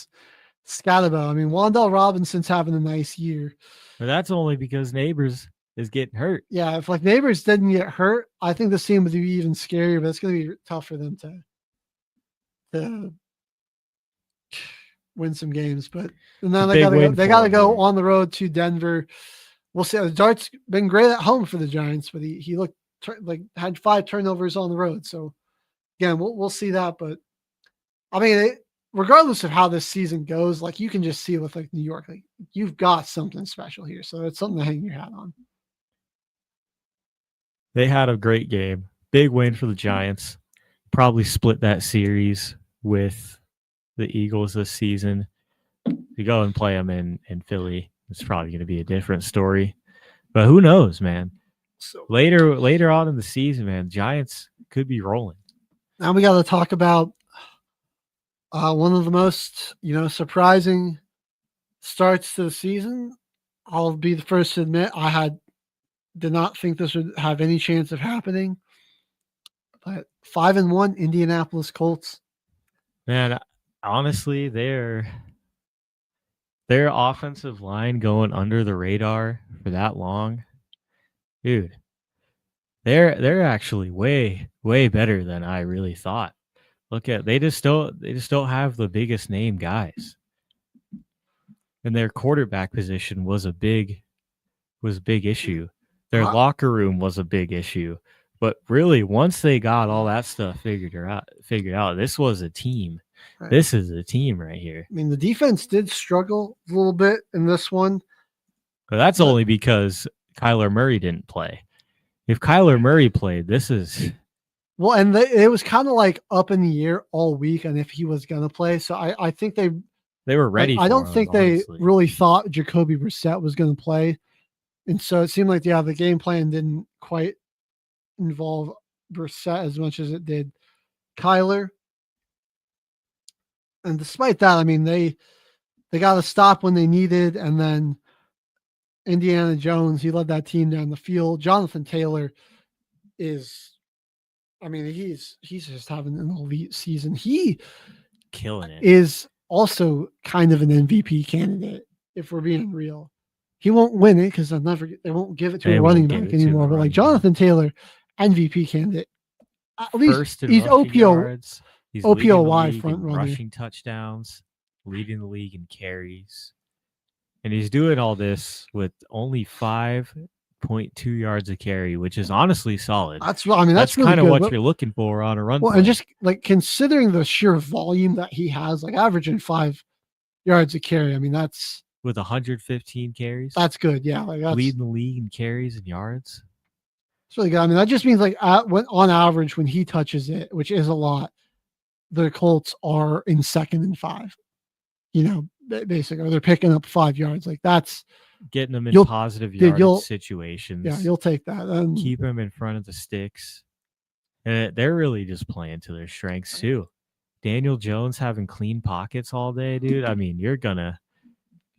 Scadabo. I mean, Wan'Dale Robinson's having a nice year. But that's only because Neighbors is getting hurt. Yeah, if like Neighbors didn't get hurt, I think this team would be even scarier, but it's going to be tough for them to win some games. But and then they got to go on the road to Denver. We'll see. Dart's been great at home for the Giants, but he looked like had 5 turnovers on the road. So again, we'll see that. But I mean, regardless of how this season goes, like you can just see with like New York, like you've got something special here. So it's something to hang your hat on. They had a great game. Big win for the Giants. Probably split that series with the Eagles this season. To go and play them in Philly, it's probably going to be a different story. But who knows, man? So later on in the season, man, Giants could be rolling. Now we got to talk about one of the most, surprising starts to the season. I'll be the first to admit did not think this would have any chance of happening. But 5-1 Indianapolis Colts. Man, honestly, their offensive line going under the radar for that long, dude. They're actually way better than I really thought. They just don't have the biggest name guys. And their quarterback position was a big issue. Their locker room was a big issue. But really, once they got all that stuff figured out, this was a team. Right. This is a team right here. I mean, the defense did struggle a little bit in this one. But that's only because Kyler Murray didn't play. If Kyler Murray played, this is... Well, and it was kind of like up in the air all week and if he was going to play. So I think they were ready. I don't think they really thought Jacoby Brissett was going to play. And so it seemed like, the game plan didn't quite involve Brissett as much as it did Kyler. And despite that, I mean, they got a stop when they needed, and then Indiana Jones, he led that team down the field. Jonathan Taylor he's just having an elite season. He killing it. Is also kind of an MVP candidate, if we're being real. He won't win it because they won't give it to a running back anymore. But like Jonathan Taylor, MVP candidate. At least he's yards. He's OPOY front runner. Rushing touchdowns, leading the league in carries. And he's doing all this with only 5.2 yards a carry, which is honestly solid. That's really kind of good, what you're looking for on a run. Well, and just like considering the sheer volume that he has, like averaging 5 yards a carry. I mean, that's with 115 carries. That's good. Yeah, like that's leading the league in carries and yards. It's really good. I mean, that just means like on average, when he touches it, which is a lot, the Colts are in 2nd and 5. Basically, or they're picking up 5 yards. Like that's getting them in positive yardage situations. Yeah, you'll take that. Keep them in front of the sticks. And they're really just playing to their strengths too. Daniel Jones having clean pockets all day, dude. I mean,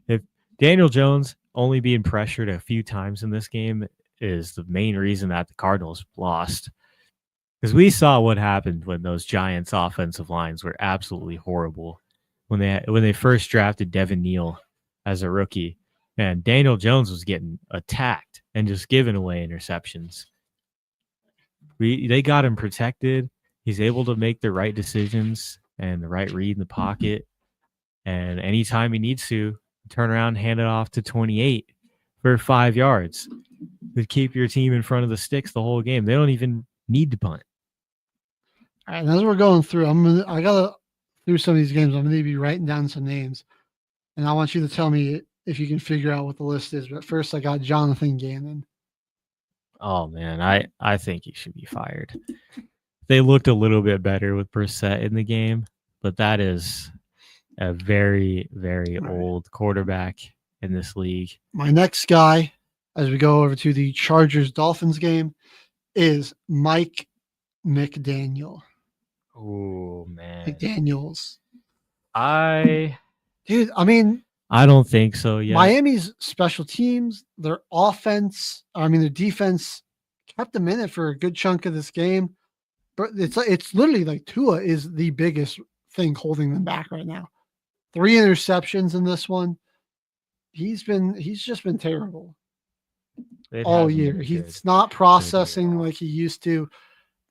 if Daniel Jones only being pressured a few times in this game is the main reason that the Cardinals lost. Because we saw what happened when those Giants offensive lines were absolutely horrible. When they first drafted Devin Neal as a rookie, and Daniel Jones was getting attacked and just giving away interceptions. They got him protected. He's able to make the right decisions and the right read in the pocket. And anytime he needs to, turn around, hand it off to 28 for 5 yards. To keep your team in front of the sticks the whole game. They don't even need to punt. All right, and as we're going through, I gotta through some of these games. I'm gonna be writing down some names, and I want you to tell me if you can figure out what the list is. But first, I got Jonathan Gannon. Oh man, I think he should be fired. They looked a little bit better with Brissett in the game, but that is a very, very old quarterback in this league. My next guy, as we go over to the Chargers-Dolphins game, is Mike McDaniel. Oh man, McDaniels. I don't think so yet. Miami's special teams, their defense kept them in it for a good chunk of this game. But it's literally like Tua is the biggest thing holding them back right now. 3 interceptions in this one. He's just been terrible all year. He's not processing like he used to.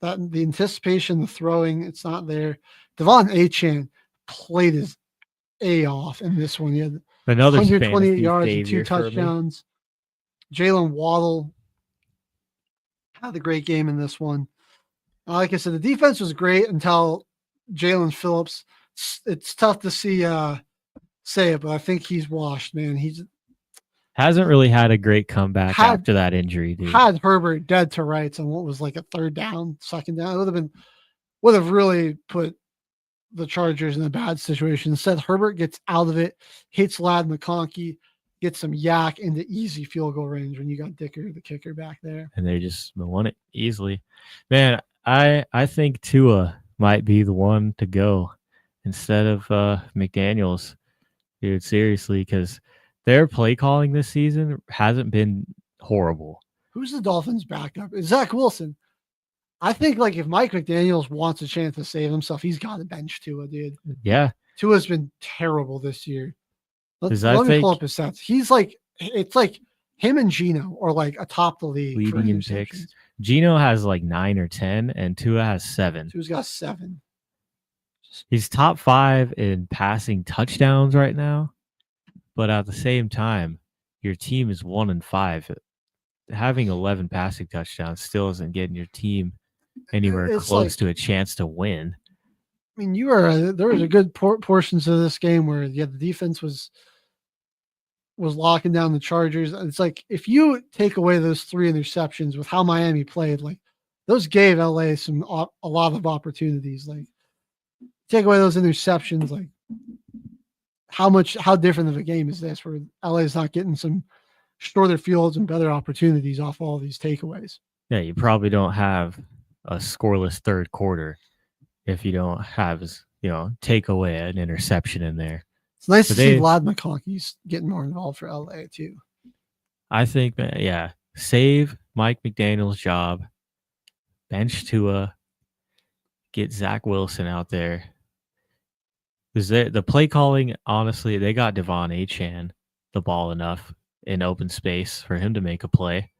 That the anticipation, the throwing, it's not there. Devon Achane played his A off in this one. He had another 128 yards and 2 touchdowns. Jalen Waddle had a great game in this one. Like I said, the defense was great until Jalen Phillips. It's tough to say it, but I think he's washed, man. He's hasn't really had a great comeback after that injury, dude. Had Herbert dead to rights on what was like a 3rd down, 2nd down. It would have really put the Chargers in a bad situation. Instead, Herbert gets out of it, hits Ladd McConkey, gets some yak into easy field goal range when you got Dicker, the kicker, back there. And they just won it easily. Man, I think Tua might be the one to go instead of McDaniels. Dude, seriously, because their play calling this season hasn't been horrible. Who's the Dolphins' backup? It's Zach Wilson. I think like if Mike McDaniels wants a chance to save himself, he's got to bench Tua, dude. Yeah. Tua's been terrible this year. Let me pull up his stats. He's like, it's like him and Geno are like atop the league. Leading in picks. Geno has like 9 or 10, and Tua has 7. Tua's got 7. He's top 5 in passing touchdowns right now. But at the same time, your team is 1-5. Having 11 passing touchdowns still isn't getting your team anywhere close to a chance to win. I mean, there was a good portions of this game where the defense was locking down the Chargers. It's like if you take away those 3 interceptions with how Miami played, like those gave LA a lot of opportunities. Like take away those interceptions, like how different of a game is this where LA is not getting some shorter fields and better opportunities off all these takeaways. Yeah, you probably don't have a scoreless third quarter if you don't have, take away an interception in there. It's nice to see Ladd McConkey's getting more involved for LA too. I think that, save Mike McDaniel's job, bench Tua, get Zach Wilson out there. Because the play calling, honestly, they got Devon Achane the ball enough in open space for him to make a play.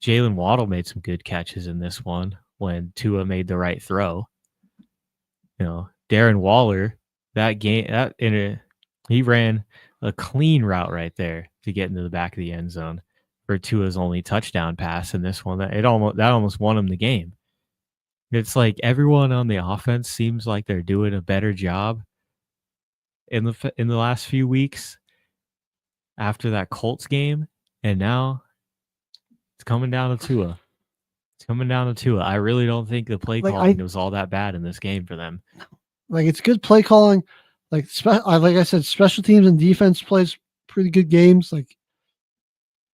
Jalen Waddle made some good catches in this one when Tua made the right throw. Darren Waller, he ran a clean route right there to get into the back of the end zone for Tua's only touchdown pass in this one. That almost won him the game. It's like everyone on the offense seems like they're doing a better job in the last few weeks after that Colts game, and now it's coming down to Tua. I really don't think the play calling was all that bad in this game for them. Like, it's good play calling. Like I said, special teams and defense plays pretty good games. Like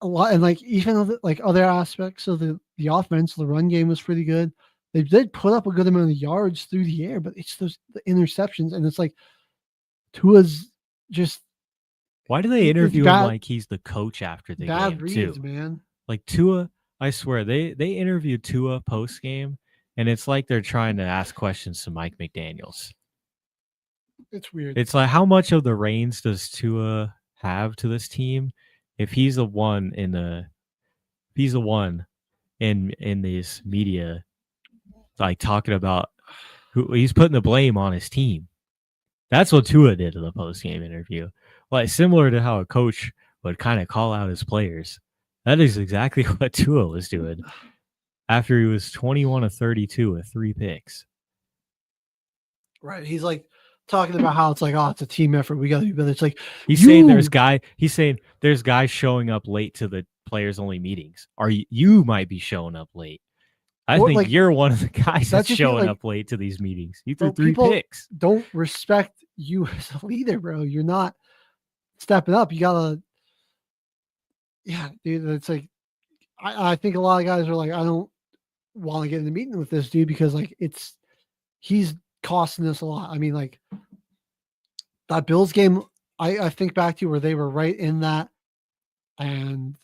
a lot, and like even other aspects of the offense, the run game was pretty good. They did put up a good amount of yards through the air, but it's the interceptions, and it's like Tua's just. Why do they interview him like he's the coach after the bad game reads, too? Man. Like Tua, I swear they interviewed Tua post game, and it's like they're trying to ask questions to Mike McDaniels. It's weird. It's like, how much of the reins does Tua have to this team? If he's the one in this media, like talking about who he's putting the blame on his team. That's what Tua did in the post game interview. Like similar to how a coach would kind of call out his players. That is exactly what Tua was doing after he was 21 of 32 with 3 picks. Right. He's like talking about how it's like, it's a team effort. We got to do better. It's like he's saying there's guys showing up late to the players only meetings. You might be showing up late. I think you're one of the guys that's showing up late to these meetings. You threw 3 picks. Don't respect you as a leader, bro. You're not stepping up. You gotta, dude. It's like I think a lot of guys are like, I don't want to get in the meeting with this dude because like he's costing us a lot. I mean, like that Bills game, I think back to where they were right in that, and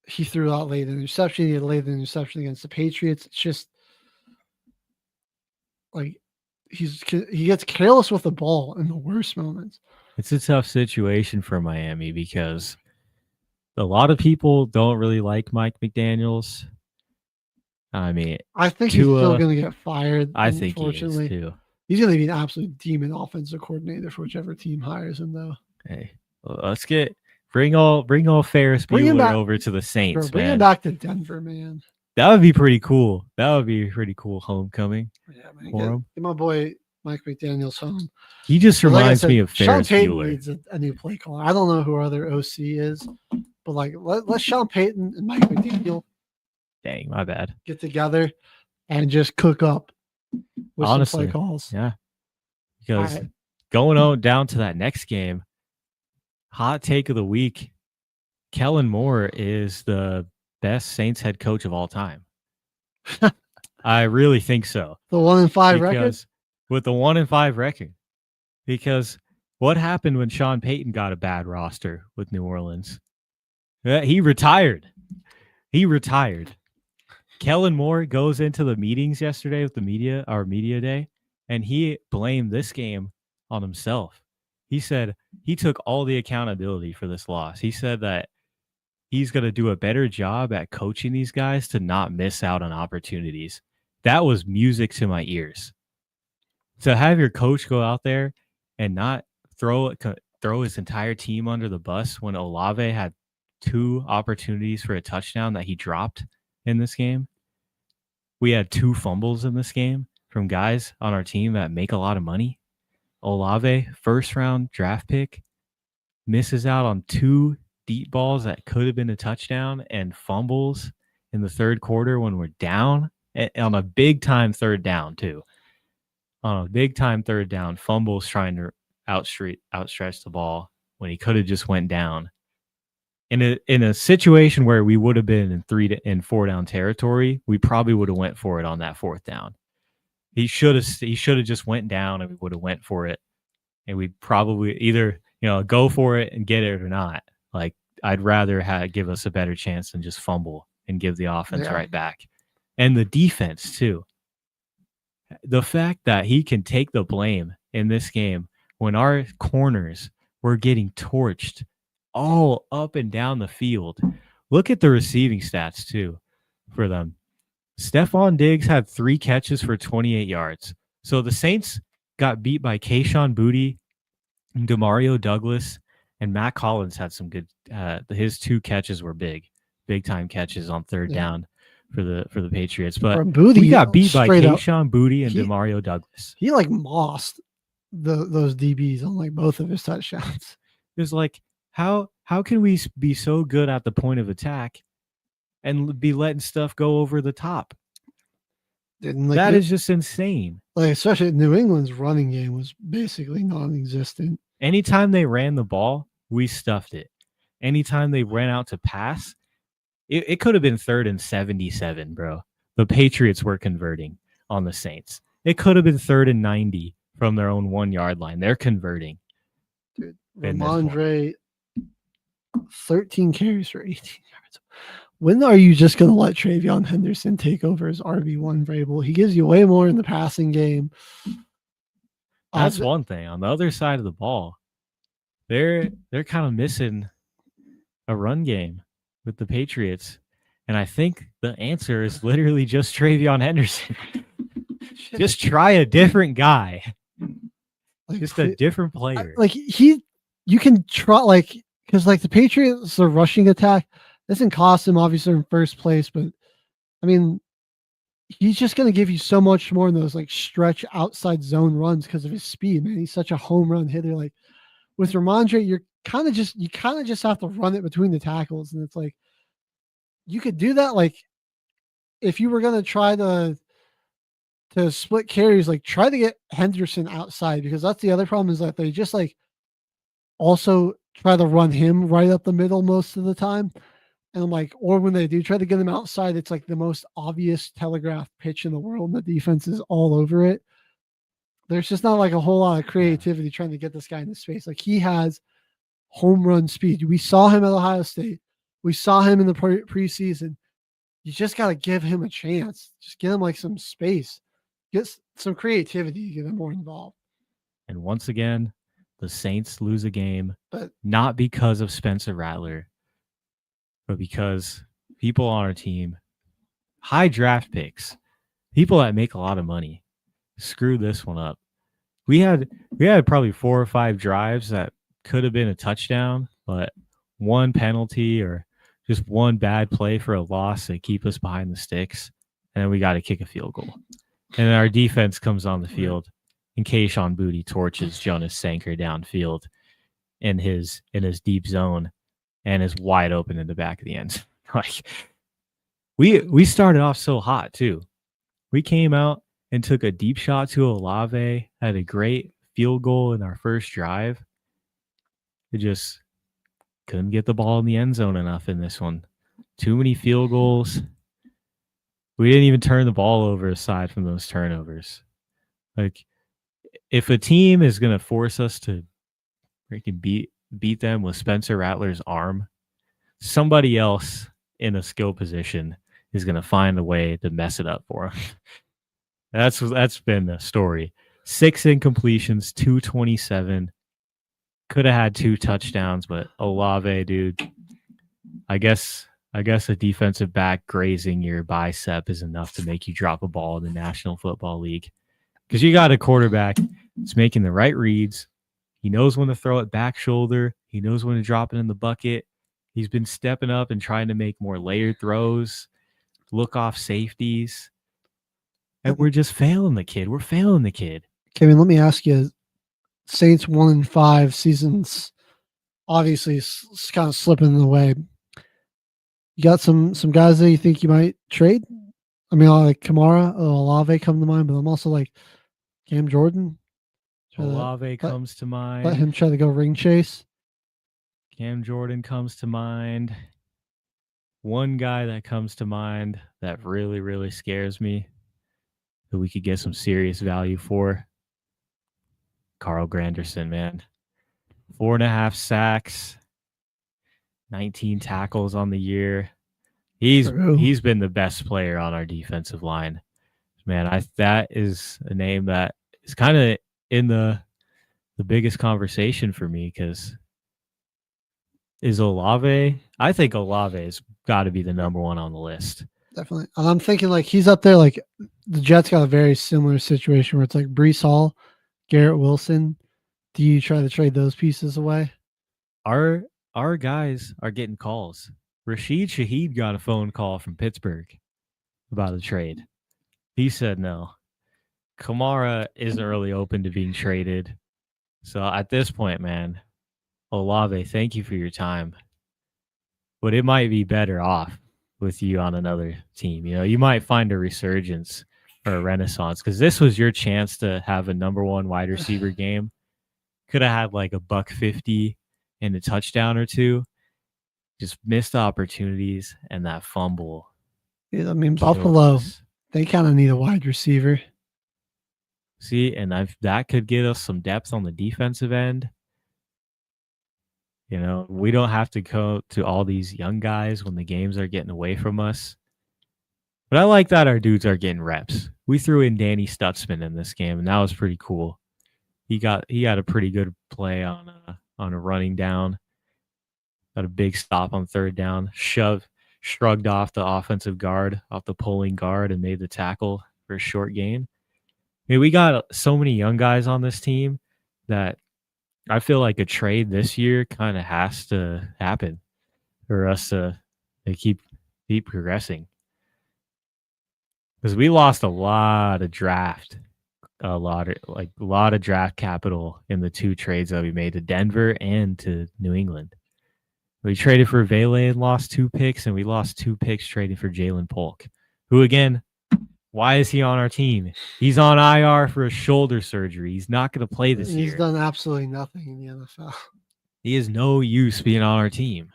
he threw out late interception. He had late interception against the Patriots. It's just like he gets careless with the ball in the worst moments. It's a tough situation for Miami because a lot of people don't really like Mike McDaniels. I mean, I think he's still going to get fired. I think he is too. He's going to be an absolute demon offensive coordinator for whichever team hires him, though. Hey, let's bring all Ferris Bueller over to the Saints. Bring him back to Denver, man. That would be pretty cool. That would be a pretty cool homecoming. Yeah, man. Get my boy Mike McDaniels home. He just reminds me of Ferris Sean Payton Bueller. Needs a new play caller. I don't know who our other OC is, but like let Sean Payton and Mike McDaniel. Dang, my bad. Get together and just cook up with some play calls. Yeah. Because going on down to that next game, hot take of the week, Kellen Moore is the best Saints head coach of all time. I really think so. The 1-5 record? With the 1-5 record. Because what happened when Sean Payton got a bad roster with New Orleans? He retired. Kellen Moore goes into the meetings yesterday with the media, our media day, and he blamed this game on himself. He said he took all the accountability for this loss. He said that he's going to do a better job at coaching these guys to not miss out on opportunities. That was music to my ears. To have your coach go out there and not throw his entire team under the bus when Olave had 2 opportunities for a touchdown that he dropped in this game. We had 2 fumbles in this game from guys on our team that make a lot of money. Olave, first round draft pick, misses out on 2 deep balls that could have been a touchdown and fumbles in the third quarter when we're down on a big time third down too. On a big time third down, fumbles trying to outstretch the ball when he could have just went down. in a situation where we would have been in 3 and 4 down territory, we probably would have went for it on that 4th down. He should have just went down and we would have went for it, and we'd probably either go for it and get it or not. Like, I'd rather give us a better chance than just fumble and give the offense right back. And the defense too. The fact that he can take the blame in this game when our corners were getting torched all up and down the field. Look at the receiving stats too for them. Stephon Diggs had 3 catches for 28 yards. So the Saints got beat by Kayshon Boutte, Demario Douglas, and Matt Collins had some good. His 2 catches were big time catches on 3rd down for the Patriots. But Booty, we got beat by Kayshon Boutte and Demario Douglas. He like mossed those DBs on like both of his touchdowns. It was like, how can we be so good at the point of attack and be letting stuff go over the top? That is just insane. Like, especially New England's running game was basically non-existent. Anytime they ran the ball, we stuffed it. Anytime they ran out to pass, it could have been 3rd and 77, bro. The Patriots were converting on the Saints. It could have been 3rd and 90 from their own 1-yard line. They're converting. Dude, Ramondre, 13 carries for 18 yards. When are you just going to let Travion Henderson take over as RB1 Vrabel? He gives you way more in the passing game. That's one thing. On the other side of the ball, they're kind of missing a run game with the Patriots. And I think the answer is literally just Travion Henderson. Just try a different guy. Like, just a different player. You can try, because the Patriots, the rushing attack doesn't cost him, obviously, in first place. But, I mean, he's just going to give you so much more in those stretch outside zone runs because of his speed, man. He's such a home run hitter. Like, with Ramondre, you kind of just have to run it between the tackles. And it's you could do that. If you were going to try to split carries, try to get Henderson outside, because that's the other problem is that they just also try to run him right up the middle most of the time. And or when they do try to get him outside, it's the most obvious telegraph pitch in the world, and the defense is all over it. There's just not a whole lot of creativity trying to get this guy into space. He has home run speed. We saw him at Ohio State. We saw him in the preseason. You just got to give him a chance. Just give him some space. Get some creativity to get him more involved. And once again, the Saints lose a game, but not because of Spencer Rattler, but because people on our team, high draft picks, people that make a lot of money, screw this one up. We had probably 4 or 5 drives that could have been a touchdown, but one penalty or just one bad play for a loss to keep us behind the sticks, and then we got to kick a field goal. And then our defense comes on the field, and Kayshon Boutte torches Jonas Sanker downfield in his deep zone, and is wide open in the back of the end. We started off so hot too. We came out and took a deep shot to Olave, had a great field goal in our first drive. It just couldn't get the ball in the end zone enough in this one. Too many field goals. We didn't even turn the ball over aside from those turnovers. If a team is going to force us to freaking beat them with Spencer Rattler's arm, somebody else in a skill position is going to find a way to mess it up for him. That's been the story. 6 incompletions, 227. Could have had 2 touchdowns, but Olave, dude, I guess a defensive back grazing your bicep is enough to make you drop a ball in the National Football League. Because you got a quarterback that's making the right reads. He knows when to throw it back shoulder. He knows when to drop it in the bucket. He's been stepping up and trying to make more layered throws, look off safeties. And we're just failing the kid. We're failing the kid. Kevin, let me ask you, Saints 1-5 seasons obviously kind of slipping away. You got some guys that you think you might trade? I mean, Kamara, Olave come to mind, but I'm also Cam Jordan. Olave comes to mind. Let him try to go ring chase. Cam Jordan comes to mind. One guy that comes to mind that really, really scares me that we could get some serious value for, Carl Granderson, man. 4.5 sacks, 19 tackles on the year. He's been the best player on our defensive line. Man, that is a name that is kind of in the biggest conversation for me, because is Olave? I think Olave's got to be the number one on the list. Definitely. And I'm thinking like he's up there. Like the Jets got a very similar situation where it's like Breece Hall, Garrett Wilson. Do you try to trade those pieces away? Our guys are getting calls. Rashid Shaheed got a phone call from Pittsburgh about a trade. He said no. Kamara isn't really open to being traded. So at this point, man, Olave, thank you for your time. But it might be better off with you on another team. You know, you might find a resurgence or a renaissance, because this was your chance to have a number one wide receiver game. Could have had like a $150 and a touchdown or two. Just missed opportunities, and that fumble. Yeah, I mean, Buffalo, they kind of need a wide receiver. See, and that could get us some depth on the defensive end. You know, we don't have to go to all these young guys when the games are getting away from us. But I like that our dudes are getting reps. We threw in Danny Stutzman in this game, and that was pretty cool. He got a pretty good play on a running down. Got a big stop on third down. Shrugged off the offensive guard, off the pulling guard, and made the tackle for a short gain. I mean, we got so many young guys on this team that I feel like a trade this year kind of has to happen for us to keep progressing. Because we lost a lot of draft capital in the two trades that we made to Denver and to New England. We traded for Vele and lost 2 picks, and we lost 2 picks trading for Jalen Polk, who, again, why is he on our team? He's on IR for a shoulder surgery. He's not going to play this year. He's done absolutely nothing in the NFL. He has no use being on our team.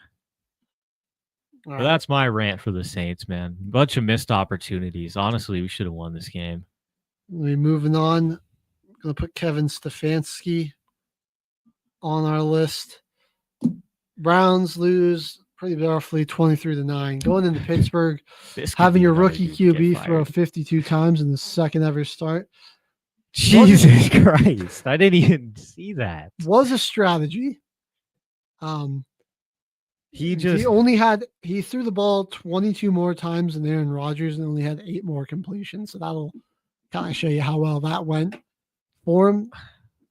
All But right. that's my rant for the Saints, man. Bunch of missed opportunities. Honestly, we should have won this game. We're moving on. I'm going to put Kevin Stefanski on our list. Browns lose pretty roughly 23-9. Going into Pittsburgh, having your rookie QB throw 52 times in the second ever start. Jesus Christ. I didn't even see that. Was a strategy. He threw the ball 22 more times than Aaron Rodgers and only had 8 more completions. So that'll kind of show you how well that went for him.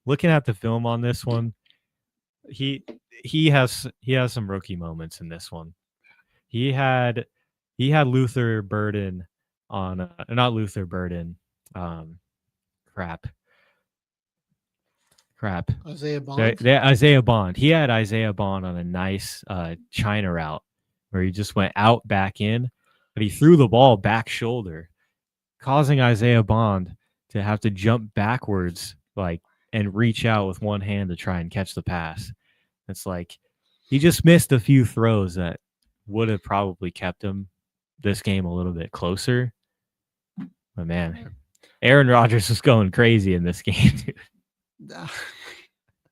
Looking at the film on this one, he has some rookie moments in this one. He had Luther Burden on not Luther Burden. Crap. Isaiah Bond. Isaiah Bond. He had Isaiah Bond on a nice China route where he just went out back in, but he threw the ball back shoulder, causing Isaiah Bond to have to jump backwards and reach out with one hand to try and catch the pass. It's like he just missed a few throws that would have probably kept him this game a little bit closer. But man, Aaron Rodgers was going crazy in this game.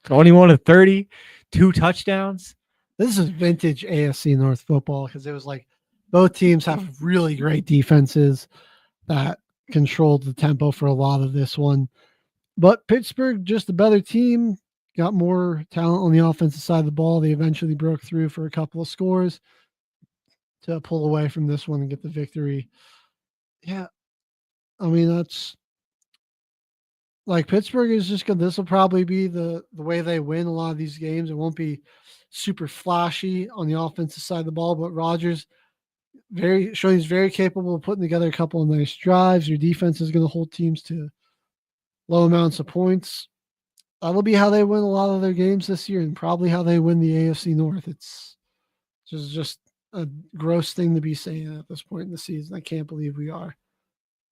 21 of 30, 2 touchdowns. This is vintage AFC North football because it was like both teams have really great defenses that controlled the tempo for a lot of this one. But Pittsburgh, just a better team, got more talent on the offensive side of the ball. They eventually broke through for a couple of scores to pull away from this one and get the victory. Yeah. I mean, that's like Pittsburgh is just good. This will probably be the way they win a lot of these games. It won't be super flashy on the offensive side of the ball, but Rodgers he's very capable of putting together a couple of nice drives. Your defense is going to hold teams to low amounts of points. That'll be how they win a lot of their games this year and probably how they win the AFC North. It's just a gross thing to be saying at this point in the season. I can't believe we are.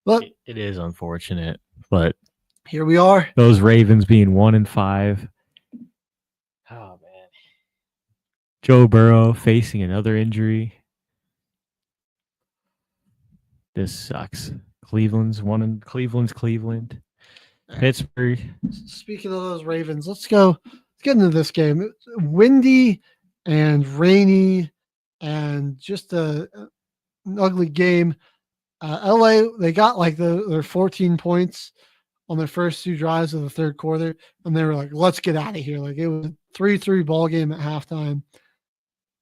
But it is unfortunate, but here we are. Those Ravens being 1-5. Oh man. Joe Burrow facing another injury. This sucks. Cleveland's Cleveland. Pittsburgh. Speaking of those Ravens, let's get into this game. It's windy and rainy and just an ugly game. LA, they got like their 14 points on their first 2 drives of the third quarter, and they were like, let's get out of here. Like it was a 3-3 ball game at halftime,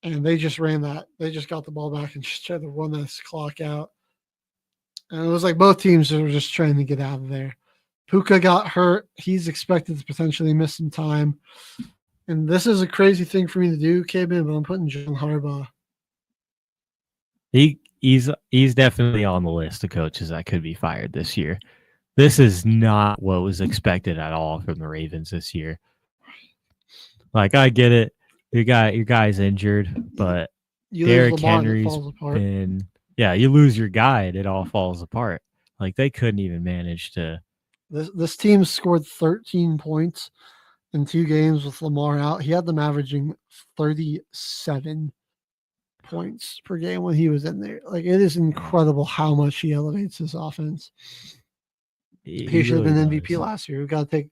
and they just ran that. They just got the ball back and just tried to run this clock out. And it was like both teams were just trying to get out of there. Puka got hurt. He's expected to potentially miss some time. And this is a crazy thing for me to do, Caveman, but I'm putting John Harbaugh. He's definitely on the list of coaches that could be fired this year. This is not what was expected at all from the Ravens this year. Like, I get it. Your guy's injured, but Derrick Henry's been you lose your guy and it all falls apart. Like, they couldn't even manage to. This team scored 13 points in 2 games with Lamar out. He had them averaging 37 points per game when he was in there. Like, it is incredible how much he elevates his offense. He should have been MVP last year. We've got to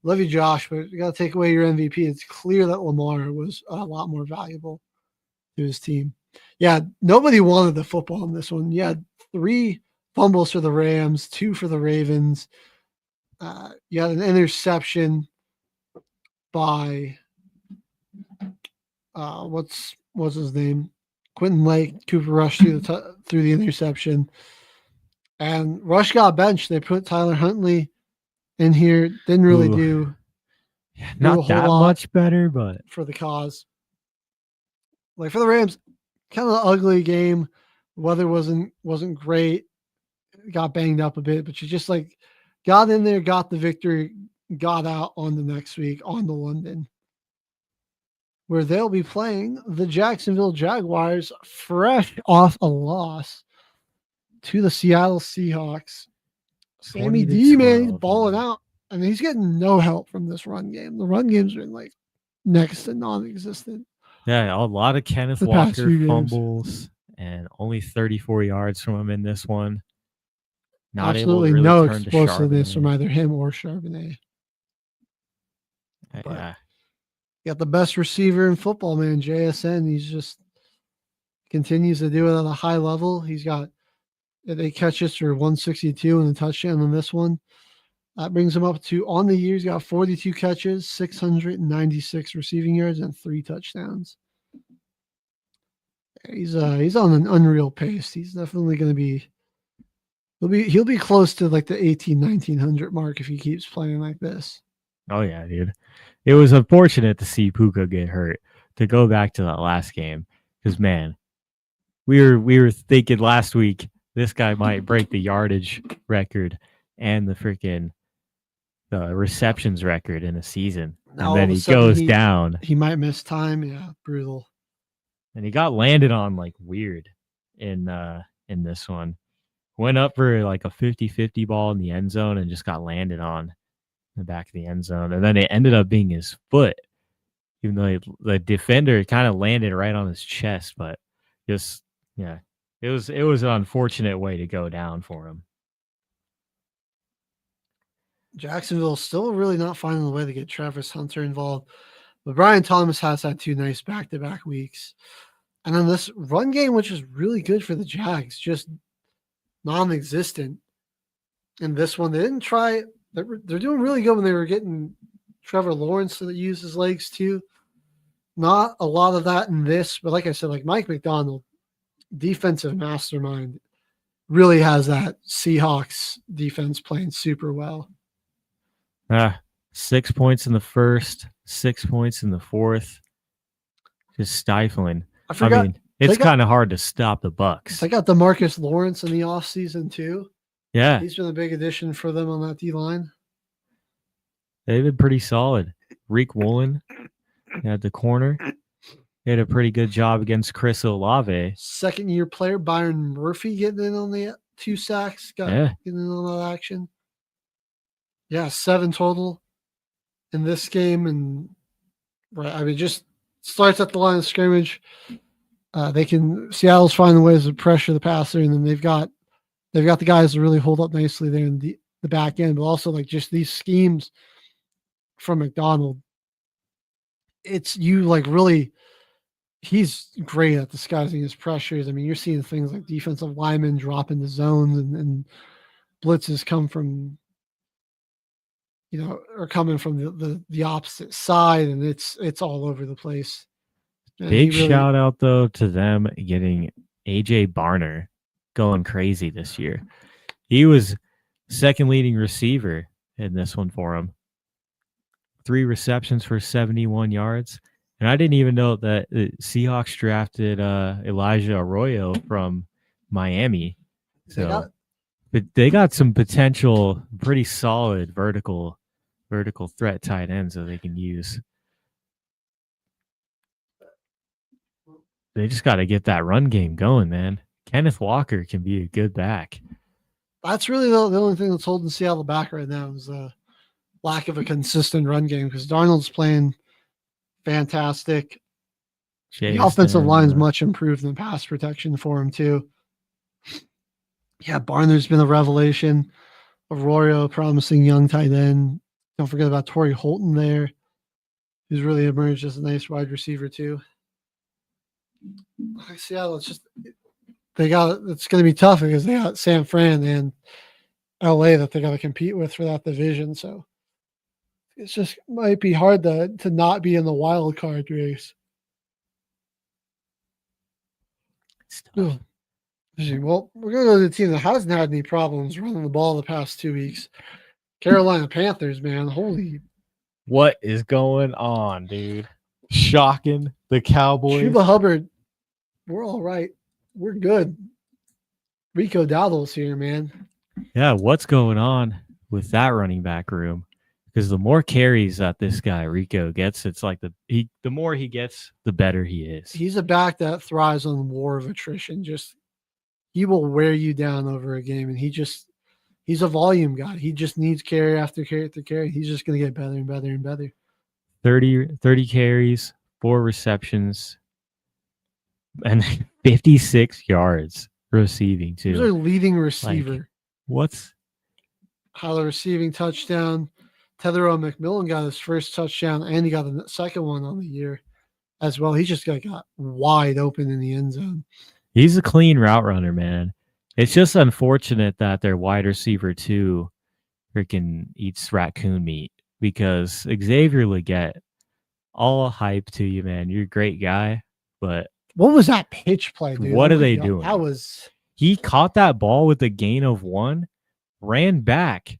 love you, Josh, but you got to take away your MVP. It's clear that Lamar was a lot more valuable to his team. Yeah, nobody wanted the football in this one. You had 3 fumbles for the Rams, 2 for the Ravens. You had an interception by what's his name? Quentin Lake. Cooper Rush through the interception. And Rush got benched. They put Tyler Huntley in here. Didn't really do not that much better, but for the cause. Like for the Rams, kind of an ugly game. The weather wasn't great. Got banged up a bit, but you just like got in there, got the victory, got out on the next week on to London, where they'll be playing the Jacksonville Jaguars, fresh off a loss to the Seattle Seahawks. Sammy D, man, he's balling out. I mean, he's getting no help from this run game. The run game's been like next to non-existent. Yeah, a lot of Kenneth Walker fumbles and only 34 yards from him in this one. Not absolutely able to no really turn explosiveness to from either him or Charbonnet. Yeah. You got the best receiver in football, man, JSN. He's just continues to do it at a high level. He's got 8 catches for 162 and a touchdown in this one. That brings him up to, on the year, he's got 42 catches, 696 receiving yards, and 3 touchdowns. He's on an unreal pace. He's definitely going to be he'll be close to like the 1900 mark if he keeps playing like this. Oh yeah, dude. It was unfortunate to see Puka get hurt. To go back to that last game, because man, we were thinking last week this guy might break the yardage record and the receptions record in a season. And then he goes down. He might miss time. Yeah, brutal. And he got landed on like weird in this one. Went up for like a 50-50 ball in the end zone and just got landed on in the back of the end zone. And then it ended up being his foot, even though the defender kind of landed right on his chest. But just, yeah, it was an unfortunate way to go down for him. Jacksonville still really not finding a way to get Travis Hunter involved. But Brian Thomas has had 2 nice back-to-back weeks. And then this run game, which is really good for the Jags, just non-existent. And this one, they didn't try. They're doing really good when they were getting Trevor Lawrence to use his legs too. Not a lot of that in this, but like I said, like Mike McDonald, defensive mastermind, really has that Seahawks defense playing super well. 6 points in the first, 6 points in the fourth. Just stifling. I mean, it's kind of hard to stop the Bucs. They got DeMarcus Lawrence in the offseason too. Yeah. He's been a big addition for them on that D-line. They've been pretty solid. Reek Woolen at the corner. He had a pretty good job against Chris Olave. Second-year player Byron Murphy getting in on the 2 sacks. Getting in on that action. Yeah, 7 total in this game. And right, I mean, just starts at the line of scrimmage. Seattle's finding ways to pressure the passer, and then they've got the guys to really hold up nicely there in the back end, but also like just these schemes from McDonald. It's you like really. He's great at disguising his pressures. I mean, you're seeing things like defensive linemen drop into zones and blitzes come from, are coming from the opposite side, and it's all over the place. And big shout out though to them getting AJ Barner going crazy this year. He was second leading receiver in this one for him. 3 receptions for 71 yards. And I didn't even know that the Seahawks drafted Elijah Arroyo from Miami. So but they got some potential pretty solid vertical threat tight ends that they can use. They just got to get that run game going, man. Kenneth Walker can be a good back. That's really the only thing that's holding Seattle back right now is the lack of a consistent run game because Darnold's playing fantastic. The offensive line is much improved in pass protection for him too. Yeah, Barner's been a revelation. Arroyo, promising young tight end. Don't forget about Torrey Holton there, who's really emerged as a nice wide receiver too. Seattle, it's going to be tough because they got San Fran and LA that they got to compete with for that division. So it's just might be hard to not be in the wild card race. Well, we're going to go to the team that hasn't had any problems running the ball the past 2 weeks. Carolina Panthers, man. Holy. What is going on, dude? Shocking the Cowboys. Chuba Hubbard, we're all right. We're good. Rico Dowdle's here, man. Yeah, what's going on with that running back room? Because the more carries that this guy Rico gets, it's like the more he gets, the better he is. He's a back that thrives on the war of attrition. Just he will wear you down over a game, and he's a volume guy. He just needs carry after carry after carry. He's just going to get better and better and better. 30 carries, 4 receptions, and 56 yards receiving too. He's our leading receiver. How the receiving touchdown. Tetherow McMillan got his first touchdown, and he got the second one on the year as well. He just got wide open in the end zone. He's a clean route runner, man. It's just unfortunate that their wide receiver 2 freaking eats raccoon meat because Xavier Legette, all hype to you, man. You're a great guy, but what was that pitch play, dude? What are they doing? He caught that ball with a gain of 1, ran back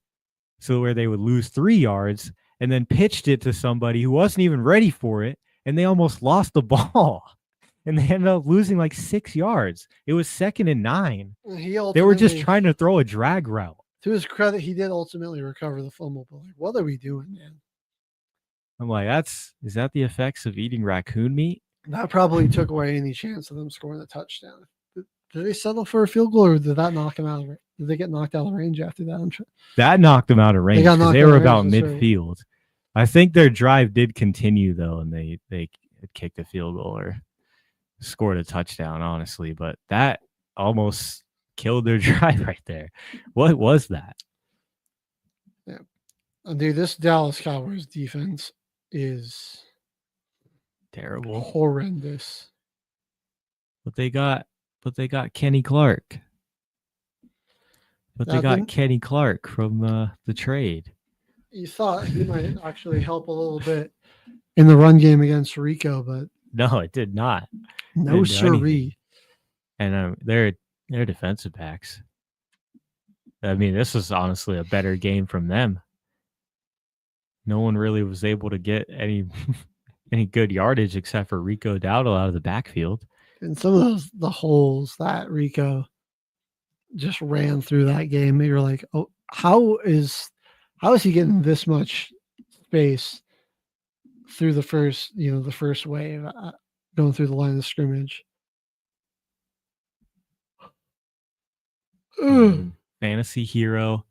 so where they would lose 3 yards, and then pitched it to somebody who wasn't even ready for it, and they almost lost the ball. And they ended up losing like 6 yards. It was 2nd and 9. They were just trying to throw a drag route. To his credit, he did ultimately recover the fumble. But like, what are we doing, man? I'm like, is that the effects of eating raccoon meat? That probably took away any chance of them scoring a touchdown. Did they settle for a field goal, or did that knock them out of? Did they get knocked out of range after that? That knocked them out of range because they were about midfield. Right. I think their drive did continue though, and they kicked a field goal or scored a touchdown, honestly. But that almost killed their drive right there. What was that? Yeah, dude, this Dallas Cowboys defense is terrible, horrendous. But they got Kenny Clark. But they got Kenny Clark from the trade. You thought he might actually help a little bit in the run game against Rico, but no, it did not. No siree. And they're defensive backs. I mean, this was honestly a better game from them. No one really was able to get any good yardage except for Rico Dowdle out of the backfield. And some of the holes that Rico just ran through that game, you're like, oh, how is he getting this much space through the first wave going through the line of scrimmage? Fantasy hero.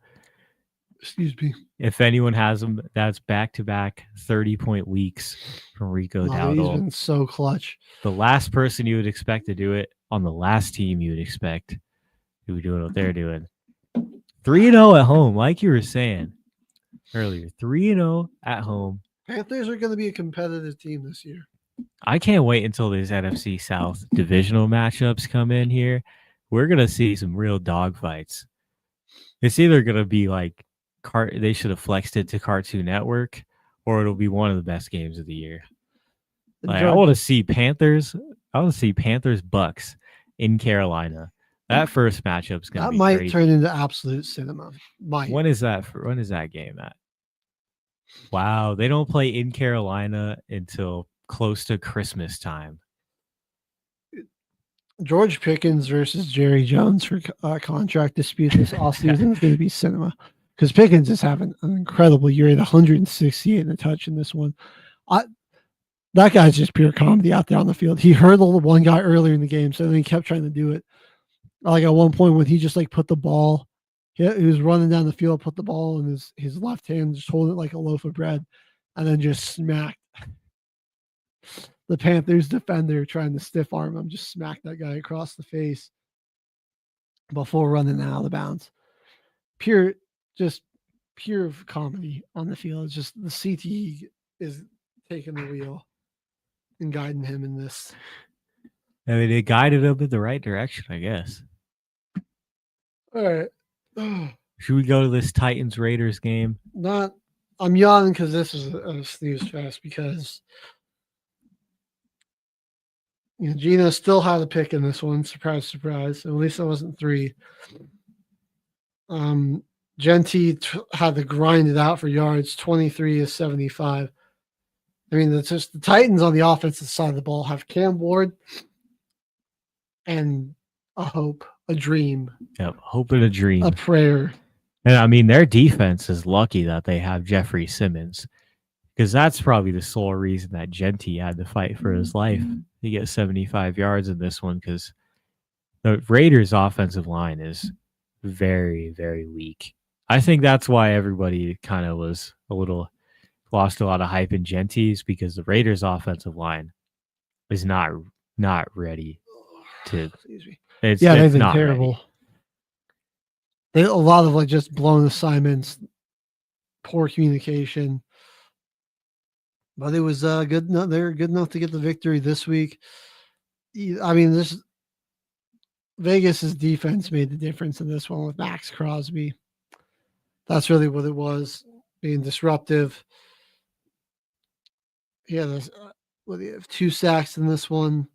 Excuse me. If anyone has them, that's back-to-back 30-point weeks from Rico He's Dowdle. been so clutch. The last person you would expect to do it on the last team you would expect who would doing what they're doing. 3-0 at home, like you were saying earlier. 3-0 at home. Panthers are going to be a competitive team this year. I can't wait until these NFC South divisional matchups come in here. We're going to see some real dogfights. It's either going to be like they should have flexed it to Cartoon Network, or it'll be one of the best games of the year. Like, I want to see Panthers. I want to see Panthers Bucks in Carolina. That first matchup's going to be might crazy. turn into absolute cinema. Might. When is that game at? Wow, they don't play in Carolina until close to Christmas time. George Pickens versus Jerry Jones for contract dispute this offseason is going to be cinema, because Pickens is having an incredible year at 168 and a touch in this one. That guy's just pure comedy out there on the field. He hurdled one guy earlier in the game, so then he kept trying to do it. Like at one point when he just like put the ball, he was running down the field, put the ball in his left hand, just holding it like a loaf of bread, and then just smacked the Panthers defender trying to stiff arm him, just smacked that guy across the face before running out of bounds. Pure comedy on the field. It's just the CTE is taking the wheel and guiding him in this. I mean, it guided him in the right direction, I guess. All right. Should we go to this Titans-Raiders game? I'm yawning because this is a snooze fest, because Gino still had a pick in this one. Surprise, surprise. At least it wasn't 3. Genti had to grind it out for yards, 23 of 75. I mean, it's just the Titans on the offensive side of the ball have Cam Ward and a hope, a dream. Yep, hope and a dream. A prayer. And I mean, their defense is lucky that they have Jeffrey Simmons, because that's probably the sole reason that Genti had to fight for his life to get 75 yards in this one, because the Raiders' offensive line is very, very weak. I think that's why everybody kind of was lost a lot of hype in Genti's, because the Raiders' offensive line is not ready to. They've been terrible. Ready. They a lot of like just blown assignments, poor communication. But it was good. They're good enough to get the victory this week. I mean, Vegas's defense made the difference in this one with Max Crosby. That's really what it was, being disruptive. Yeah, do you have 2 sacks in this one?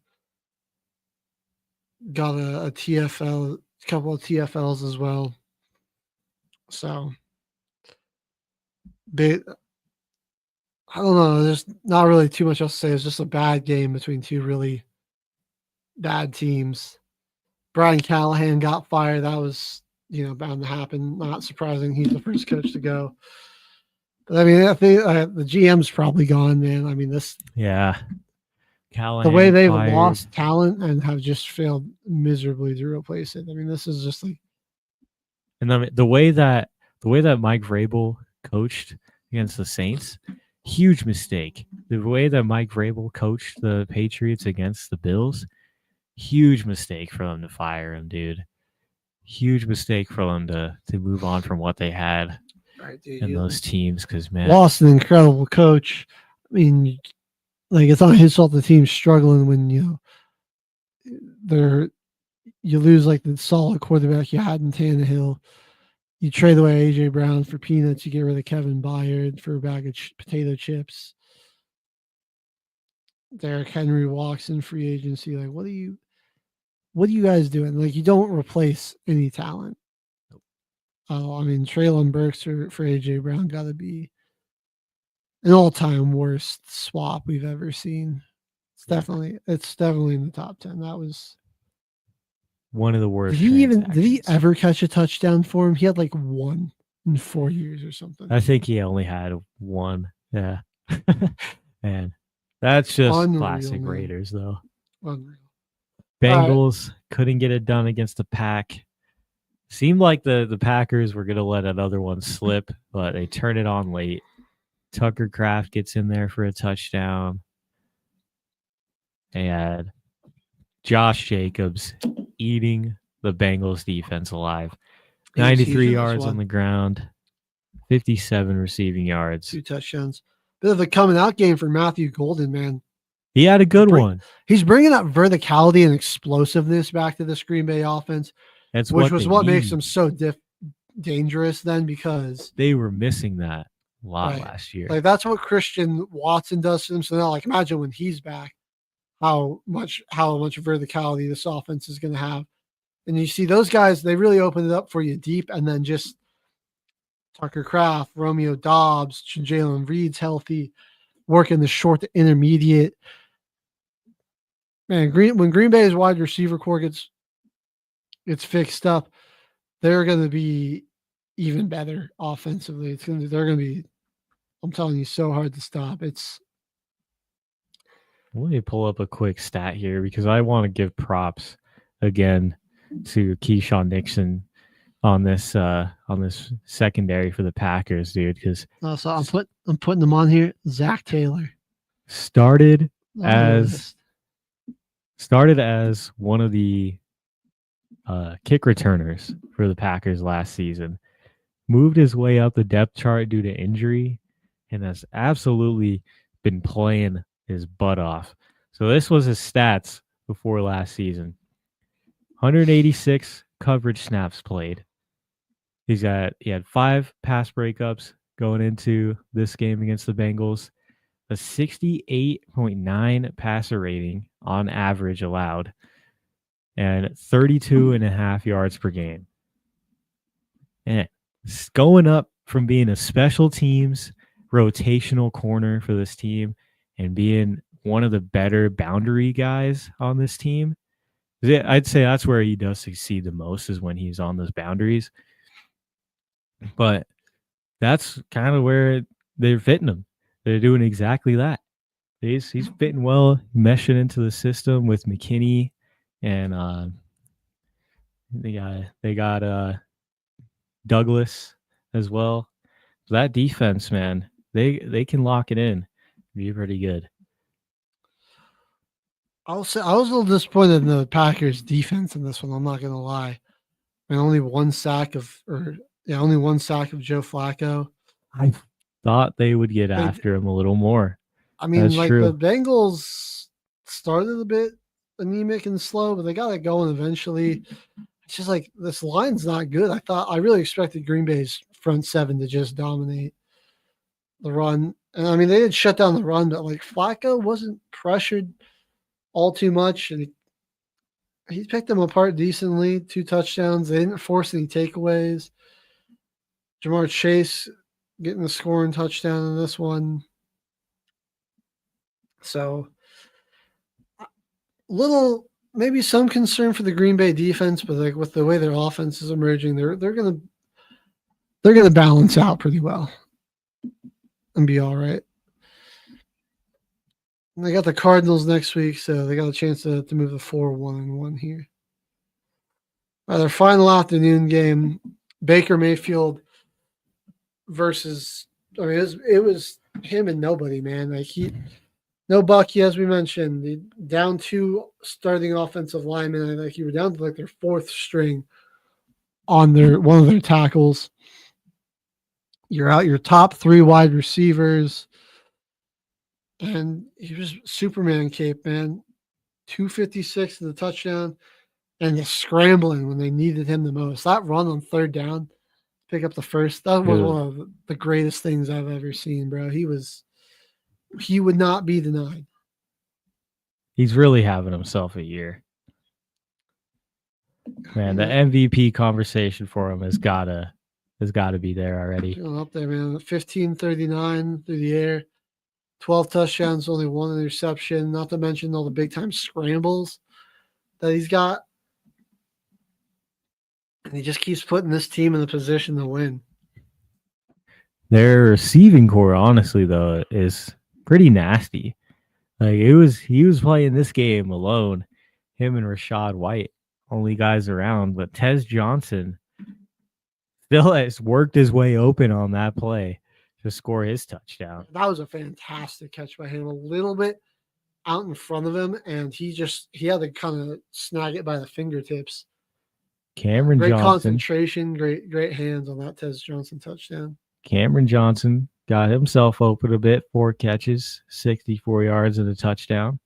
Got a TFL, a couple of TFLs as well. So, I don't know. There's not really too much else to say. It's just a bad game between 2 really bad teams. Brian Callahan got fired. That was, bound to happen. Not surprising. He's the first coach to go. But I mean, I think the GM's probably gone, man. I mean, Callahan, the way they've fired. lost talent and have just failed miserably to replace it. I mean, this is just like. And then the way that Mike Vrabel coached against the Saints, huge mistake. The way that Mike Vrabel coached the Patriots against the Bills, huge mistake for them to fire him, dude. Huge mistake for them to move on from what they had in those teams, because, man. Lost an incredible coach. I mean, like, it's not his fault the team's struggling when, you lose, like, the solid quarterback you had in Tannehill. You trade away A.J. Brown for peanuts. You get rid of Kevin Byard for a bag of potato chips. Derrick Henry walks in free agency. Like, what are you guys doing? Like, you don't replace any talent. I mean, Treylon Burks for A.J. Brown got to be an all-time worst swap we've ever seen. It's definitely in the top 10. That was one of the worst. Did he ever catch a touchdown for him? He had like 1 in 4 years or something. I think he only had 1. Yeah. Man, that's just classic Raiders, though. Unreal. Bengals couldn't get it done against the Pack. Seemed like the Packers were going to let another one slip, but they turn it on late. Tucker Kraft gets in there for a touchdown. And Josh Jacobs eating the Bengals defense alive. 93 yards on the ground, 57 receiving yards. 2 touchdowns. Bit of a coming out game for Matthew Golden, man. He had a good one. He's bringing up verticality and explosiveness back to this Green Bay offense, which was what makes them so dangerous then, because they were missing that a lot last year. Like, that's what Christian Watson does to them. So now, like, imagine when he's back, how much verticality this offense is going to have. And you see those guys, they really open it up for you deep, and then just Tucker Kraft, Romeo Dobbs, Jalen Reed's healthy, working the short to intermediate. Man, when Green Bay's wide receiver core gets fixed up, they're going to be even better offensively. They're going to be, I'm telling you, so hard to stop. Let me pull up a quick stat here because I want to give props again to Keyshawn Nixon on this secondary for the Packers, dude. Because so I'm putting them on here. Zach Taylor started as one of the kick returners for the Packers last season. Moved his way up the depth chart due to injury, and has absolutely been playing his butt off. So this was his stats before last season. 186 coverage snaps played. He had 5 pass breakups going into this game against the Bengals, a 68.9 passer rating on average allowed, and 32.5 yards per game. And it's going up from being a special teams rotational corner for this team and being one of the better boundary guys on this team. I'd say that's where he does succeed the most, is when he's on those boundaries. But that's kind of where they're fitting him. They're doing exactly that. He's fitting well, meshing into the system with McKinney, and they got Douglas as well. So that defense, man, they can lock it in. Be pretty good. I'll say I was a little disappointed in the Packers defense in this one. I'm not going to lie. I mean, only one sack of Joe Flacco. I thought they would get after him a little more. I mean, That's true. The Bengals started a bit anemic and slow, but they got it going eventually. It's just like, this line's not good. I really expected Green Bay's front seven to just dominate the run. And I mean, they did shut down the run, but like, Flacco wasn't pressured all too much, and he picked them apart decently. 2 touchdowns. They didn't force any takeaways. Jamar Chase getting the scoring touchdown in this one. So, maybe some concern for the Green Bay defense, but like, with the way their offense is emerging, they're gonna balance out pretty well and be all right. And they got the Cardinals next week, so they got a chance to move the 4-1-1 here. Their final afternoon game, Baker Mayfield versus, I mean, it was him and nobody, man. Like, no Bucky, as we mentioned, down 2 starting offensive linemen. Like, you were down to like their 4th string on one of their tackles. You're out your top 3 wide receivers. And he was Superman cape, man. 256 in the touchdown, and the scrambling when they needed him the most. That run on 3rd down, pick up the first. That was one of the greatest things I've ever seen, bro. He would not be denied. He's really having himself a year. Man, the MVP conversation for him has gotta be there already. Going up there, man. 1539 through the air. 12 touchdowns, only 1 interception, not to mention all the big-time scrambles that he's got. And he just keeps putting this team in the position to win. Their receiving core, honestly, though, is pretty nasty. Like, he was playing this game alone, him and Rashad White, only guys around. But Tez Johnson still has worked his way open on that play to score his touchdown. That was a fantastic catch by him. A little bit out in front of him, and he had to kind of snag it by the fingertips. Cameron great Johnson. Concentration, great hands on that Tez Johnson touchdown. Cameron Johnson got himself open a bit, 4 catches, 64 yards and a touchdown.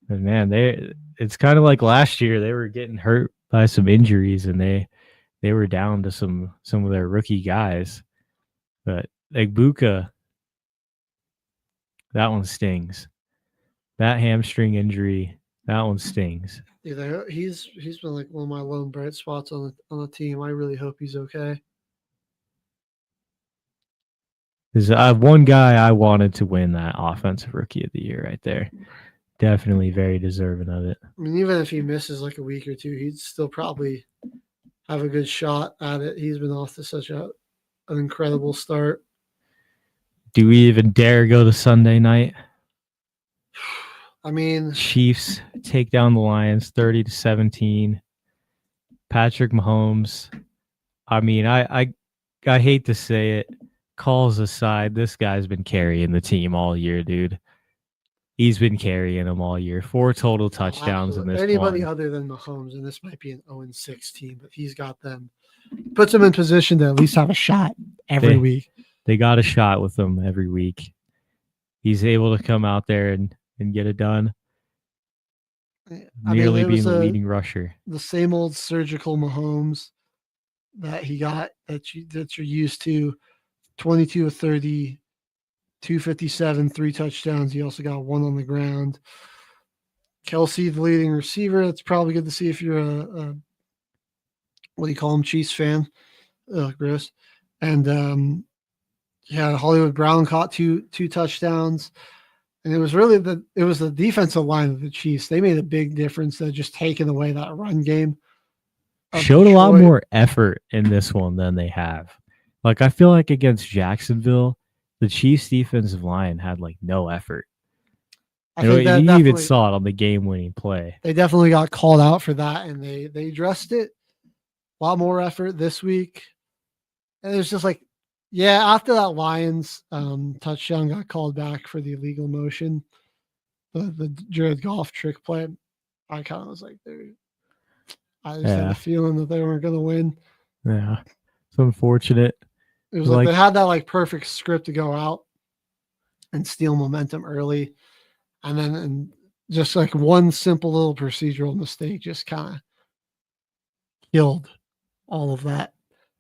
And man, it's kind of like last year. They were getting hurt by some injuries, and they were down to some of their rookie guys. But Egbuka, that one stings. That hamstring injury, that one stings. Yeah, he's been like one of my lone bright spots on the team. I really hope he's okay. There's one guy I wanted to win that Offensive Rookie of the Year right there. Definitely very deserving of it. I mean, even if he misses like a week or two, he'd still probably have a good shot at it. He's been off to such an incredible start. Do we even dare go to Sunday night? I mean, Chiefs take down the Lions 30-17. Patrick Mahomes. I mean, I hate to say it. Calls aside, this guy's been carrying the team all year, dude. He's been carrying them all year. 4 total touchdowns in this Anybody other than Mahomes, and this might be an 0-6 team, but he's got them. Puts them in position to at least have a shot every week. They got a shot with him every week. He's able to come out there and get it done. Nearly being the leading rusher. The same old surgical Mahomes that he got that you're used to. 22 of 30, 257, 3 touchdowns. He also got 1 on the ground. Kelsey, the leading receiver. That's probably good to see if you're a what do you call him, Chiefs fan. Gross. And Hollywood Brown caught two touchdowns. And it was really the defensive line of the Chiefs. They made a big difference. They're just taking away that run game. Showed a lot more effort in this one than they have. Like, I feel like against Jacksonville, the Chiefs defensive line had like no effort. You even saw it on the game-winning play. They definitely got called out for that, and they addressed it. A lot more effort this week. And it was just like, after that Lions touchdown got called back for the illegal motion, the Jared Goff trick play, I kind of was like, I just had a feeling that they weren't going to win. Yeah, it's unfortunate. It was like they had that like perfect script to go out and steal momentum early, and then just like one simple little procedural mistake just kind of killed all of that.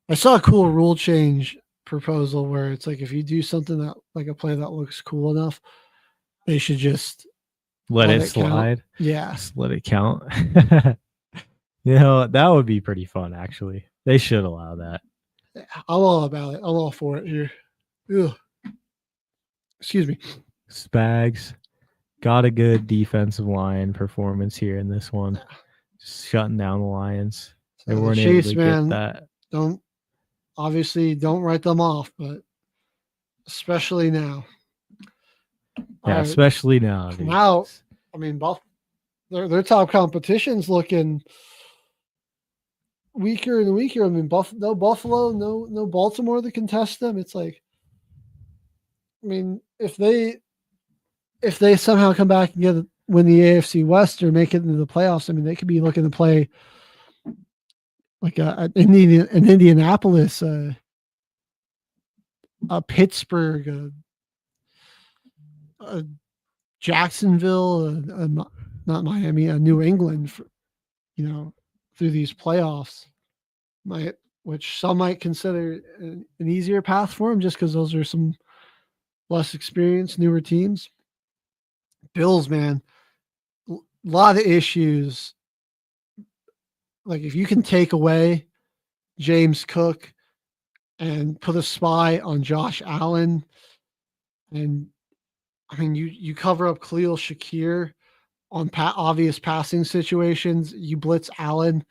I saw a cool rule change proposal where it's like if you do something that like a play that looks cool enough, they should just let it slide. Count. Yeah, just let it count. That would be pretty fun. Actually, they should allow that. I'm all about it. I'm all for it here. Ugh. Excuse me. Spags got a good defensive line performance here in this one. Just shutting down the Lions. They weren't Chiefs, able to get that. Don't write them off, but especially now. Yeah, especially now. Dude. Now, I mean, both their top competition's looking weaker and weaker. I mean, no Buffalo, no Baltimore to contest them. It's like, I mean, if they somehow come back and win the AFC West or make it into the playoffs, I mean, they could be looking to play like an Indianapolis, a Pittsburgh, a Jacksonville, not Miami, New England, through these playoffs, which some might consider an easier path for them just because those are some less experienced, newer teams. Bills, man, a lot of issues. Like if you can take away James Cook and put a spy on Josh Allen, and I mean you cover up Khalil Shakir on obvious passing situations, you blitz Allen.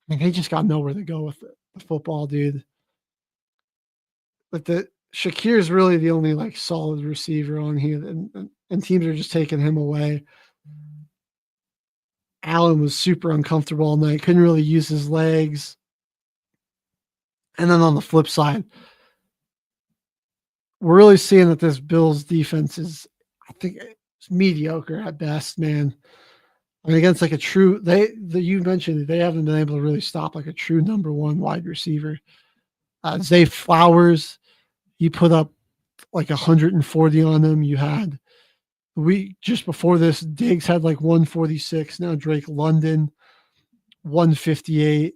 I mean, they just got nowhere to go with the football, dude. But Shakir is really the only like solid receiver on here, and teams are just taking him away. Allen was super uncomfortable all night, couldn't really use his legs. And then on the flip side, we're really seeing that this Bills defense is, I think, it's mediocre at best, man. I mean, against like a true, you mentioned they haven't been able to really stop like a true number one wide receiver. Zay Flowers, he put up like 140 on them. You had just before this, Diggs had like 146. Now Drake London, 158.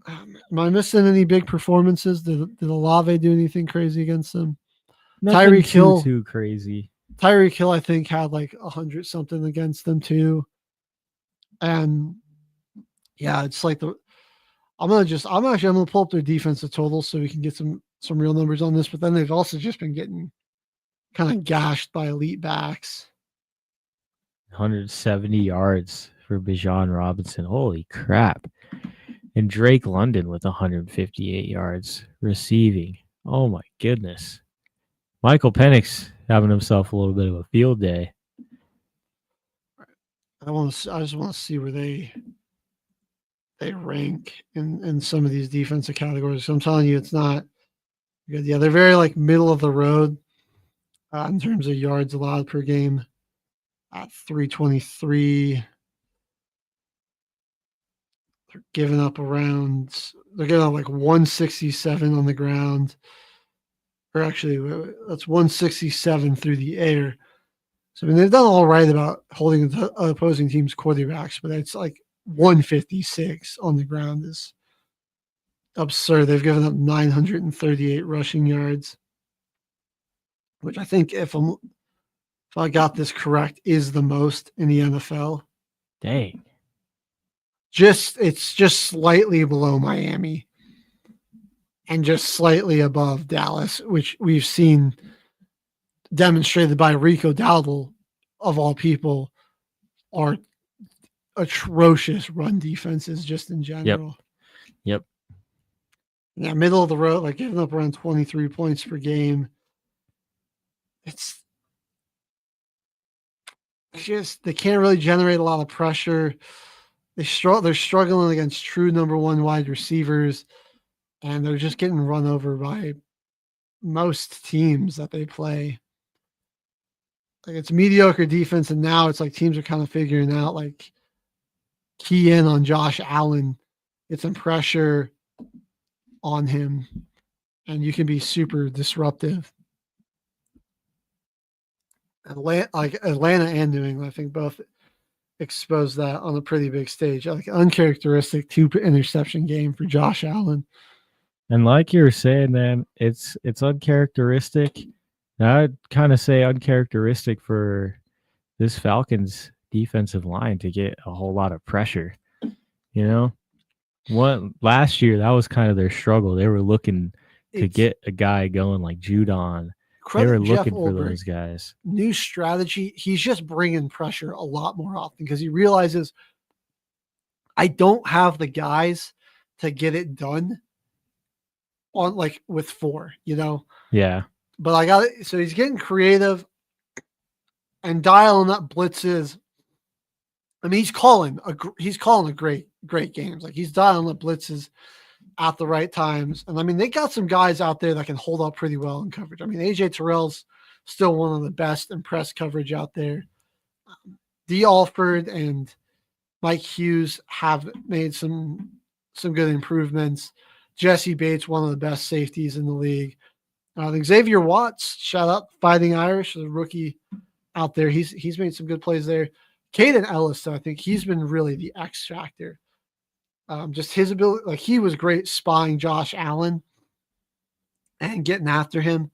Am I missing any big performances? Did Olave do anything crazy against them? Nothing Tyreek Hill, too crazy. Tyreek Hill, I think, had like 100 something against them too. And yeah, it's like I'm gonna pull up their defensive totals so we can get some real numbers on this. But then they've also just been getting kind of gashed by elite backs. 170 yards for Bijan Robinson. Holy crap. And Drake London with 158 yards receiving. Oh my goodness. Michael Penix having himself a little bit of a field day. I just want to see where they rank in some of these defensive categories. So I'm telling you, it's not good. Yeah, they're very like middle of the road in terms of yards allowed per game at 323. They're giving up like 167 on the ground. Or actually, that's 167 through the air. So I mean, they've done all right about holding the opposing team's quarterbacks, but it's like 156 on the ground is absurd. They've given up 938 rushing yards, which I think if I got this correct, is the most in the NFL. Dang. It's just slightly below Miami and just slightly above Dallas, which we've seen demonstrated by Rico Dowdle, of all people, are atrocious run defenses just in general. Yep. Yeah, middle of the road, like giving up around 23 points per game. It's just they can't really generate a lot of pressure. They're struggling against true number one wide receivers, and they're just getting run over by most teams that they play. Like it's mediocre defense, and now it's like teams are kind of figuring out like key in on Josh Allen, get some pressure on him, and you can be super disruptive. Atlanta and New England, I think both exposed that on a pretty big stage. Like uncharacteristic 2 interception game for Josh Allen. And like you were saying, man, it's uncharacteristic. I'd kind of say uncharacteristic for this Falcons defensive line to get a whole lot of pressure. You know, last year that was kind of their struggle. They were looking to get a guy going like Judon. They were looking for those guys. New strategy. He's just bringing pressure a lot more often because he realizes I don't have the guys to get it done on like with 4, you know? Yeah. But so he's getting creative and dialing up blitzes. I mean, he's calling a great games. Like he's dialing up blitzes at the right times. And I mean, they got some guys out there that can hold up pretty well in coverage. I mean, AJ Terrell's still one of the best in press coverage out there. D. Alford and Mike Hughes have made some good improvements. Jesse Bates, one of the best safeties in the league. I think Xavier Watts, shout out Fighting Irish, the rookie out there. He's made some good plays there. Caden Ellis, though, I think he's been really the X factor. Just his ability, like he was great spying Josh Allen and getting after him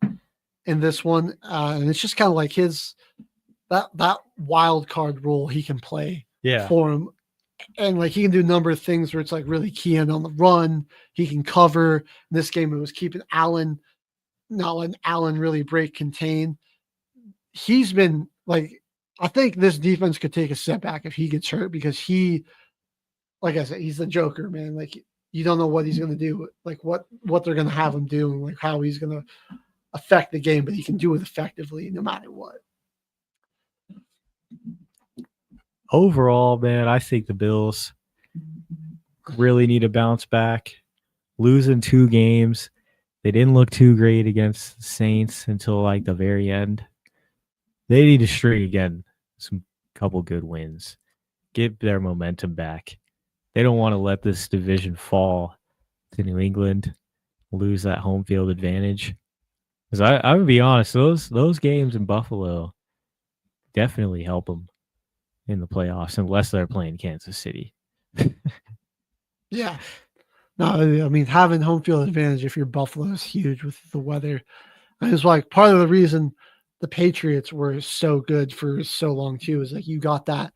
in this one. And it's just kind of like that wild card role he can play for him. And like he can do a number of things where it's like really key in on the run. He can cover. In this game, it was keeping Allen, not letting Allen really break contain. He's been like, I think this defense could take a setback if he gets hurt because like I said, he's the Joker, man. Like you don't know what he's going to do, like what they're going to have him do, and like how he's going to affect the game, but he can do it effectively no matter what. Overall, man, I think the Bills really need to bounce back. losing 2 games. They didn't look too great against the Saints until like the very end. They need to string again some couple good wins. Get their momentum back. They don't want to let this division fall to New England, lose that home field advantage. Because I would be honest, those games in Buffalo definitely help them in the playoffs, unless they're playing Kansas City. Yeah. No, I mean, having home field advantage if you're Buffalo is huge with the weather. And it's like part of the reason the Patriots were so good for so long too, is like you got that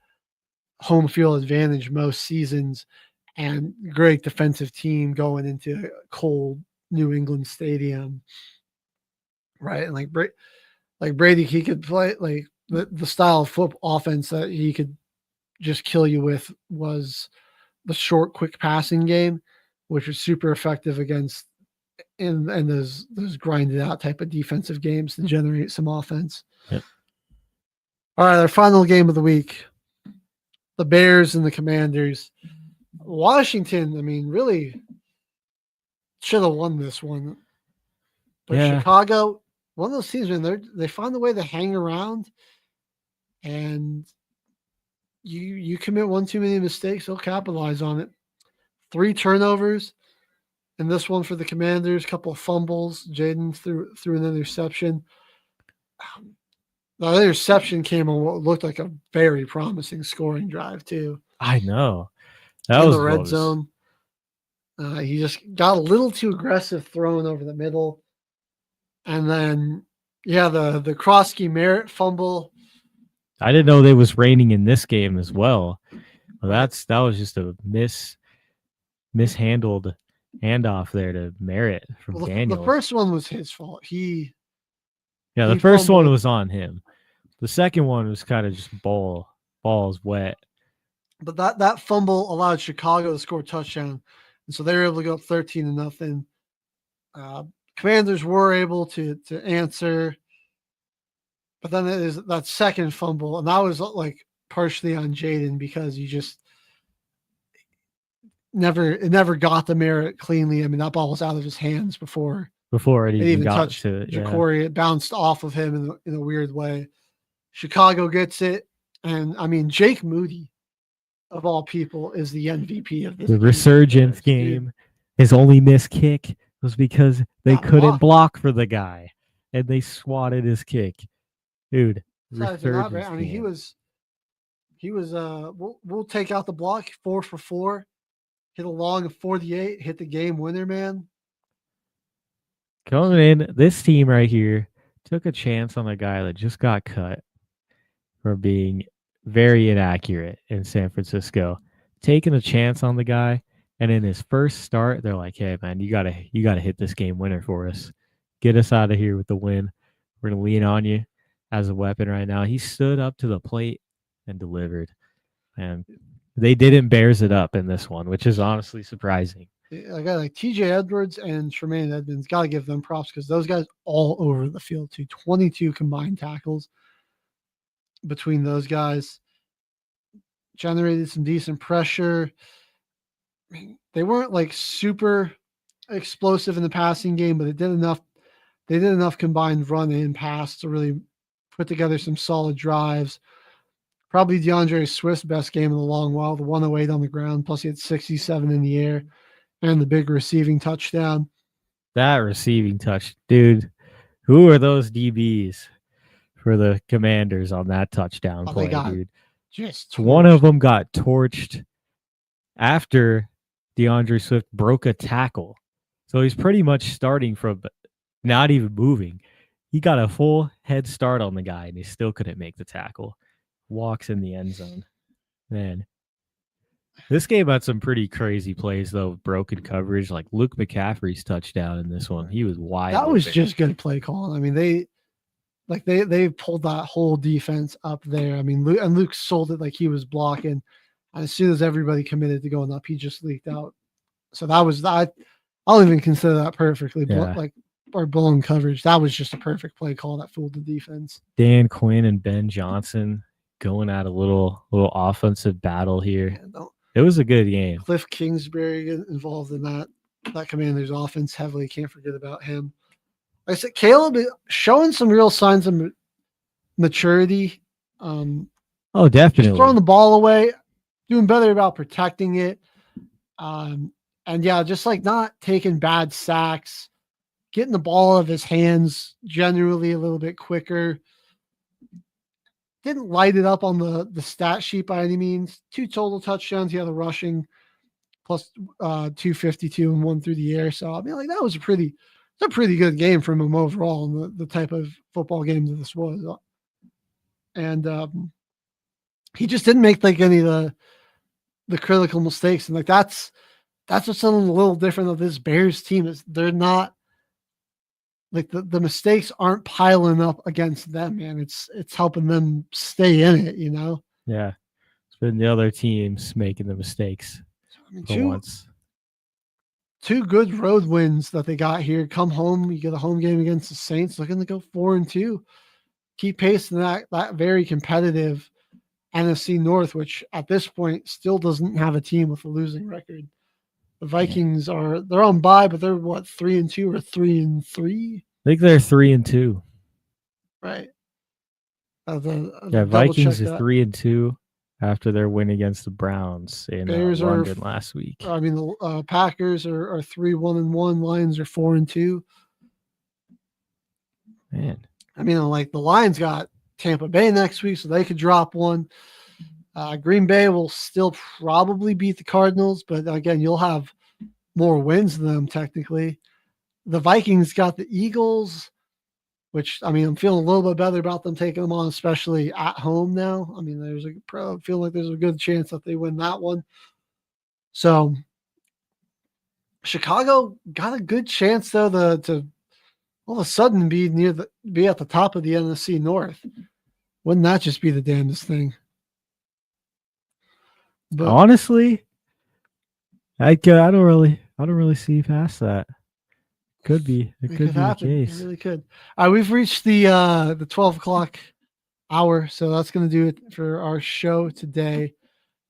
home field advantage most seasons and great defensive team going into a cold New England stadium. Right. And like Brady, he could play like the style of football offense that he could just kill you with was the short, quick passing game, which was super effective against in those grinded out type of defensive games to generate some offense. Yep. All right, our final game of the week. The Bears and the Commanders. Washington, I mean, really should have won this one. But Yeah. Chicago, one of those teams, when they find a way to hang around, and you commit one too many mistakes, they'll capitalize on it. 3 turnovers in this one for the Commanders, a couple of fumbles. Jaden threw an interception. The interception came on what looked like a very promising scoring drive, too. I know. That in was the red close. zone. He just got a little too aggressive throwing over the middle. And then, the Krosky Merritt fumble. I didn't know they was raining in this game as well. Well, that was just a mishandled handoff there to Merritt from Daniels. The first one was his fault. The first one was on him. The second one was kind of just balls wet. But that fumble allowed Chicago to score a touchdown, and so they were able to go up 13-0. Commanders were able to answer, but then it is that second fumble, and that was like partially on Jaden because you just never got the Merritt cleanly. I mean, that ball was out of his hands before it even got touched to it. Jacory. It bounced off of him in a weird way. Chicago gets it, and I mean, Jake Moody, of all people, is the MVP of this. The resurgence game. His only missed kick was because they couldn't block for the guy, and they swatted his kick. Dude, resurgence. I mean, he was. We'll take out the block 4 for 4, hit a long of 48, hit the game winner, man. Coming in, this team right here took a chance on a guy that just got cut for being very inaccurate in San Francisco. Taking a chance on the guy, and in his first start, they're like, "Hey, man, you gotta hit this game winner for us. Get us out of here with the win. We're gonna lean on you as a weapon right now." He stood up to the plate and delivered, and they didn't Bears it up in this one, which is honestly surprising. A guy like TJ Edwards and Tremaine Edmonds, got to give them props because those guys all over the field too. 22 combined tackles between those guys. Generated some decent pressure. I mean, they weren't like super explosive in the passing game, but they did enough combined run and pass to really put together some solid drives. Probably DeAndre Swift's best game in a long while, the 108 on the ground, plus he had 67 in the air. And the big receiving touchdown. That receiving touch, dude. Who are those DBs for the Commanders on that touchdown play, dude? Just one of them got torched after DeAndre Swift broke a tackle. So he's pretty much starting from not even moving. He got a full head start on the guy, and he still couldn't make the tackle. Walks in the end zone. Man. This game had some pretty crazy plays, though. Broken coverage, like Luke McCaffrey's touchdown in this one. He was wide That open. was just good play calling. I mean, they pulled that whole defense up there. I mean, Luke sold it like he was blocking. And as soon as everybody committed to going up, he just leaked out. So that was that. I'll even consider that perfectly blown coverage. That was just a perfect play call that fooled the defense. Dan Quinn and Ben Johnson going at a little offensive battle here. Yeah, it was a good game. Cliff Kingsbury involved in that that Commanders offense heavily. Can't forget about him. Like I said, Caleb is showing some real signs of maturity. Oh, definitely. Just throwing the ball away, doing better about protecting it. And yeah, just like not taking bad sacks, getting the ball out of his hands generally a little bit quicker. Didn't light it up on the stat sheet by any means. 2 total touchdowns. He had a rushing plus 252 and 1 through the air. So I mean, like that was a pretty good game from him overall, and the type of football game that this was. And he just didn't make like any of the critical mistakes. And like that's what's something a little different of this Bears team is they're not like the mistakes aren't piling up against them, man. It's helping them stay in it, you know? Yeah. It's been the other teams making the mistakes. I mean, two good road wins that they got here. Come home, you get a home game against the Saints, looking to go 4-2. Keep pacing that very competitive NFC North, which at this point still doesn't have a team with a losing record. The Vikings they're on bye, but they're what, 3-2 or 3-3? I think they're 3-2. Right. Vikings are 3-2 after their win against the Browns in London last week. I mean, the Packers are 3-1-1. Lions are 4-2. Man, I mean, like the Lions got Tampa Bay next week, so they could drop one. Green Bay will still probably beat the Cardinals, but again, you'll have more wins than them technically. The Vikings got the Eagles, which, I mean, I'm feeling a little bit better about them taking them on, especially at home now. I mean, I feel like there's a good chance that they win that one. So Chicago got a good chance, though, to all of a sudden be at the top of the NFC North. Wouldn't that just be the damnedest thing? But honestly, I don't really see past that. It could be happen. The case. It really could. All right, we've reached the 12 o'clock hour, so that's going to do it for our show today.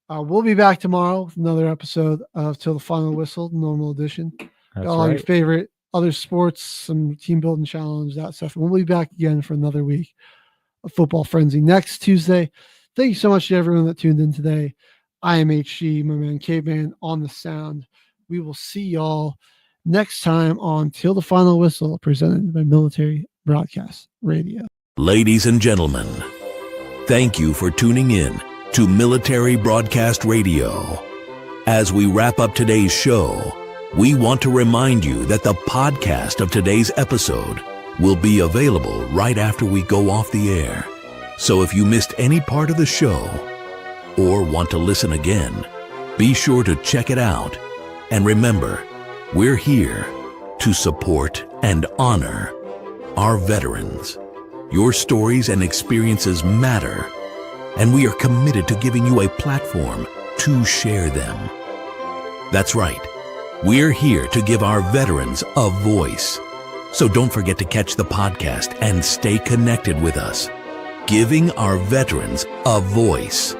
We'll be back tomorrow with another episode of Till the Final Whistle, normal edition. That's all right. Your favorite other sports, some team building challenge, that stuff. We'll be back again for another week of Football Frenzy next Tuesday. Thank you so much to everyone that tuned in today. I am HG, my man Caveman on the sound. We will see y'all next time on Till the Final Whistle, presented by Military Broadcast Radio. Ladies and gentlemen, thank you for tuning in to Military Broadcast Radio. As we wrap up today's show, we want to remind you that the podcast of today's episode will be available right after we go off the air. So if you missed any part of the show or want to listen again, be sure to check it out. And remember, we're here to support and honor our veterans. Your stories and experiences matter, and we are committed to giving you a platform to share them. That's right. We're here to give our veterans a voice. So don't forget to catch the podcast and stay connected with us. Giving our veterans a voice.